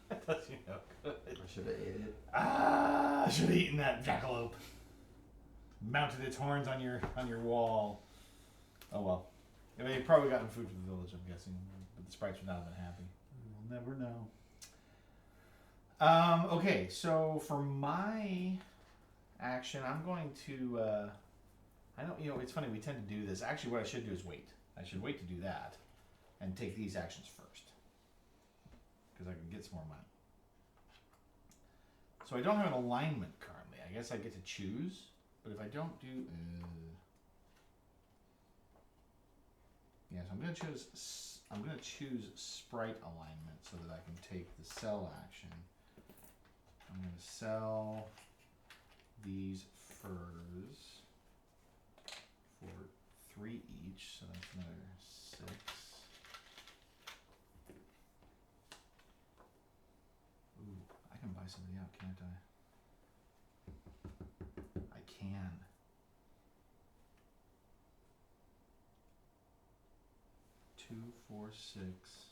that does you no good. I should have ate it. Ah, I should have eaten that jackalope. Mounted its horns on your wall. Oh well. I mean, you've probably gotten food from the village, I'm guessing, but the sprites would not have been happy. We'll never know. Okay, so for my action, I'm going to. I don't. It's funny. We tend to do this. Actually, what I should do is wait. I should wait to do that, and take these actions first, because I can get some more money. So I don't have an alignment currently. I guess I get to choose, but if I don't do, yes, I'm gonna choose. I'm gonna choose sprite alignment so that I can take the sell action. I'm gonna sell these furs for 3 each, so that's another 6. Ooh, I can buy somebody out, can't I? I can. Two, 4, 6,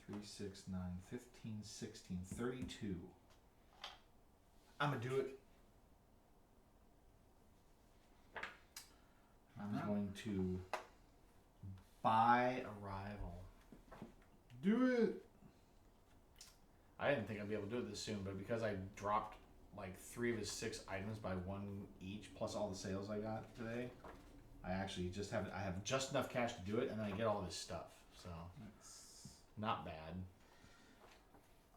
3, 6, 9, 15, 16, 32. I'm gonna do it. I'm going to buy a rival. Do it. I didn't think I'd be able to do it this soon, but because I dropped like 3 of his 6 items by 1 each, plus all the sales I got today, I actually just have just enough cash to do it, and then I get all this stuff. So not bad.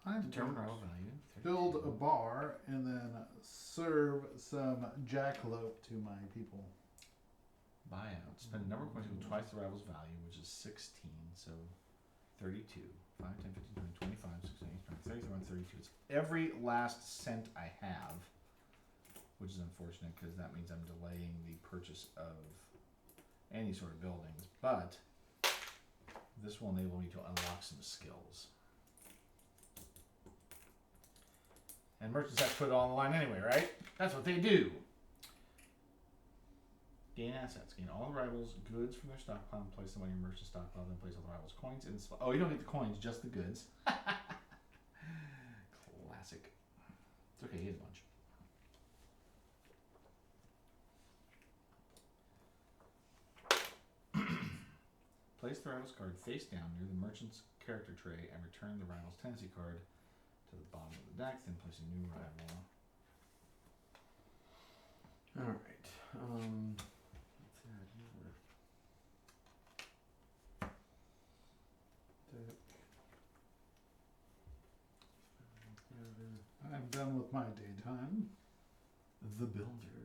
I'm Determine going rival to value. build a bar and then serve some jackalope to my people. Buyout. Spend a number of coins equal twice the rival's value, which is 16. So 32. 5, 10, 15, 20, 25, 16, 18, 20, 31, 32. It's every last cent I have, which is unfortunate because that means I'm delaying the purchase of any sort of buildings. But this will enable me to unlock some skills. And merchants have to put it all on the line anyway, right? That's what they do. Gain assets. Gain all the rivals' goods from their stockpile and place them on your merchant stockpile. Then place all the rivals' coins in. Oh, you don't get the coins, just the goods. Classic. It's okay, he has a bunch. Place the rival's card face down near the merchant's character tray and return the rival's tendency card to the bottom of the deck. Then place a new rival. All right. Let's add another deck. I'm done with my daytime. The builder.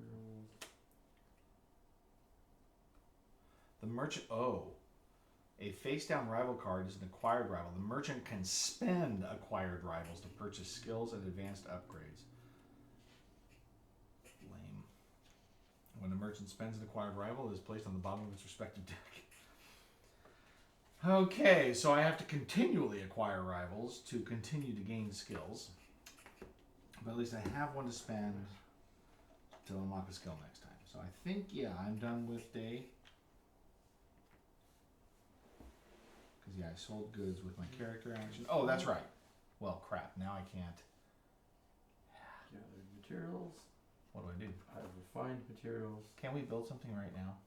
The merchant. Oh. A face-down rival card is an acquired rival. The merchant can spend acquired rivals to purchase skills and advanced upgrades. Lame. When a merchant spends an acquired rival, it is placed on the bottom of its respective deck. Okay, so I have to continually acquire rivals to continue to gain skills. But at least I have one to spend to unlock a skill next time. So I think, yeah, I'm done with day. Because, yeah, I sold goods with my character action. Oh, that's right. Well, crap. Now I can't. Gathered materials. What do I do? I've refined materials. Can we build something right now?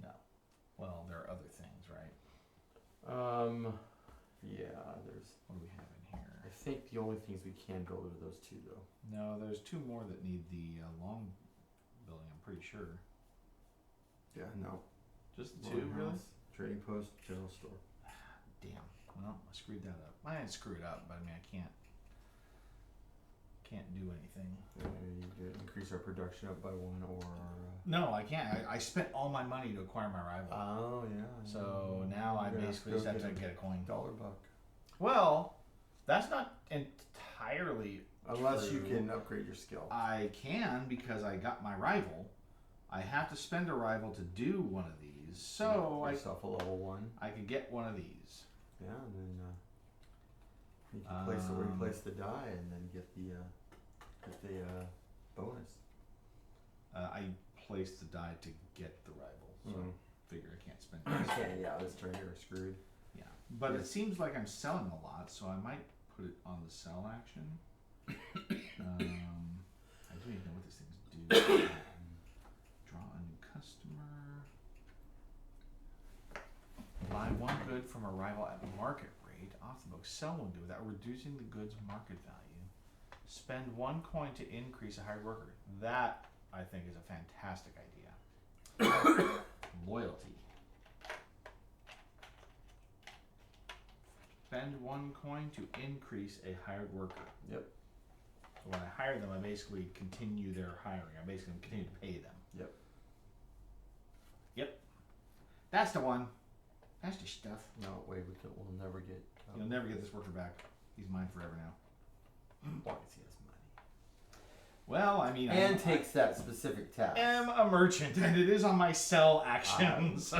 No. Well, there are other things, right? Yeah, there's. What do we have in here? I think the only things we can build are those 2, though. No, there's 2 more that need the long building, I'm pretty sure. Yeah, no. Just the 2, really? Warehouse, trading post, general store. Damn. Well, I screwed that up. I didn't screw it up, but I mean, I can't do anything. You could increase our production up by 1 or. No, I can't. I spent all my money to acquire my rival. Oh yeah. So now I basically just have to get a coin. $1. Well, that's not entirely Unless true. you can upgrade your skill. I can because I got my rival. I have to spend a rival to do one of these. So Make yourself a level 1. I could get one of these. Yeah, and then you can place it where you place the die, and then get the bonus. I placed the die to get the rival, so figure I can't spend it. Okay, yeah, this turn you're screwed. Yeah, but it seems like I'm selling a lot, so I might put it on the sell action. I don't even know what these things do. Draw a new customer. Buy one good from a rival at market rate off the book. Sell one good without reducing the good's market value. Spend 1 coin to increase a hired worker. That, I think, is a fantastic idea. Loyalty. Spend 1 coin to increase a hired worker. Yep. So when I hire them, I basically continue their hiring. I basically continue to pay them. Yep. Yep. That's the one. That's the stuff. No, wait, we'll never get. You'll never get this worker back. He's mine forever now. Why does he has money? Well, I mean, And takes that specific task. I am a merchant, and it is on my sell action. So,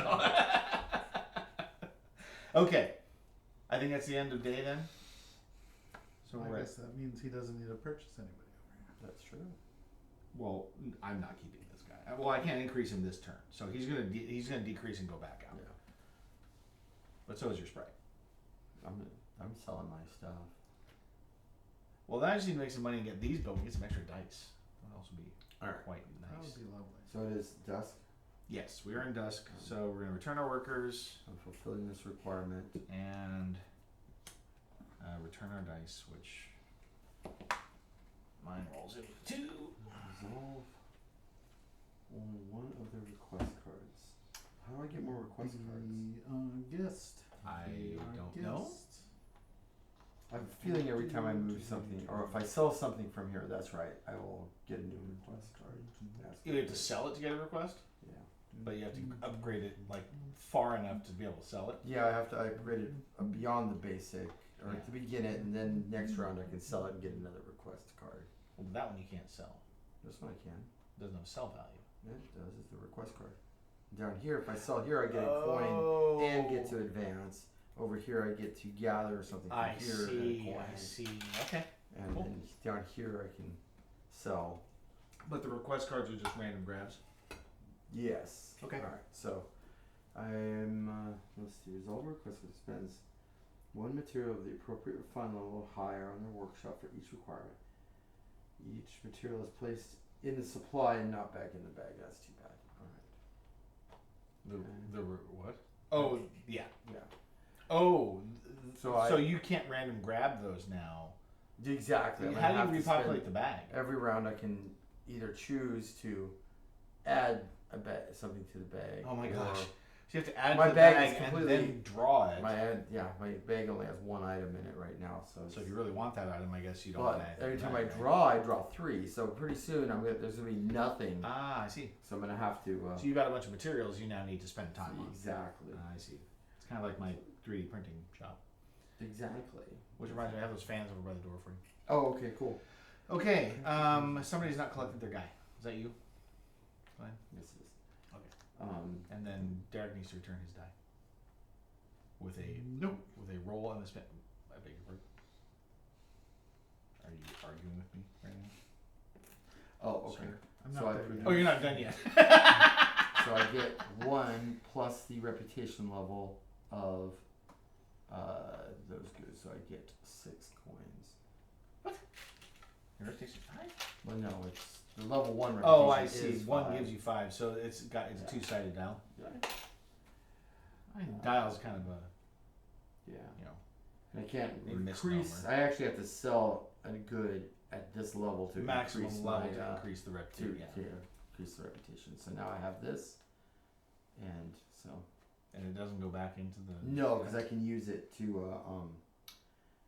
okay, I think that's the end of day then. So I we're guess that means he doesn't need to purchase anybody over That's true. well, I'm not keeping this guy. Well, I can't increase him this turn, so he's gonna decrease and go back out. Yeah. But so is your sprite. I'm selling my stuff. Well, that just need to make some money and get these built and get some extra dice. That would also be quite here. That nice. would be lovely. So it is dusk. Yes, we are in dusk, so we're gonna return our workers I'm fulfilling this requirement. and return our dice, which mine rolls into 2. Resolve only one of the request cards. How do I get more request cards? Guest. I don't know. I have a feeling every time I move something, or if I sell something from here, that's right, I will get a new request card. That's You have to sell it to get a request, Yeah. but you have to upgrade it like far enough to be able to sell it. Yeah, I have to upgrade it beyond the basic, or Yeah. to begin it, and then next round I can sell it and get another request card. Well, that one you can't sell. This one I can. It doesn't have sell value. Yeah, it does. It's the request card. Down here, if I sell here, I get a coin and get to advance. Over here, I get to gather something from I here see. and a coin. I see. Okay. And Cool. then down here, I can sell. But the request cards are just random grabs. Yes. Okay. All right. So, I'm let's see. Resolve request spends 1 material of the appropriate refine level higher on their workshop for each requirement. Each material is placed in the supply and not back in the bag. That's too bad. All right. The what? Oh yeah. Yeah. Oh, So so you can't random grab those now. Exactly. I'm gonna How do have you to spend- repopulate the bag? Every round, I can either choose to add something to the bag. Oh my or gosh! So you have to add My to the bag bag is and completely- then draw it. My bag only has 1 item in it right now. So So if you really want that item, I guess you don't. but add every to time the I bag, right? draw 3. So pretty soon there's gonna be nothing. Ah, I see. So I'm gonna have to. So you've got a bunch of materials you now need to spend time on. Exactly. I see. It's kind of like my 3D printing shop. Exactly. Which reminds me, I have those fans over by the door for you. Oh, okay, cool. Okay, somebody's not collected their guy. Is that you? Fine. This is. Okay. And then Derek needs to return his die. With a roll and a spin. I beg your pardon. Are you arguing with me right now? Oh, okay. Sir? I'm So not I there put- yet. Oh, you're not done yet. So I get 1 plus the reputation level of those goods. So I get 6 coins. Your reputation 5? Well, no, it's the level 1 reputation. Oh, I see. is 1 5. gives you 5, so it's a two-sided dial. Yeah. Dial is kind of a, Yeah. you know. And I can't A increase. misnomer. I actually have to sell a good at this level to Maximum increase level my, to increase the to reputation. Yeah. increase the reputation. So now I have this, and so And it doesn't go back into the. no, because I can use it to.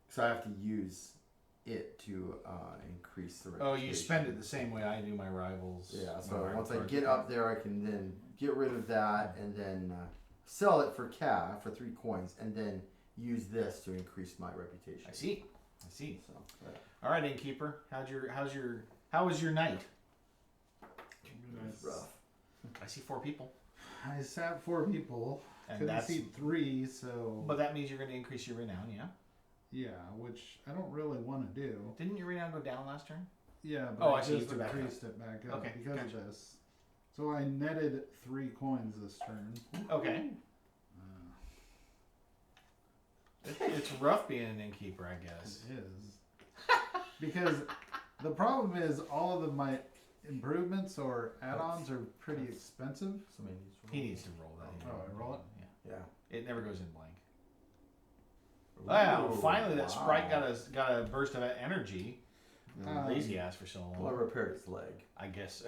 So I have to use it to increase the Oh, reputation. you spend it the same way I do my rivals. Yeah, my so rival once I cards. get up there, I can then get rid of that and then sell it for 3 coins, and then use this to increase my reputation. I see. So, yeah. All right, Innkeeper. How was your night? It's rough. I see 4 people. I sat 4 people. And Couldn't that's see 3, so But that means you're going to increase your renown, yeah? yeah, which I don't really want to do. Didn't your renown go down last turn? Yeah, but Oh, I I see, just you threw it back increased it back up Okay, because gotcha. of this. So I netted 3 coins this turn. Okay. It's rough being an innkeeper, I guess. It is. Because the problem is all of my improvements or add-ons are pretty expensive. Somebody needs to He roll. needs to roll that. Oh, I roll it? Yeah. Yeah. It never goes in blank. Wow! Ooh, Finally, that sprite wow. got a burst of energy. Lazy ass for so Well, I long. repaired its leg. I guess.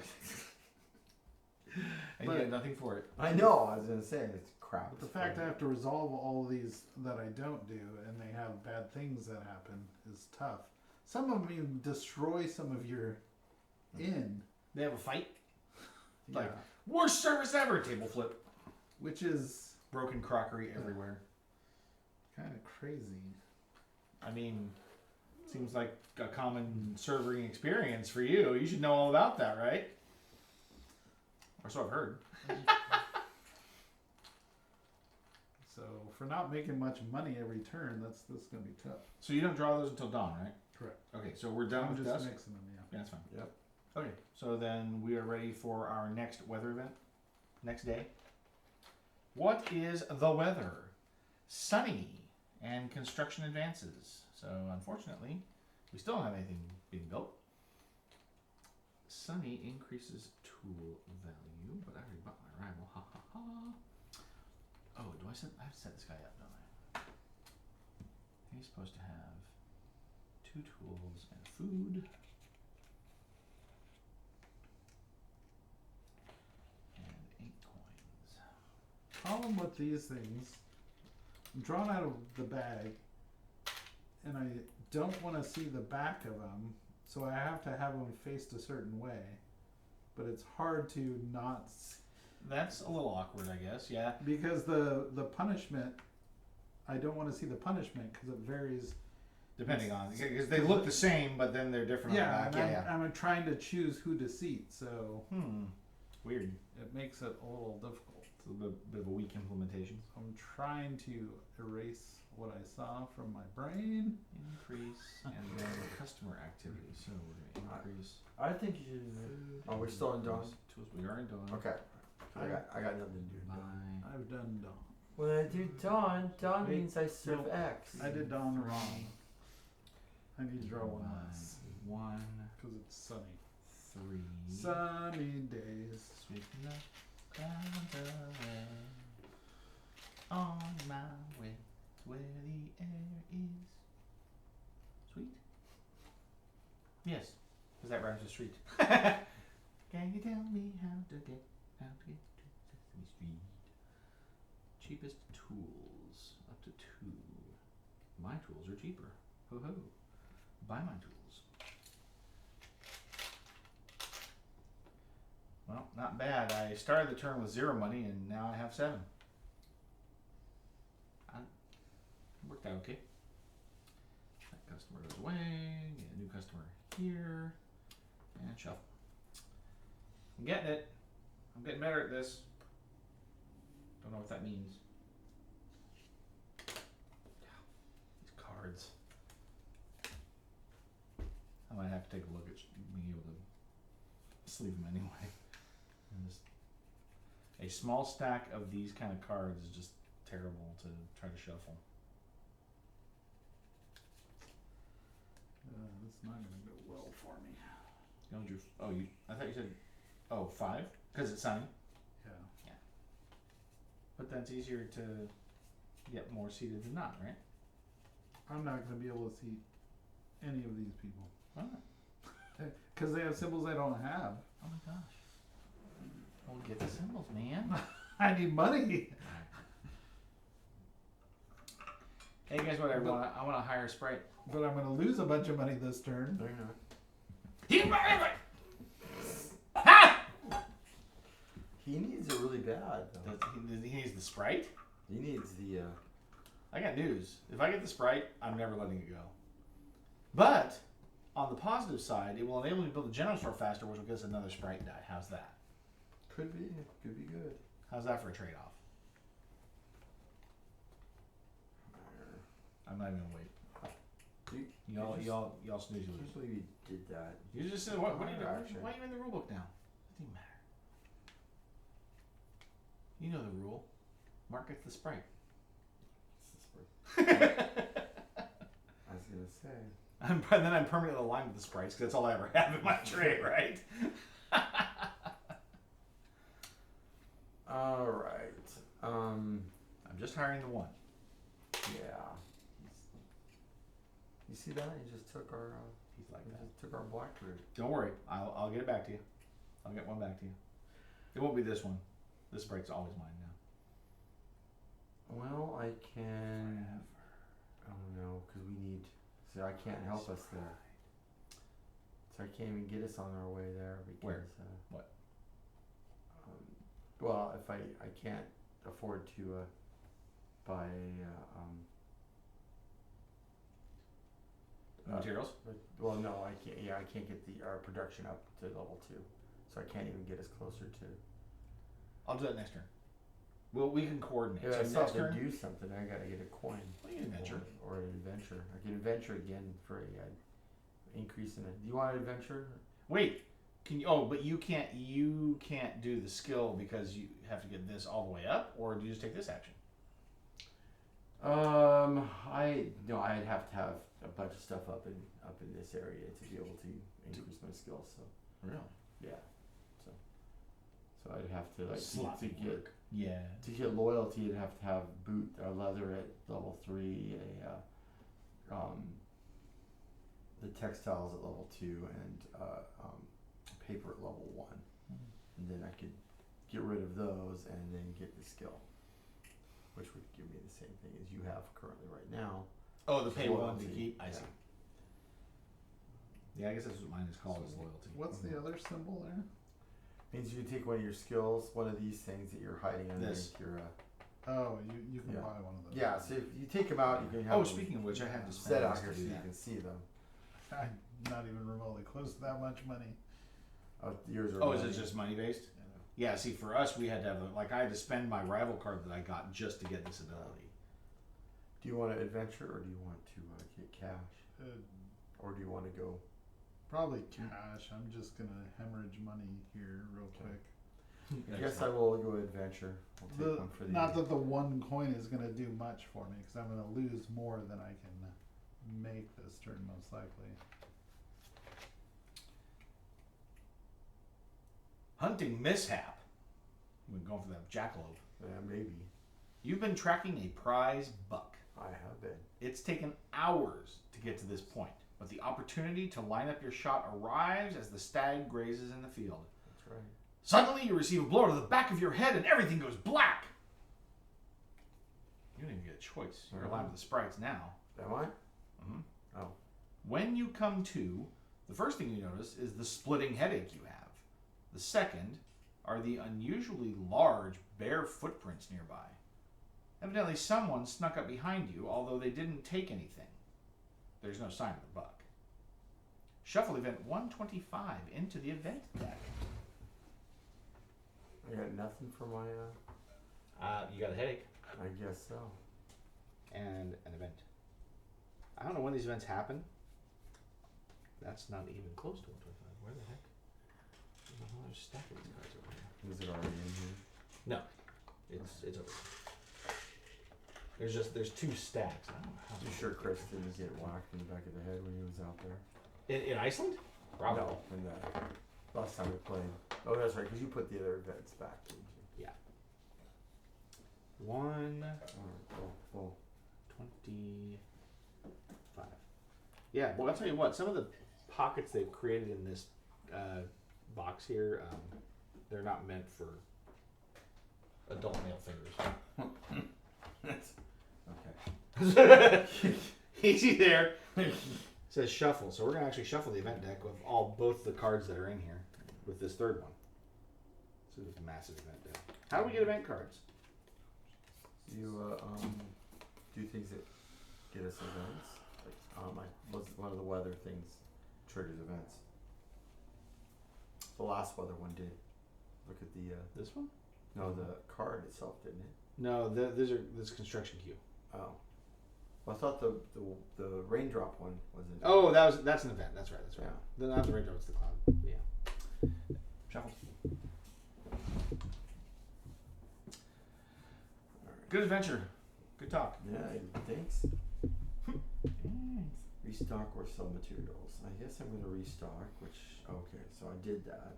And But- you had nothing for it. I know. I was gonna say it's crap. But the fact I have to resolve all of these that I don't do and they have bad things that happen is tough. Some of them even destroy some of your inn. They have a fight. Yeah. Like, worst service ever. Table flip. Which is Broken crockery everywhere. kind of crazy. I mean, seems like a common servering experience for you. You should know all about that, right? Or so I've heard. So for not making much money every turn, that's going to be tough. So you don't draw those until dawn, right? Correct. Okay, so we're done I'm with just dusk? mixing them, yeah. Yeah, that's fine. Yep. Okay, so then we are ready for our next weather event. Next day. What is the weather? Sunny and construction advances. So unfortunately, we still don't have anything being built. Sunny increases tool value, but I already bought my rival. Ha ha ha. Oh, I have to set this guy up, don't I? He's supposed to have 2 tools and food. And 8 coins. Problem with these things, I'm drawn out of the bag, and I don't want to see the back of them, so I have to have them faced a certain way. But it's hard to not, That's a little awkward, I guess. Yeah. because the punishment, I don't want to see the punishment because it varies. Depending on, because they look the same, but then they're different Yeah, on and the back. I'm trying to choose who to seat, so Weird. it makes it a little difficult. It's a bit of a weak implementation. I'm trying to erase what I saw from my brain. Increase and then customer activity. So we're gonna increase. I think you should. Oh, we're still in dawn. Tools. We are in dawn. Okay. I got nothing to do. Buy. I've done dawn. When I do dawn, Wait, means I serve no. X. I did dawn wrong. I need to draw one Buy less 1, because it's sunny. 3. Sunny days. Sweep the clouds away. On my way to where the air is sweet. Yes, because that rhymes with street. Can you tell me how to get to Sesame Street? Cheapest tools up to 2. My tools are cheaper. Ho ho. Buy my tools. Well, not bad. I started the turn with 0 money and now I have 7. Worked out okay. That customer goes away. Get a new customer here. And shuffle. I'm getting it. I'm getting better at this. Don't know what that means. These cards. I might have to take a look at being able to sleeve them anyway. And just, a small stack of these kind of cards is just terrible to try to shuffle. It's not going to go well for me. I thought you said, 5? Because it's sunny. Yeah. But that's easier to get more seated than not, right? I'm not going to be able to see any of these people Oh, because they have symbols I don't have. oh my gosh. Well, get the symbols, man. I need money. Hey guys, whatever. I want to hire a sprite. But I'm gonna lose a bunch of money this turn. No, you're not. Ha! He needs it really bad, though. He needs the sprite. He needs the. I got news. If I get the sprite, I'm never letting it go. But on the positive side, it will enable me to build a general store faster, which will give us another sprite die. How's that? Could be good. How's that for a trade-off? I'm not even gonna wait. Y'all snooze. I can't believe you did that. You just said what are you doing? Action. Why are you in the rule book now? It doesn't matter. You know the rule. Mark gets the sprite. I was gonna say. And then I'm permanently aligned with the sprites because that's all I ever have in my tray, right? All right. I'm just hiring the one. Yeah. You see that? He just took our. He's like He that. just took our blackbird. Don't worry, I'll get it back to you. I'll get one back to you. It won't be this one. This sprite's always mine now. Well, I can. Oh no, because we need. See, I can't help us there. So I can't even get us on our way there because. Where? What? Well, if I can't afford to buy Materials? well, no, I can't. Yeah, I can't get our production up to level 2, so I can't even get us closer to. I'll do that next turn. Well, we can coordinate. If I So still next have to turn, do something, I gotta get a coin. what do you adventure? Or an adventure. I can adventure again for a increase in it. Do you want an adventure? Wait, can you? Oh, but you can't. You can't do the skill because you have to get this all the way up, or do you just take this action? I'd have to have a bunch of stuff up in this area to be able to increase my skills. So Really? yeah, so I'd have to to Sloppy get work. Yeah. to get loyalty. I'd have to have boot or leather at level 3, the textiles at level 2, and paper at level 1, and then I could get rid of those and then get the skill, which would give me the same thing as you have currently right now. Oh, the pay one to Loyalty, keep. I yeah. see. Yeah, I guess that's what mine is called, is loyalty. What's the other symbol there? Means you take one of your skills, one of these things that you're hiding This. underneath your. Oh, you can Yeah. buy one of those. Yeah, so if you take them out, you can have Oh, them speaking of which, I have to spend set out this here to so do you that. can see them. I'm not even remotely close to that much money. Yours are. Oh, is it money. just money based? You know. Yeah. See, for us, we had to have I had to spend my rival card that I got just to get this ability. Do you want to adventure or do you want to get cash? Uh, Or do you want to go? Probably cash. I'm just gonna hemorrhage money here real quick. I guess I will go adventure. I'll take one for the. Not that the one coin is gonna do much for me, because I'm gonna lose more than I can make this turn, most likely. Hunting mishap. We're going for that jackalope. Maybe. You've been tracking a prize buck. I have been. It's taken hours to get to this point, but the opportunity to line up your shot arrives as the stag grazes in the field. That's right. Suddenly, you receive a blow to the back of your head and everything goes black. You don't even get a choice. You're aligned with the sprites now. Am I? Mhm. Oh. When you come to, the first thing you notice is the splitting headache you have. The second are the unusually large bare footprints nearby. Evidently, someone snuck up behind you, although they didn't take anything. There's no sign of the buck. Shuffle event 125 into the event deck. I got nothing for my. You got a headache I guess so. and an event. I don't know when these events happen. That's not even close to 125. Where the heck? There's a whole other stack of these cards over here. Is it already in here? No, it's over. There's two stacks. I don't know how. You sure Chris didn't get whacked in the back of the head when he was out there? In Iceland? Probably. No, in the last time we played. Oh, that's right, because you put the other events back, didn't you? Yeah. 1 Oh. 25. Yeah, well, I'll tell you what. Some of the pockets they've created in this box here, they're not meant for adult male fingers. Okay. Easy there. It says shuffle, so we're gonna actually shuffle the event deck with both the cards that are in here with this third one. This is a massive event deck. How do we get event cards? You do things that get us events. Like one of the weather things triggers events. The last weather one did. Look at the This one? no, the card itself didn't it? No, this construction queue. Oh, well, I thought the raindrop one wasn't. Oh, that's an event. That's right. Yeah. Then not the raindrop, it's the cloud. Yeah. Shuffle. Good adventure. Good talk. Yeah, thanks. Restock or sell materials. I guess I'm gonna restock, which okay, so I did that.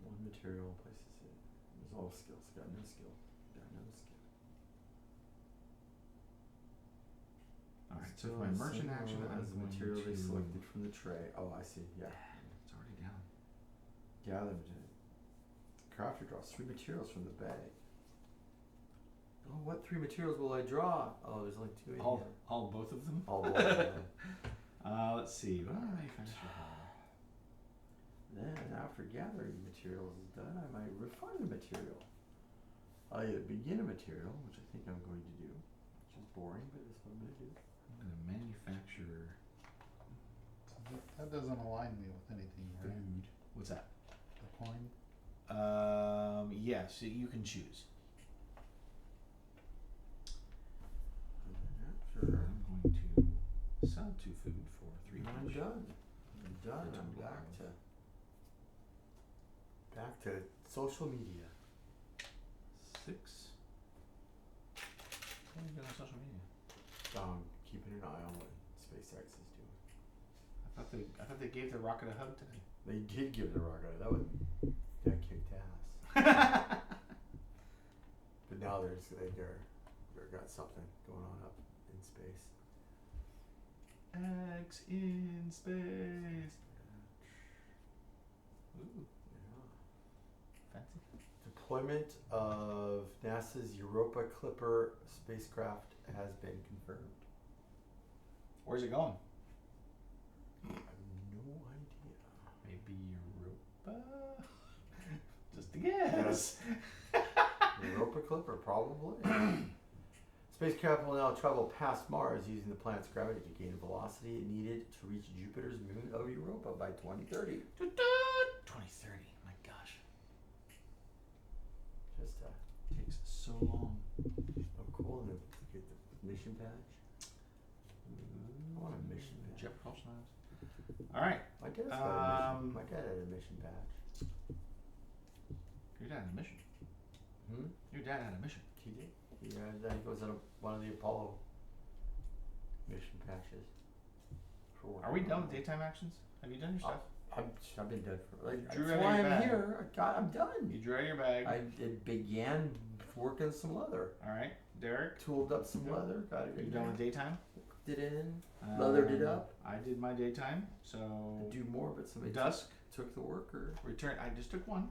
One material places it. Resolve skills. Got no skill. Got no skill. Alright, so for my merchant action, as a material they selected from the tray. Oh, I see. Yeah. It's already down. Gather material. Crafter draws 3 materials from the bag. Oh, what 3 materials will I draw? Oh, there's only 2 in here. All both of them? All both of them. Let's see. Well, I finished your Then, after gathering materials is done, I might refine a material. I begin a material, which I think I'm going to do, which is boring, but it's what I'm going to do. I'm going to manufacture That doesn't align me with anything, right? food. What's that? The coin. Yes, you can choose. And then after, I'm going to sell 2 food for 3 I'm each. done. I'm done. For I'm $2. back to social media. 6. What are you doing on social media? Keeping an eye on what SpaceX is doing. I thought they gave the rocket a hug today. They did give the rocket. That kicked ass. But now they're got something going on up in space. X in space. Ooh, Yeah. fancy. Deployment of NASA's Europa Clipper spacecraft has been confirmed. Where's it going? I have no idea. Maybe Europa? Just a guess. Europa Clipper, probably. Spacecraft will now travel past Mars using the planet's gravity to gain the velocity it needed to reach Jupiter's moon of Europa by 2030. 2030. My gosh. Just Takes so long. oh, cool. And then get the mission badge. I want a mission badge. Jet propulsion knives. Alright. My dad's got a mission. My dad had a mission badge. Your dad had a mission. Hmm? Your dad had a mission. He did. I think it was on one of the Apollo mission patches. Are we done with daytime actions? Have you done your stuff? I've been done for like Drew that's out why your I'm bag. here. I'm done. You drew out your bag. It began working some leather. Alright. Derek, Tooled up some leather. Got it are you in done there. with daytime? Did it in. Leathered it up. I did my daytime. So Do more, but somebody dusk. took the worker. Return. I just took one.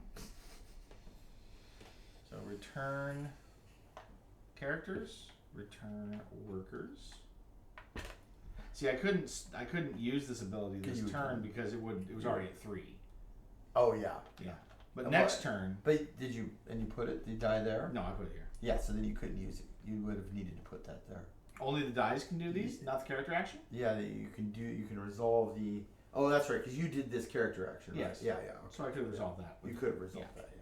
So return characters. Return workers. See, I couldn't use this ability this You turn can. because it was already at 3. Oh yeah. Yeah. But And next what- turn. But did you put it? Did you die there? No, I put it here. Yeah. So then you couldn't use it. You would have needed to put that there. Only the dice can do these, not the character action. Yeah. You can resolve the. Oh, that's right. Because you did this character action. Right? Yes. Yeah. Yeah. So I could have resolved that. You could have resolved that. Yeah.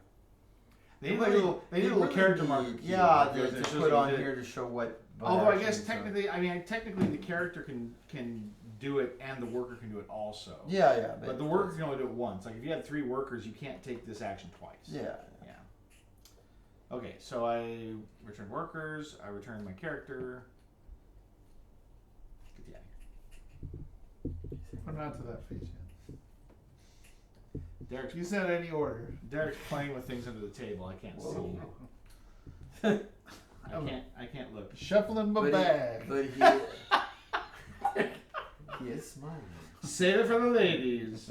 They need like a little character marker. cube Yeah, that goes- that to shows put what on you did. here to show what. Although I action guess is done. technically the character can do it and the worker can do it also. Yeah, yeah. But the worker can only do it once. Like if you had 3 workers, you can't take this action twice. Yeah. Yeah. Okay, so I return workers. I return my character. Get the out of Put it onto that face, yeah. here. Derek's, You said any order. Derek's playing with things under the table. I can't Whoa. see. I can't look. Shuffling my But bag. But he is smiling. Save it for the ladies.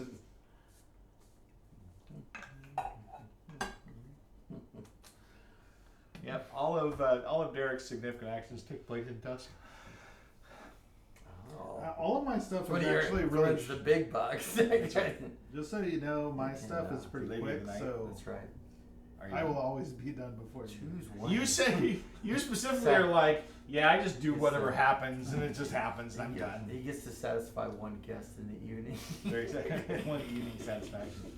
of Derek's significant actions take place in dusk. Oh. All of my stuff What is are your actually really. the big bucks? Just so you know, my stuff is pretty Lady of quick, the Night. so That's right. Are I will always be done before you. Choose one. You say you specifically are like, yeah, I just do whatever happens, and it just happens, and I'm done. He gets to satisfy one guest in the evening. Very exactly. One evening satisfaction.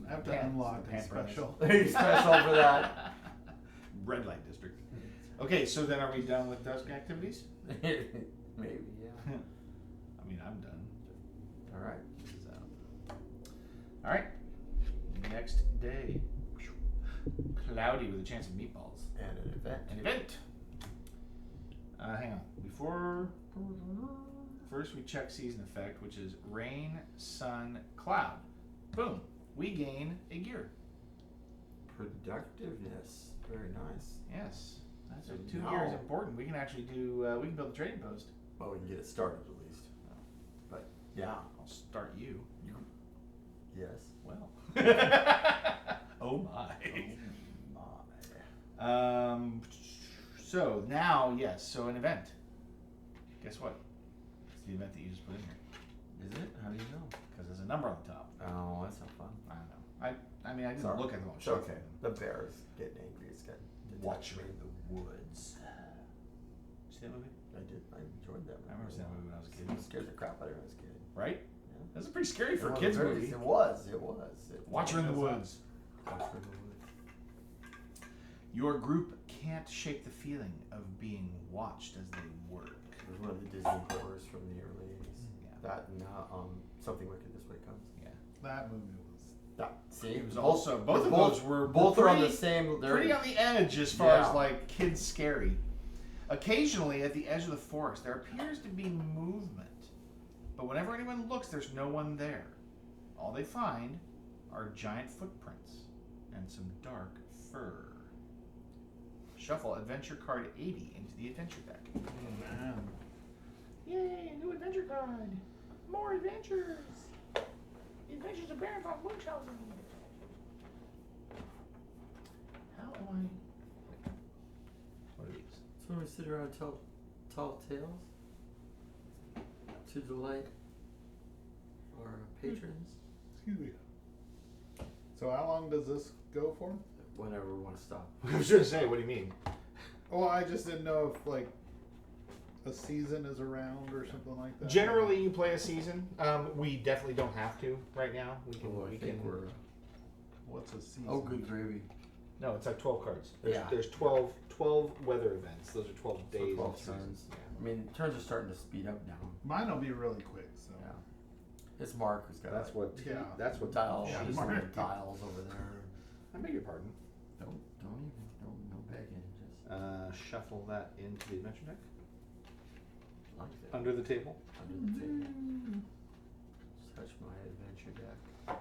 I have to unlock a Pant brands. special. He's special for that. Red light district. Okay, so then are we done with dusk activities? Maybe, yeah. I mean, I'm done. All right. All right. Next day. Cloudy with a chance of meatballs. And an event. An event. Hang on. First we check season effect, which is rain, sun, cloud. Boom. We gain a gear. Productiveness. Very nice. Yes. That's what Now- 2 gear is important. We can actually do. We can build a trading post. Well, we can get it started at least. But yeah. I'll start you. Yes. Well. Oh my. Oh my. So now, yes. So an event. Guess what? It's the event that you just put in here Is it? How do you know? because there's a number on the top. Oh, that's not fun. I don't know. I mean, I didn't Sorry. look at them. It's okay. The bear is getting angry. It's got Watcher in the Woods. See that movie? I did. I enjoyed that. I remember seeing that movie when I was a kid. It scared the crap out of me when I was a kid. Right? Yeah. That's pretty scary for a It kids was. movie. It was. It was. Watcher in the Woods. Watcher in the Woods. Your group can't shake the feeling of being watched as they work. It was one of the Disney horrors from the early 80s. Yeah. That and Something Wicked This Way Comes. Yeah. That movie was. See, It was also both of both- those were both are on the pretty- same. They're Pretty on the edge as far Yeah. as like kids scary. Occasionally, at the edge of the forest, there appears to be movement, but whenever anyone looks, there's no one there. All they find are giant footprints and some dark fur. Shuffle adventure card 80 into the adventure deck. Oh man. Yay, a new adventure card. More adventures. The adventures of Baron von Munchausen. How am I? What are these? So when we sit around and tell tales to delight our patrons Excuse me. So how long does this go for? whenever we want to stop. I was gonna say, what do you mean? Well, I just didn't know if like a season is around or something like that. Generally, you play a season. We definitely don't have to right now. We can. Oh, I we think can. we're. What's a season? Oh, good gravy. No, it's like 12 cards. There's, Yeah. there's 12 weather events. Those are 12 So days. 12 of seasons. turns. I mean, turns are starting to speed up now. Mine will be really quick. So. Yeah. It's Mark who's got That's what. Yeah. That's what dials. Yeah, He's Mark. on the dials over there. I beg your pardon. Don't even. No begging. Just Shuffle that into the adventure deck like that. under the table. Under the table. Touch my adventure deck.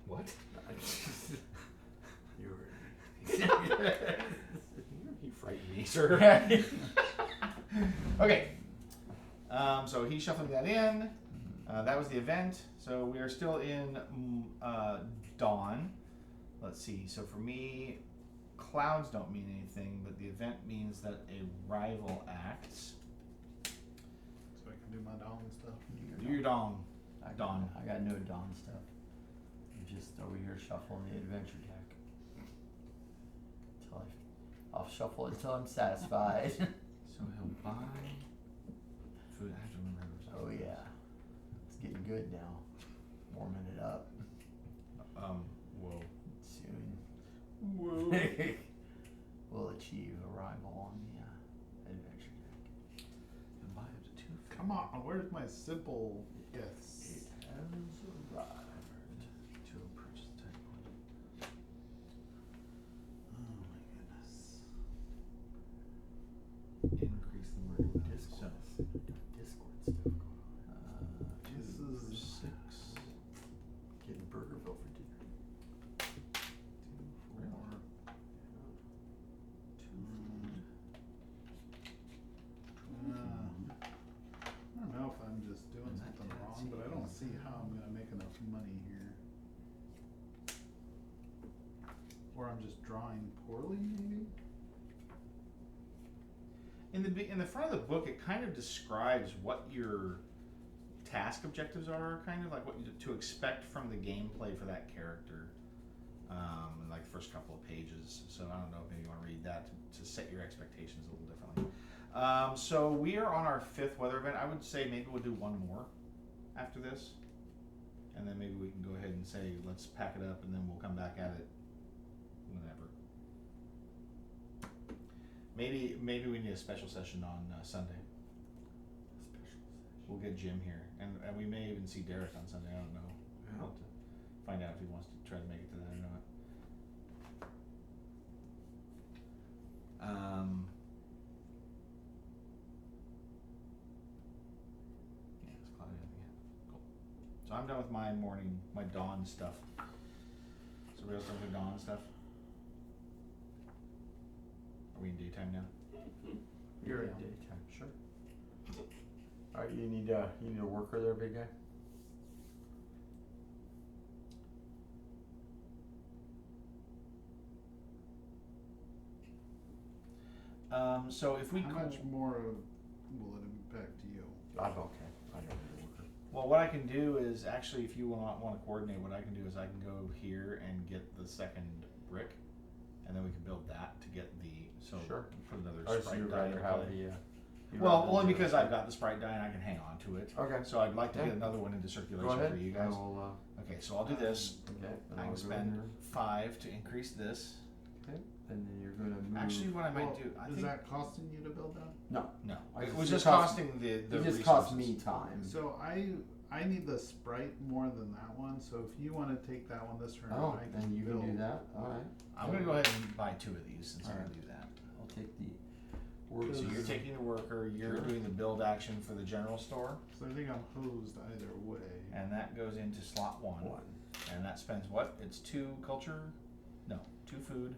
What? You were. You frightened me, sir. Okay. So he's shuffling that in. That was the event. So we are still in dawn. Let's see. So for me, clouds don't mean anything, but the event means that a rival acts. So I can do my dawn stuff. Do your dong. I got, Dawn. I got no Dawn stuff. I'm just over here shuffling the adventure deck. I'll shuffle until I'm satisfied. So he'll buy food. I have to remember those. Oh yeah, it's getting good now. Warming it up Whoa. soon. Whoa. We'll achieve arrival on the adventure deck. He'll buy up to 2. Come on, where's my simple yes? It has arrived. To a purchase type 1. Oh my goodness. Increase the market value. Discord. So, Discord stuff going on. This is 6. Getting Burgerville for dinner. 2, 4. 2. I don't know if I'm just doing something wrong, but I don't see how I'm gonna make enough money here. Or I'm just drawing poorly, maybe? in the front of the book, it kind of describes what your task objectives are, kind of like what to expect from the gameplay for that character. In like the first couple of pages. So I don't know if maybe you want to read that to set your expectations a little differently. So we are on our 5th weather event. I would say maybe we'll do one more after this, and then maybe we can go ahead and say let's pack it up, and then we'll come back at it whenever. Maybe we need a special session on Sunday. We'll get Jim here, and we may even see Derek on Sunday. I don't know. We'll have to find out if he wants to try to make it to that or not. Yeah, it's cloudy again. Cool. So I'm done with my dawn stuff. So we else done with dawn stuff? Are we in daytime now? You're in daytime, sure. Alright, you need a worker there, big guy? So if we How much more will it impact you? I'm okay. I don't need a worker. well, what I can do is actually, if you want to coordinate, what I can do is I can go here and get the second brick, and then we can build that to get the Sure. put another Oh, so sprite you'd die rather into have play. the, Well, only because I've got the sprite die and I can hang on to it. Okay. So I'd like to Yeah. get another one into circulation Go ahead. for you guys. I'll, Okay, so I'll do this. okay. and I I'll can go spend in there. 5 to increase this. Okay. And then you're gonna move. Actually, what I might Well, do, I is think that costing you to build that? No. no, I it just- was it just cost- costing the It just resources. cost me time. So I need the sprite more than that one. So if you want to take that one this turn, Oh, I can then you build. can do that. Alright. I'm gonna go ahead and buy 2 of these since I'm Alright. gonna do that. I'll take the So work. you're taking the worker, you're Sure. doing the build action for the general store, So I think I'm hosed either way. and that goes into slot 1. one. And that spends what? It's 2 culture? No, 2 food,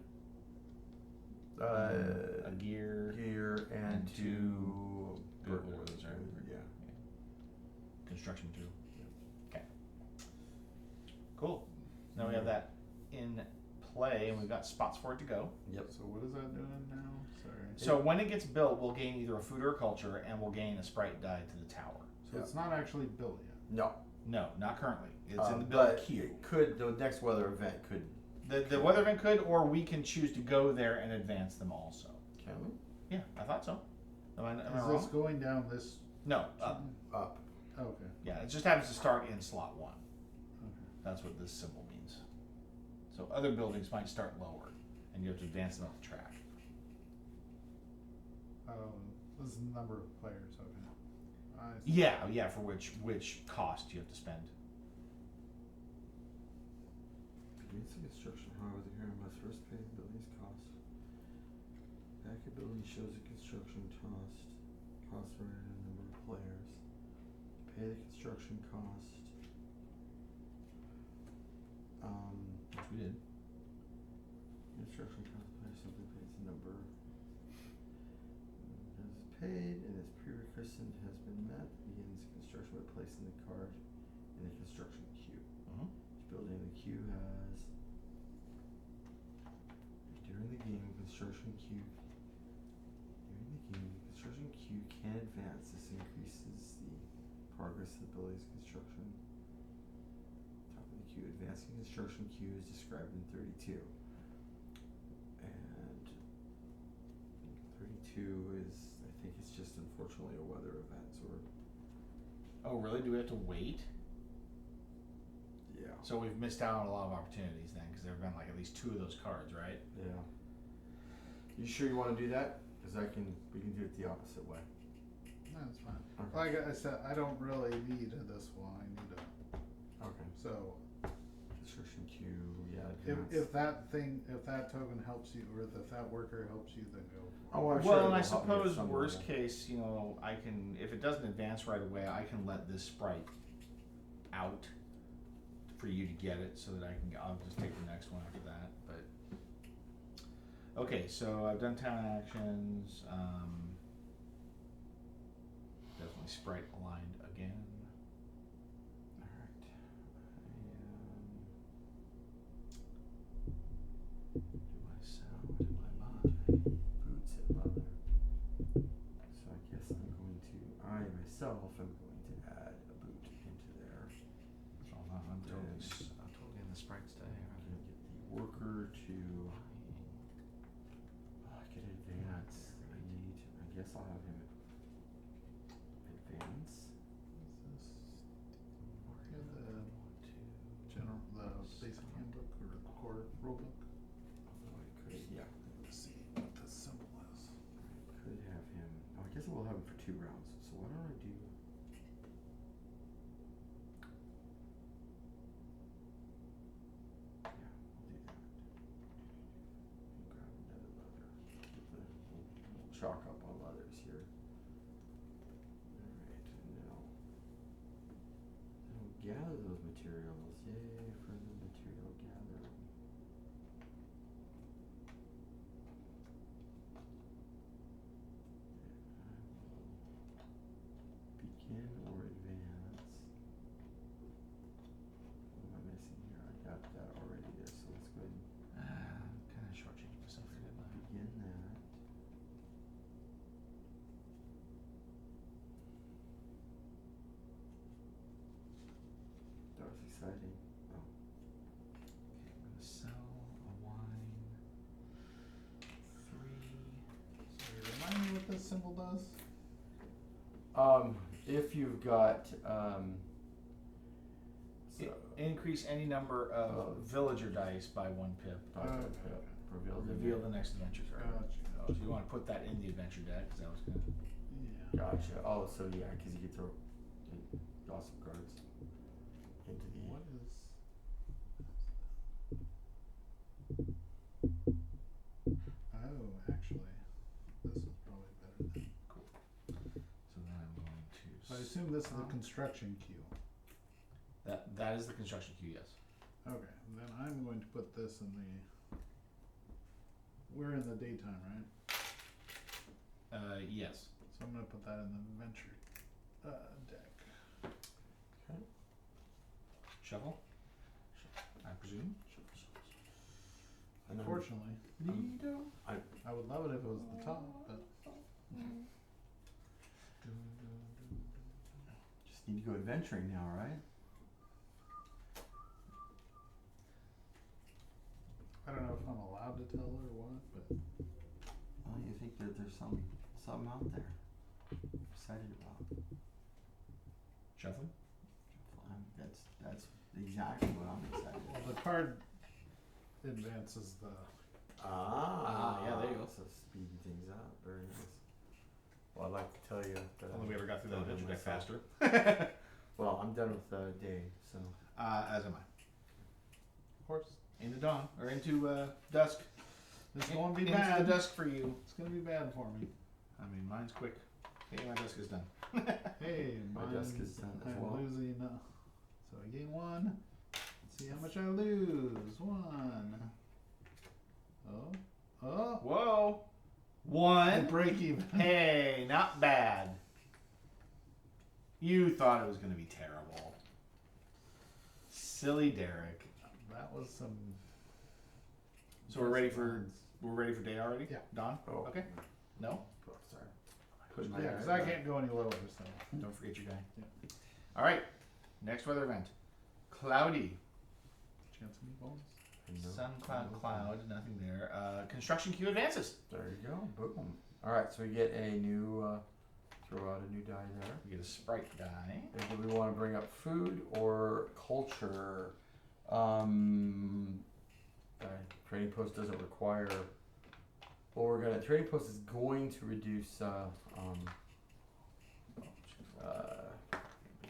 a gear, Gear and and two two whatever those are. Yeah. construction material. Okay. Cool. Now we have that in play, and we've got spots for it to go. Yep. So what is that doing now? Sorry. So when it gets built, we'll gain either a food or a culture, and we'll gain a sprite die to the tower. So it's not actually built yet. No. No, not currently. It's in the build but queue. it could, the next weather event could, The weather event could, or we can choose to go there and advance them also. can we? Yeah, I thought so. Am I Is wrong? this going down this? No, up. Up. Okay. Yeah, it just happens to start in slot 1. Okay. That's what this symbol means. So other buildings might start lower, and you have to advance them up the track. This is the number of players. Okay. I see. Yeah, for which cost you have to spend. Basic construction, however, the hearing must first pay the building's cost. Back of building shows the construction cost for a number of players. Pay the construction cost. Which we did. Construction cost player simply pays the number. Is paid and its prerequisite has been met, begins construction by placing the card in the construction queue. Mhm. Each building in the queue has during the game construction queue can advance. This increases the progress of the building's construction. Top of the queue. Advancing construction queue is described in 32. And 32 is, I think it's just unfortunately a weather event, so Oh, really? Do we have to wait? yeah. So we've missed out on a lot of opportunities then, because there have been like at least 2 of those cards, right? Yeah. You sure you want to do that? Because we can do it the opposite way. That's fine. Okay. Like I said, I don't really need this one. I need a. Okay. So Construction queue, yeah. if that token helps you, or if that worker helps you, then go. For it. Oh, I'm Well, sure and I it'll help me suppose some worst way. case, I can, if it doesn't advance right away, I can let this sprite out for you to get it, so that I'll just take the next one after that. But okay, so I've done town actions. Definitely sprite aligned again. Alright. Do I sell? Or do I buy? Boots at leather. order to get advance, I guess I'll have him advance. Yeah, the general, the basic handbook or the core rulebook. Although I could, yeah, Let's see what this symbol is. I could have him. Oh, I guess I will have him for 2 rounds. So why don't I do? Yeah, I'll do that. And grab another leather. We'll chalk up on leathers here. Alright, now gather those materials. Yay for the material gathering. Begin or advance. What am I missing here? I got that already there, so let's go ahead and Kind of shortchanged myself here, didn't I? begin that. That was exciting. Oh, Okay, I'm gonna sell a wine. 3. So remind me what this symbol does? if you've got Increase any number of villager dice by 1 pip. Reveal the next adventure card. Gotcha. So you want to put that in the adventure deck, because that was gonna. Yeah. Gotcha. Oh, so yeah, because you get to awesome cards into the. What is? Oh, actually, this is probably better than. So then I'm going to. I assume this is the construction queue. That is the construction queue, yes. Okay, then I'm going to put this in the. We're in the daytime, right? Yes. So I'm gonna put that in the adventure deck. Okay. Shuffle. I presume. And then- Unfortunately, I I would love it if it was the top, but just need to go adventuring now, right? I don't know if I'm allowed to tell or what. But Well, you think that there's something out there. I'm excited about. Shuffle. That's exactly what I'm excited about. the card advances the. yeah, there you go. So speeding things up, very nice. Well, I'd like to tell you that Only we ever got through that done adventure deck myself. faster. Well, I'm done with the day, so As am I. Horse. Into dawn or into dusk. It's going to be into bad. the dusk for you. It's going to be bad for me. I mean, mine's quick. Hey, my dusk is done. Hey, my desk is done as I'm well. losing. So I gain 1. Let's see how much I lose. 1. Oh. Whoa. I 1. break even. Hey, not bad. You thought it was going to be terrible. Silly Derek. That was some. So we're ready for day already? Yeah. Dawn? Oh. Okay. No? Oh, sorry. Put my Yeah, because I can't go any lower. So. Don't forget your guy. Yeah. All right. Next weather event. Cloudy. Chance of meatballs. Sun, cloud, nothing there. Construction queue advances. There you go. Boom. All right, so we get a new. Throw out a new die there. We get a sprite die. And do we want to bring up food or culture? Trading post doesn't require. Well, trading post is going to reduce. I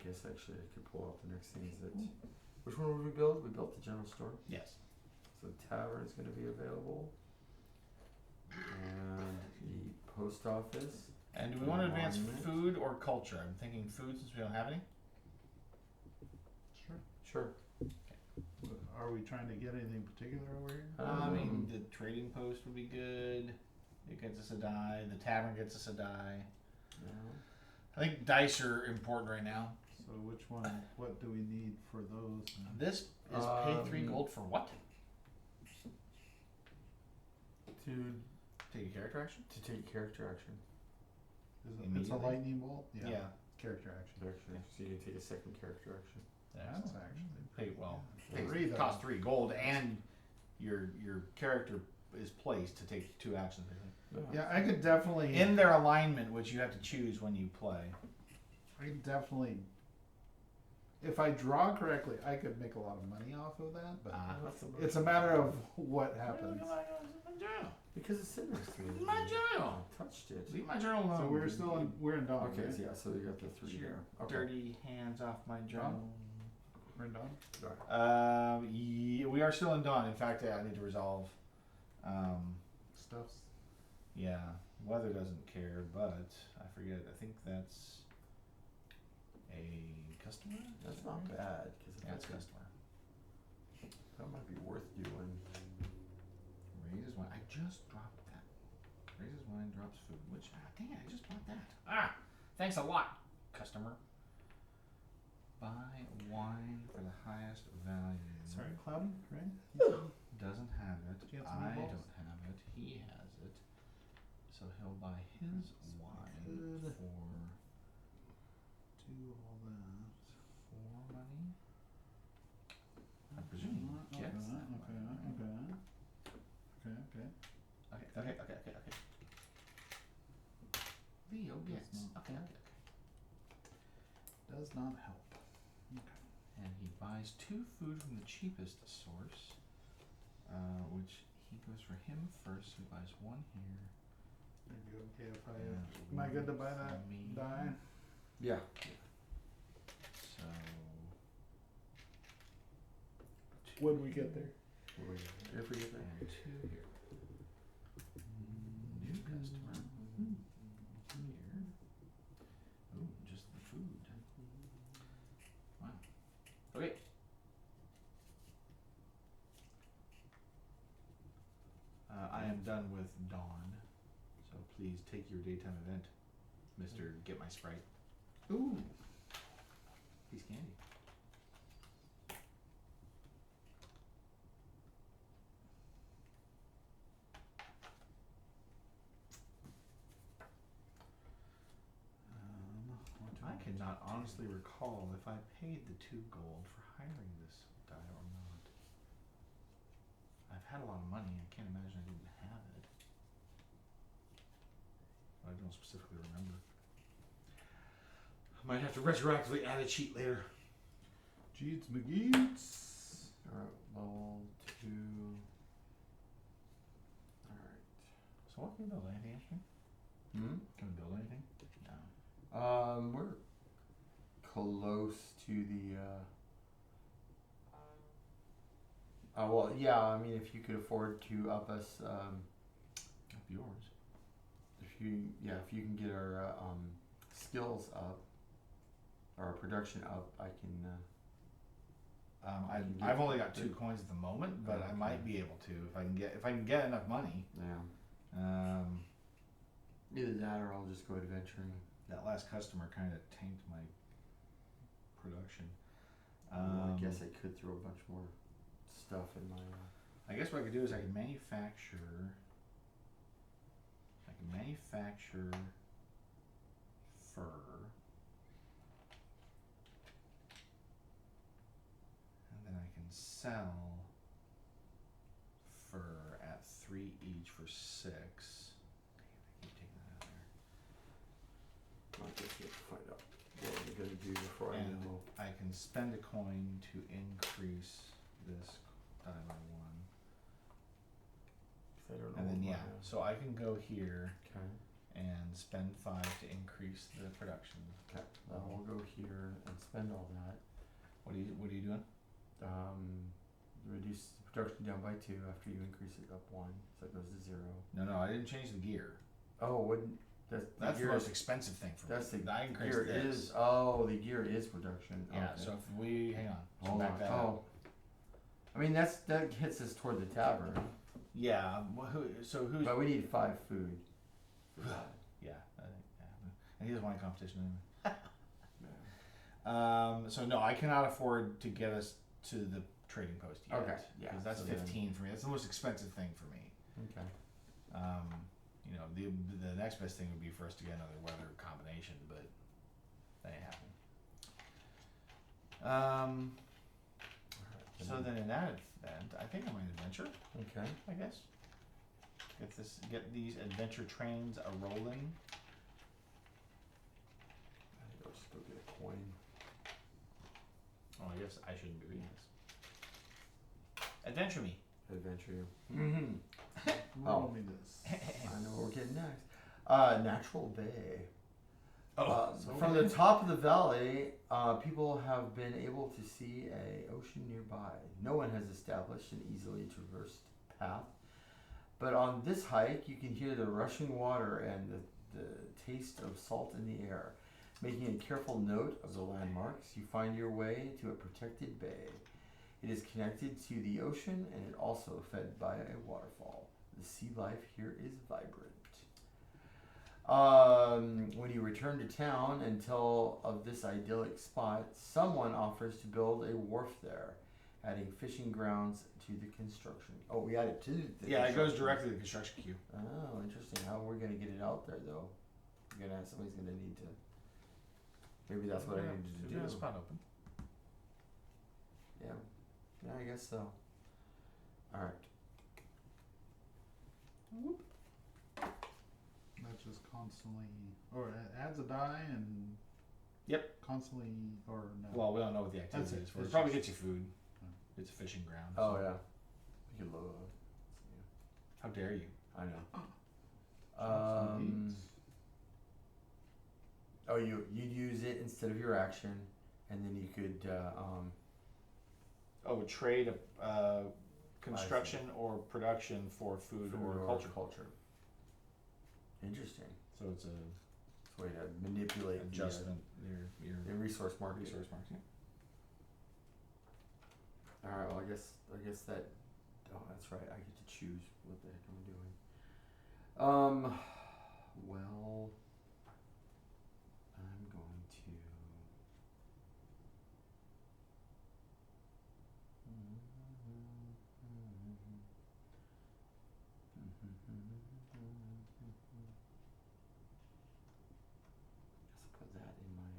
guess actually I could pull out the next things that. Which one would we build? We built the general store. Yes. So the tavern is going to be available, and the post office. And do we want to advance Monument. food or culture? I'm thinking food since we don't have any. Sure. Sure. Are we trying to get anything particular over here? I mean, the trading post would be good. It gets us a die. The tavern gets us a die. No. I think dice are important right now. So which one? What do we need for those? This is pay 3 gold for what? To Take a character action? take character action. It's a Immediately? lightning bolt. Yeah. Character action. So you can take a second character action. That's actually Pay well. Yeah. Pay, Three, though. cost 3 gold and your character is placed to take 2 actions. I think. Yeah, I could definitely. In their alignment, which you have to choose when you play. I could definitely. If I draw correctly, I could make a lot of money off of that, but it's a matter of what happens. Because it's sitting next to me. My journal. I touched it. Leave my journal alone. So we're in dawn. Okay, right? so yeah, so you got the 3 Your there. Okay. dirty hands off my journal. We're in dawn. Yeah, we are still in dawn. In fact, I need to resolve. Stuffs. Yeah, weather doesn't care, but I forget. I think that's a customer. That's not bad because Yeah, it's customer. that might be worth doing. Raises one. I just dropped that. Raises wine, drops food. Which dang it! I just bought that. Ah, thanks a lot, customer. Buy wine for the highest value. Sorry, Cloud, right? Doesn't have it. Do you have some I meatballs? don't have it. He has it. So he'll buy his wine could for do all that. 4 money. I presume he gets that money. Okay. Leo gets. not Okay. Does not help. And he buys 2 food from the cheapest source, which he goes for him first. So he buys 1 here. Are you okay if and am I good to buy one that for me. die? Yeah. So. When we get there. If we get there. And 2 here. New customer. Here. Ooh, just the food. Wow. Okay. I am done with dawn, so please take your daytime event, Mr. Get My Sprite. Ooh. Piece of candy. I cannot honestly recall if I paid the 2 gold for hiring this guy or not. I've had a lot of money. I can't imagine I didn't have it. I don't specifically remember. I might have to retroactively add a cheat later. Jeets McGeets. Alright, level 2. Alright. So what can we build? Anything interesting? Can we build anything? No. We're close to the, well, yeah, I mean, if you could afford to up us, Up yours. if you can get our, skills up, or our production up, I can, can get I've only got the- 2 coins at the moment, but I Okay. might be able to if I can get enough money. yeah. Either that or I'll just go adventuring. That last customer kind of tanked my production. I guess I could throw a bunch more stuff in my, I guess what I could do is I could manufacture fur. And then I can sell fur at 3 each for 6. Damn, I keep taking that out of there. I guess we have to find out what I'm gonna do before I And know. I can spend a coin to increase this die by 1. 'Cause I don't know And then what yeah, my- so I can go here Okay. and spend 5 to increase the production. Okay. I'll go here and spend all that. What are you doing? Reduce the production down by 2 after you increase it up 1, so it goes to 0. No, I didn't change the gear. Oh, wouldn't That's the gear most expensive thing for That's me. the I increased gear this. is the gear is production. Yeah, okay. so if we hang on, so Hold back on. that Oh, up. I mean that hits us toward the tavern, Yeah, who's but we need 5 food. For that. yeah, I think and he doesn't want a competition anyway. Yeah. So no, I cannot afford to get us to the trading post yet. Okay, yeah, because that's so then- 15 for me. That's the most expensive thing for me. Okay. You know, the next best thing would be for us to get another weather combination, but that ain't happening. So then in that event, I think I might adventure. Okay. I guess. Get these adventure trains a rolling. I'll just go get a coin. Oh, I guess I shouldn't be reading this. Adventure me. Adventure you. Mm-hmm. Roll me this. I know what we're getting next. Natural Bay. From the top of the valley, people have been able to see a ocean nearby. No one has established an easily traversed path, but on this hike, you can hear the rushing water and the taste of salt in the air. Making a careful note of the landmarks, you find your way to a protected bay. It is connected to the ocean and it also fed by a waterfall. The sea life here is vibrant. When you return to town and tell of this idyllic spot, someone offers to build a wharf there, adding fishing grounds to the construction. Oh, we added to the Yeah, it goes directly to the construction queue. Oh, interesting. How we're gonna get it out there though? Somebody's gonna need to. Maybe that's what I needed to We do. got a spot open. Yeah, yeah, I guess so. All right. That just constantly, or it adds a die and. Yep. Constantly, or no. Well, we don't know what the activity That's it. is for. It It's probably just- gets you food. It's a fishing ground. Oh so- yeah. You could load. How dare you? I know. Some meats. Oh, you'd use it instead of your action, and then you could Oh, trade a construction or production for food or culture. Interesting. So it's a It's a way to manipulate adjustment. the resource market. resource marks. Yeah. All right. Well, I guess that. Oh, that's right. I get to choose what the heck I'm doing. Well, I'm going to. Guess I'll put that in my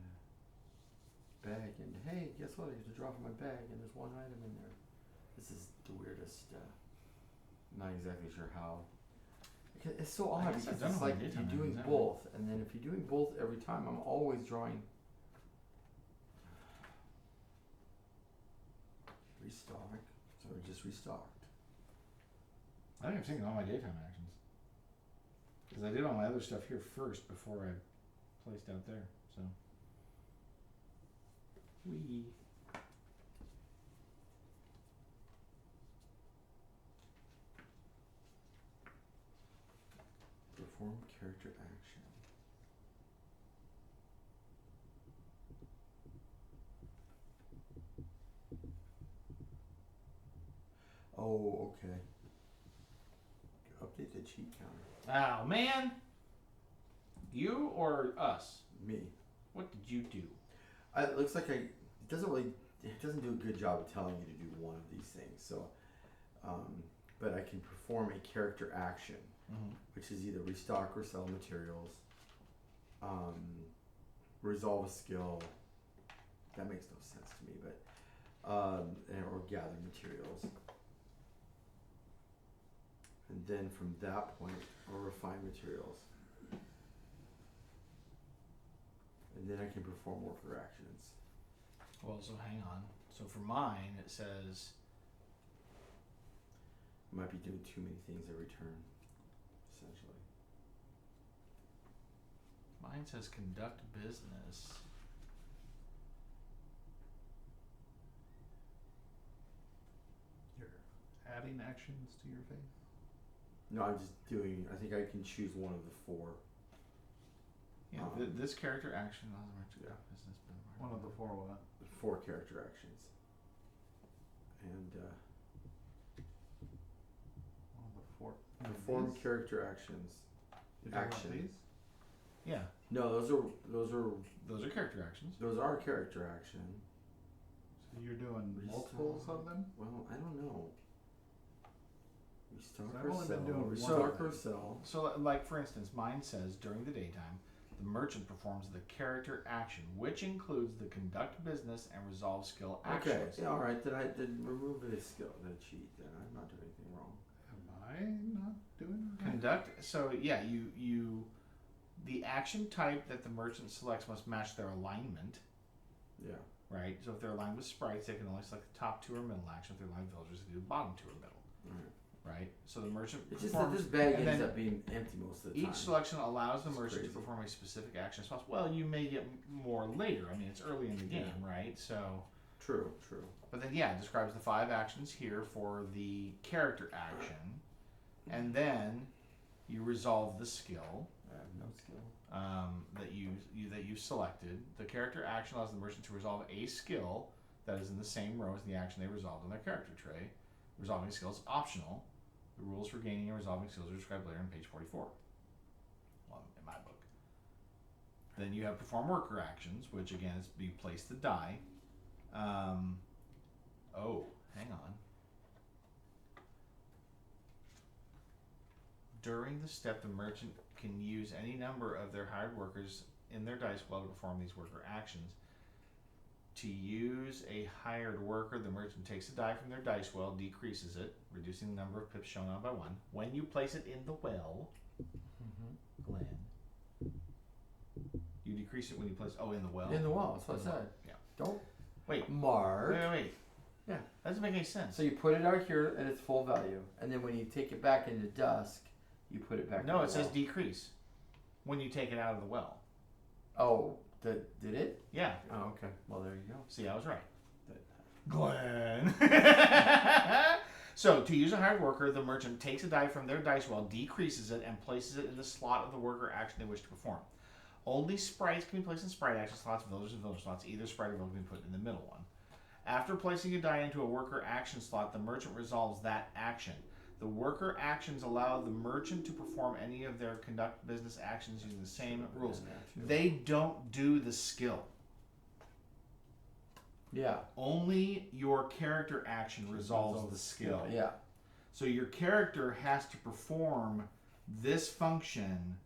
bag. And hey, guess what? I get to draw from my bag, and there's one item in there. This is the weirdest. Not exactly sure how. It's so I odd guess I've because done it's all like the you're daytime doing items, haven't I? both, and then if you're doing both every time, I'm always drawing. Restock. So we just restocked. I think I'm taking all my daytime actions. Because I did all my other stuff here first before I placed out there. So. Wee. Perform character action. Oh, okay. Update the cheat counter. Oh man. You or us? Me. What did you do? It looks like it doesn't do a good job of telling you to do one of these things. So, but I can perform a character action, which is either restock or sell materials, resolve a skill. That makes no sense to me, but or gather materials, and then from that point, or refine materials, and then I can perform worker actions. Well, so hang on. So for mine, it says I might be doing too many things every turn, essentially. mine says conduct business. You're adding actions to your face. No, I'm just doing. I think I can choose one of the four. Yeah, this character action allows me to conduct business. One of the four what? Four character actions. And One of the four. perform These? character actions. You're talking about action. these? Yeah, No, those are those are character actions. those are character action. So you're doing multiples of them? Well, I don't know. Restock I've or only sell. been doing one Restock of or them. sell. So, like for instance, mine says during the daytime, the merchant performs the character action, which includes the conduct business and resolve skill Okay, actions. yeah, all right. Then I did remove the skill, the cheat. Then I'm not doing anything wrong. Am I not doing it? Conduct. So yeah, you the action type that the merchant selects must match their alignment. Yeah. Right. So if they're aligned with sprites, they can only select the top 2 or middle action. If they're aligned with villagers, they do the bottom 2 or middle. Right. So the merchant It's just that performs. this bag and ends then up being empty most of the time. Each selection allows the It's merchant to crazy. perform a specific action as possible. Well, you may get more later. I mean, it's early in the game, right? So, True. but then yeah, it describes the 5 actions here for the character action, and then you resolve the skill I have no skill. that you've selected. The character action allows the merchant to resolve a skill that is in the same row as the action they resolved on their character tray. Resolving a skill is optional. The rules for gaining and resolving skills are described later on page 44. Well, in my book. Then you have perform worker actions, which again is you place the die. Oh, hang on. During the step, the merchant can use any number of their hired workers in their dice well to perform these worker actions. To use a hired worker, the merchant takes a die from their dice well, decreases it, reducing the number of pips shown on by 1. When you place it in the well, Glenn, you decrease it when you place. Oh, in the well. In the wall. That's what I said. Yeah. Don't. Wait. Mark. Wait. Yeah. That doesn't make any sense. So you put it out here at its full value, and then when you take it back into dusk, you put it back. No, in it the says wall. decrease when you take it out of the well. Oh, did it? Yeah. Oh, okay. Well, there you go. See, I was right. That- Glenn. So, to use a hired worker, the merchant takes a die from their dice well, decreases it, and places it in the slot of the worker action they wish to perform. Only sprites can be placed in sprite action slots, villagers and village slots. Either sprite or village can be put in the middle one. After placing a die into a worker action slot, the merchant resolves that action. The worker actions allow the merchant to perform any of their conduct business actions using the same rules. They don't do the skill. Yeah. Only your character action resolves the skill. Yeah. So your character has to perform this function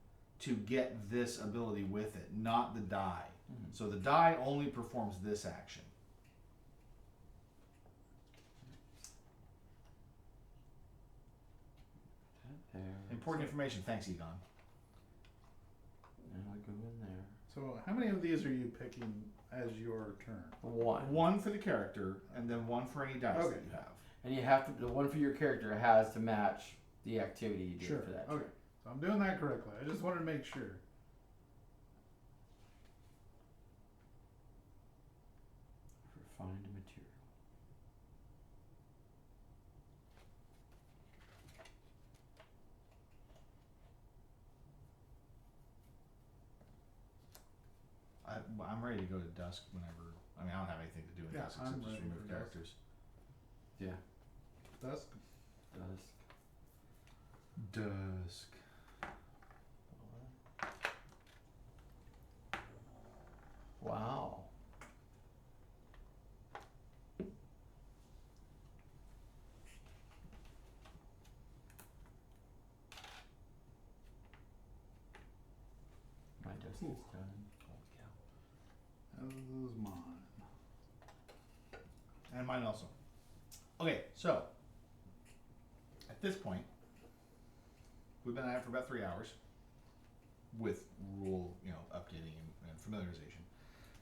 to get this ability with it, not the die. So the die only performs this action. There. Important information. Thanks, Egon. And I'll go in there. So how many of these are you picking as your turn? One for the character, and then one for any dice Okay. that you have. And you have to. The one for your character has to match the activity you did Sure. for that. Okay. So I'm doing that correctly. I just wanted to make sure. Refined material. I'm ready to go to dusk whenever. I mean, I don't have anything to do in Yeah, dusk I'm except just ready remove for dusk. characters. Yeah. Dusk. Dusk. Dusk. Wow. My dusk Ooh. is done. Holy cow. That was mine. And mine also. Okay, so at this point, we've been at it for about 3 hours with rule, updating and familiarization.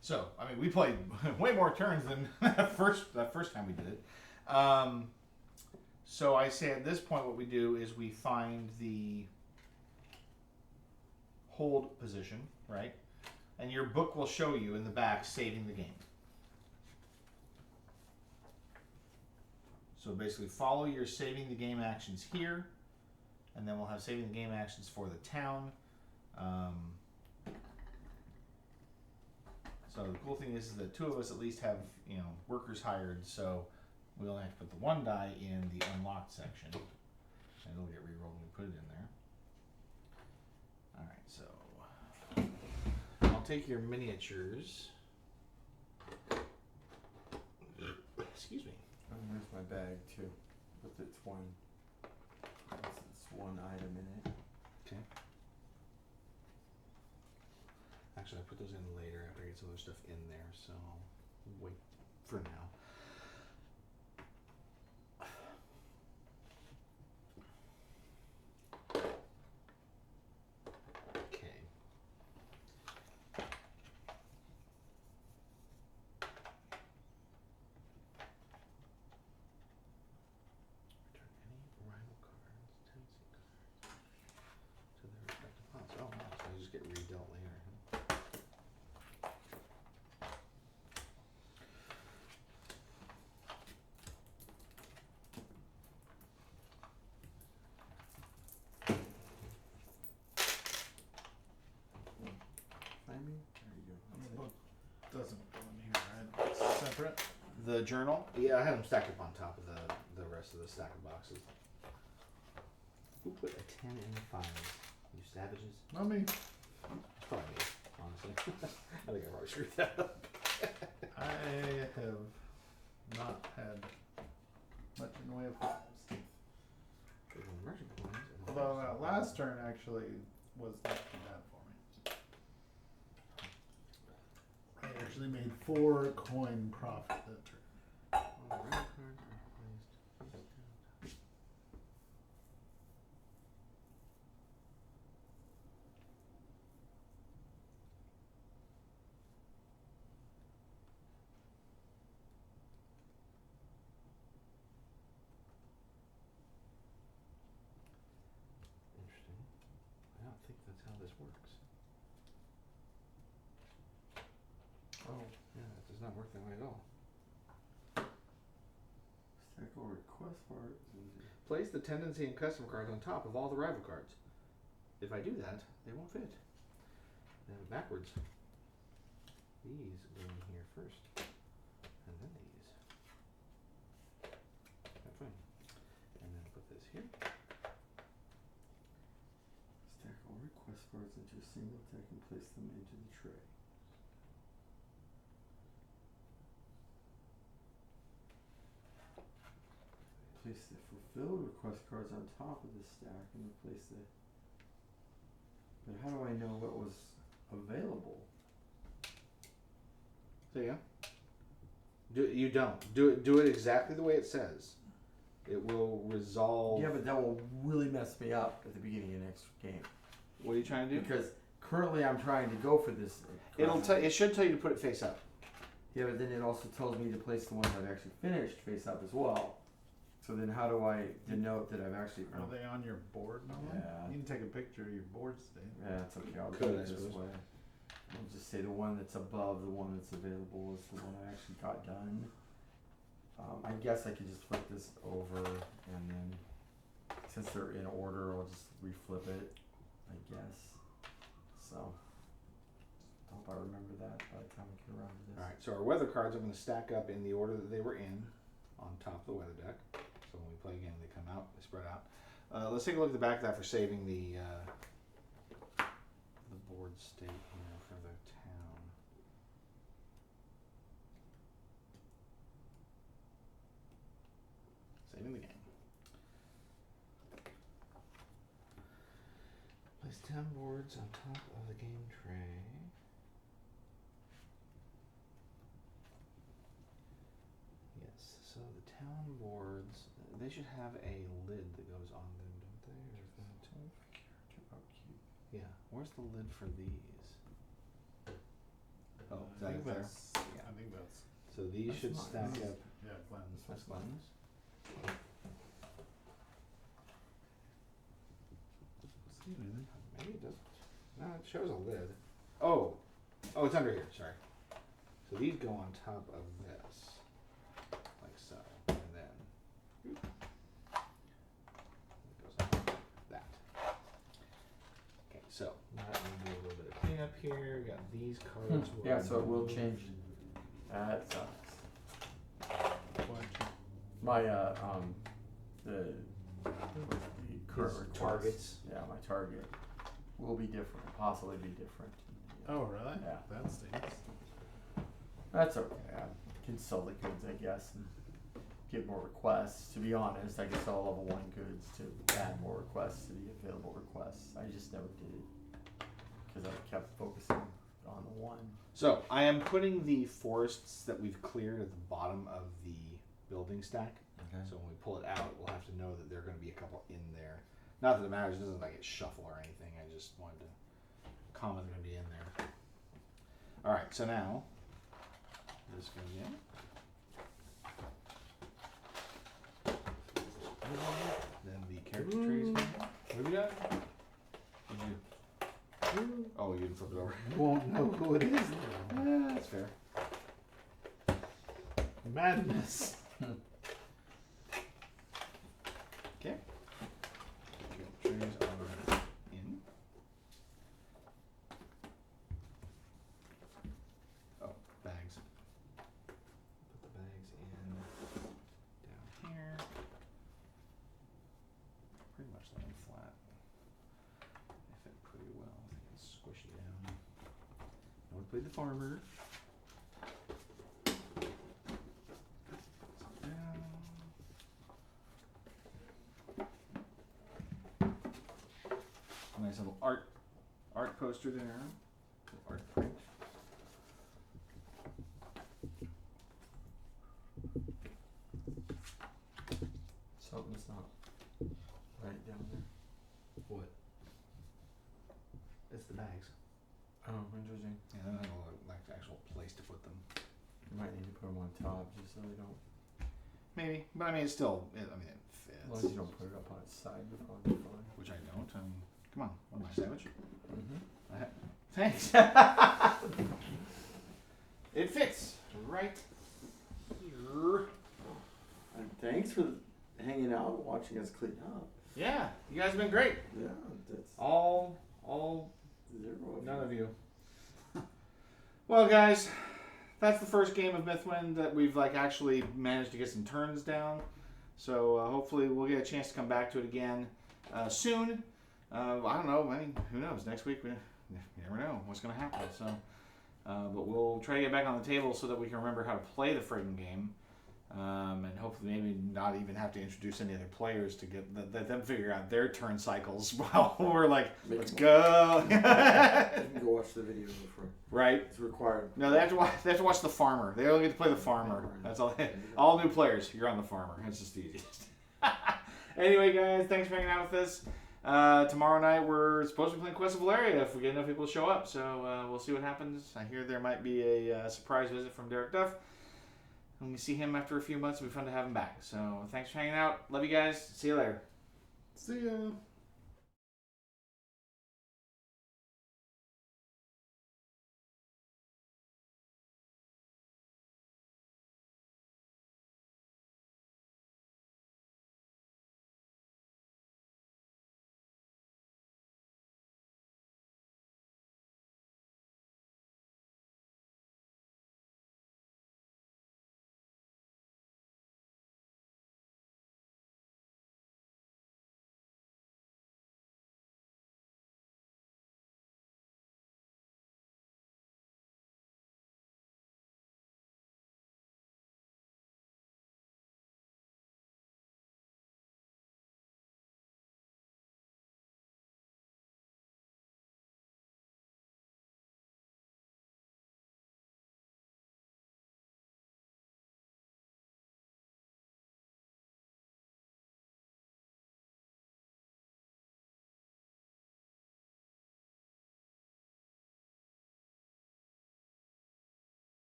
So, I mean, we played way more turns than that first time we did it. So I say at this point, what we do is we find the hold position, right? And your book will show you in the back saving the game. So basically follow your saving the game actions here, and then we'll have saving the game actions for the town. So the cool thing is that 2 of us at least have, workers hired, so we only have to put the 1 die in the unlocked section, and it'll get re-rolled when we put it in there. Alright, so I'll take your miniatures. Excuse me. Oh, there's my bag too, with its one item in it. Okay. those in later after I get some other stuff in there, so I'll wait for now. Okay. Return any rival cards, tendency cards to their respective piles. Oh wow, so I just get redealt later. Huh? Find me? There you The go. book doesn't go in here, right? It's separate. The journal? Yeah, I have them stacked up on top of the rest of the stack of boxes. Who put a 10 in the files? You savages? Not me. It's probably me, honestly. I think I probably screwed that up. I have not had much in the way of fives. There's an immersion coins and Although there's that some- last turn actually was not too bad for me. I actually made 4 coin profit that turn. All the red cards are placed face down. Interesting. I don't think that's how this works. Oh, yeah, it does not work that way at all. Stack over request cards. Place the tendency and custom cards on top of all the rival cards. If I do that, they won't fit. Then backwards. These go in here first. And then these. Okay, fine. And then put this here. Stack all request cards into a single deck and place them into the tray. Place the fulfilled request cards on top of the stack and replace the. But how do I know what was available? There you go. You don't. Do it exactly the way it says. It will resolve. Yeah, but that will really mess me up at the beginning of next game. What are you trying to do? Because currently I'm trying to go for this. It should tell you to put it face up. Yeah, but then it also tells me to place the ones I've actually finished face up as well. So then how do I denote that I've actually... Are they on your board now? Yeah. You can take a picture of your board state. Yeah, it's okay. I'll Could, do I it this suppose. way. I'll just say the one that's above the one that's available is the one I actually got done. I guess I could just flip this over and then, since they're in order, I'll just reflip it, I guess. So, hope I remember that by the time I get around to this. Alright, so our weather cards I'm going to stack up in the order that they were in on top of the weather deck. So when we play again, they come out, they spread out. Let's take a look at the back of that for saving the board state here for the town. Saving the game. Place 10 boards on top of the game tray. Yes, so the town boards, they should have a lid that goes on them, don't they? Or is that... Yeah, where's the lid for these? Oh, is that I think it there? that's. Yeah. I think that's. So these That's should nice. stack up. Yeah, Glenn's. That's Glenn's. See anything? Maybe it doesn't. No, it shows a lid. Oh, it's under here. Sorry. So these go on top of this, like so, and then it goes on that. Okay, so now I'm gonna do a little bit of cleanup here. We got these cards. Yeah, so it will change. That sucks. My, the current His request. targets. Yeah, my target will be different, possibly be different. Oh, really? Yeah. That stinks. That's okay. I can sell the goods, I guess, and get more requests. To be honest, I could sell level 1 goods to add more requests to the available requests. I just never did it because I kept focusing On the 1. So I am putting the forests that we've cleared at the bottom of the building stack. Okay. So when we pull it out, we'll have to know that there are going to be a couple in there. Not that it matters. It doesn't like it shuffle or anything. I just wanted to comment they're going to be in there. All right. So now this goes in. Then the character trees. What have we done? Did you? Oh, you didn't flip it over. Won't know who it is. Yeah, that's fair. Madness. Okay. Trees are in. Oh, bags. Put the bags in down here. Pretty much laying flat. They fit pretty well. I think it's squished down. Now we played the farmer. Nice little art poster there. Art print. Something's not right down there. What? It's the bags. Oh, interesting. Yeah, they don't have a like actual place to put them. You might need to put them on top just so they don't. Maybe, but I mean, it's still. It As long fits. as you don't put it up on its side, you're probably fine. Which I don't. Come on, what am I, sandwich? Mm-hmm. Thanks. It fits right here. And thanks for hanging out, and watching us clean up. Yeah, you guys have been great. Yeah, that's All 0. none of you. Well, guys, that's the first game of Mythwind that we've like actually managed to get some turns down. So hopefully we'll get a chance to come back to it again soon. I don't know. I mean, who knows? Next week, you never know what's going to happen. So, but we'll try to get back on the table so that we can remember how to play the friggin' game. And hopefully maybe not even have to introduce any other players to let them figure out their turn cycles while we're like, let's go. You can go watch the video before. Right? It's required. No, they have to watch. They have to watch the farmer. They only get to play the farmer. That's all. All new players, you're on the farmer. It's just the easiest. Anyway, guys, thanks for hanging out with us. Tomorrow night we're supposed to be playing Quest of Valeria if we get enough people to show up. So we'll see what happens. I hear there might be a surprise visit from Derek Duff. When we see him after a few months, it'll be fun to have him back. So thanks for hanging out. Love you guys. See you later. See ya.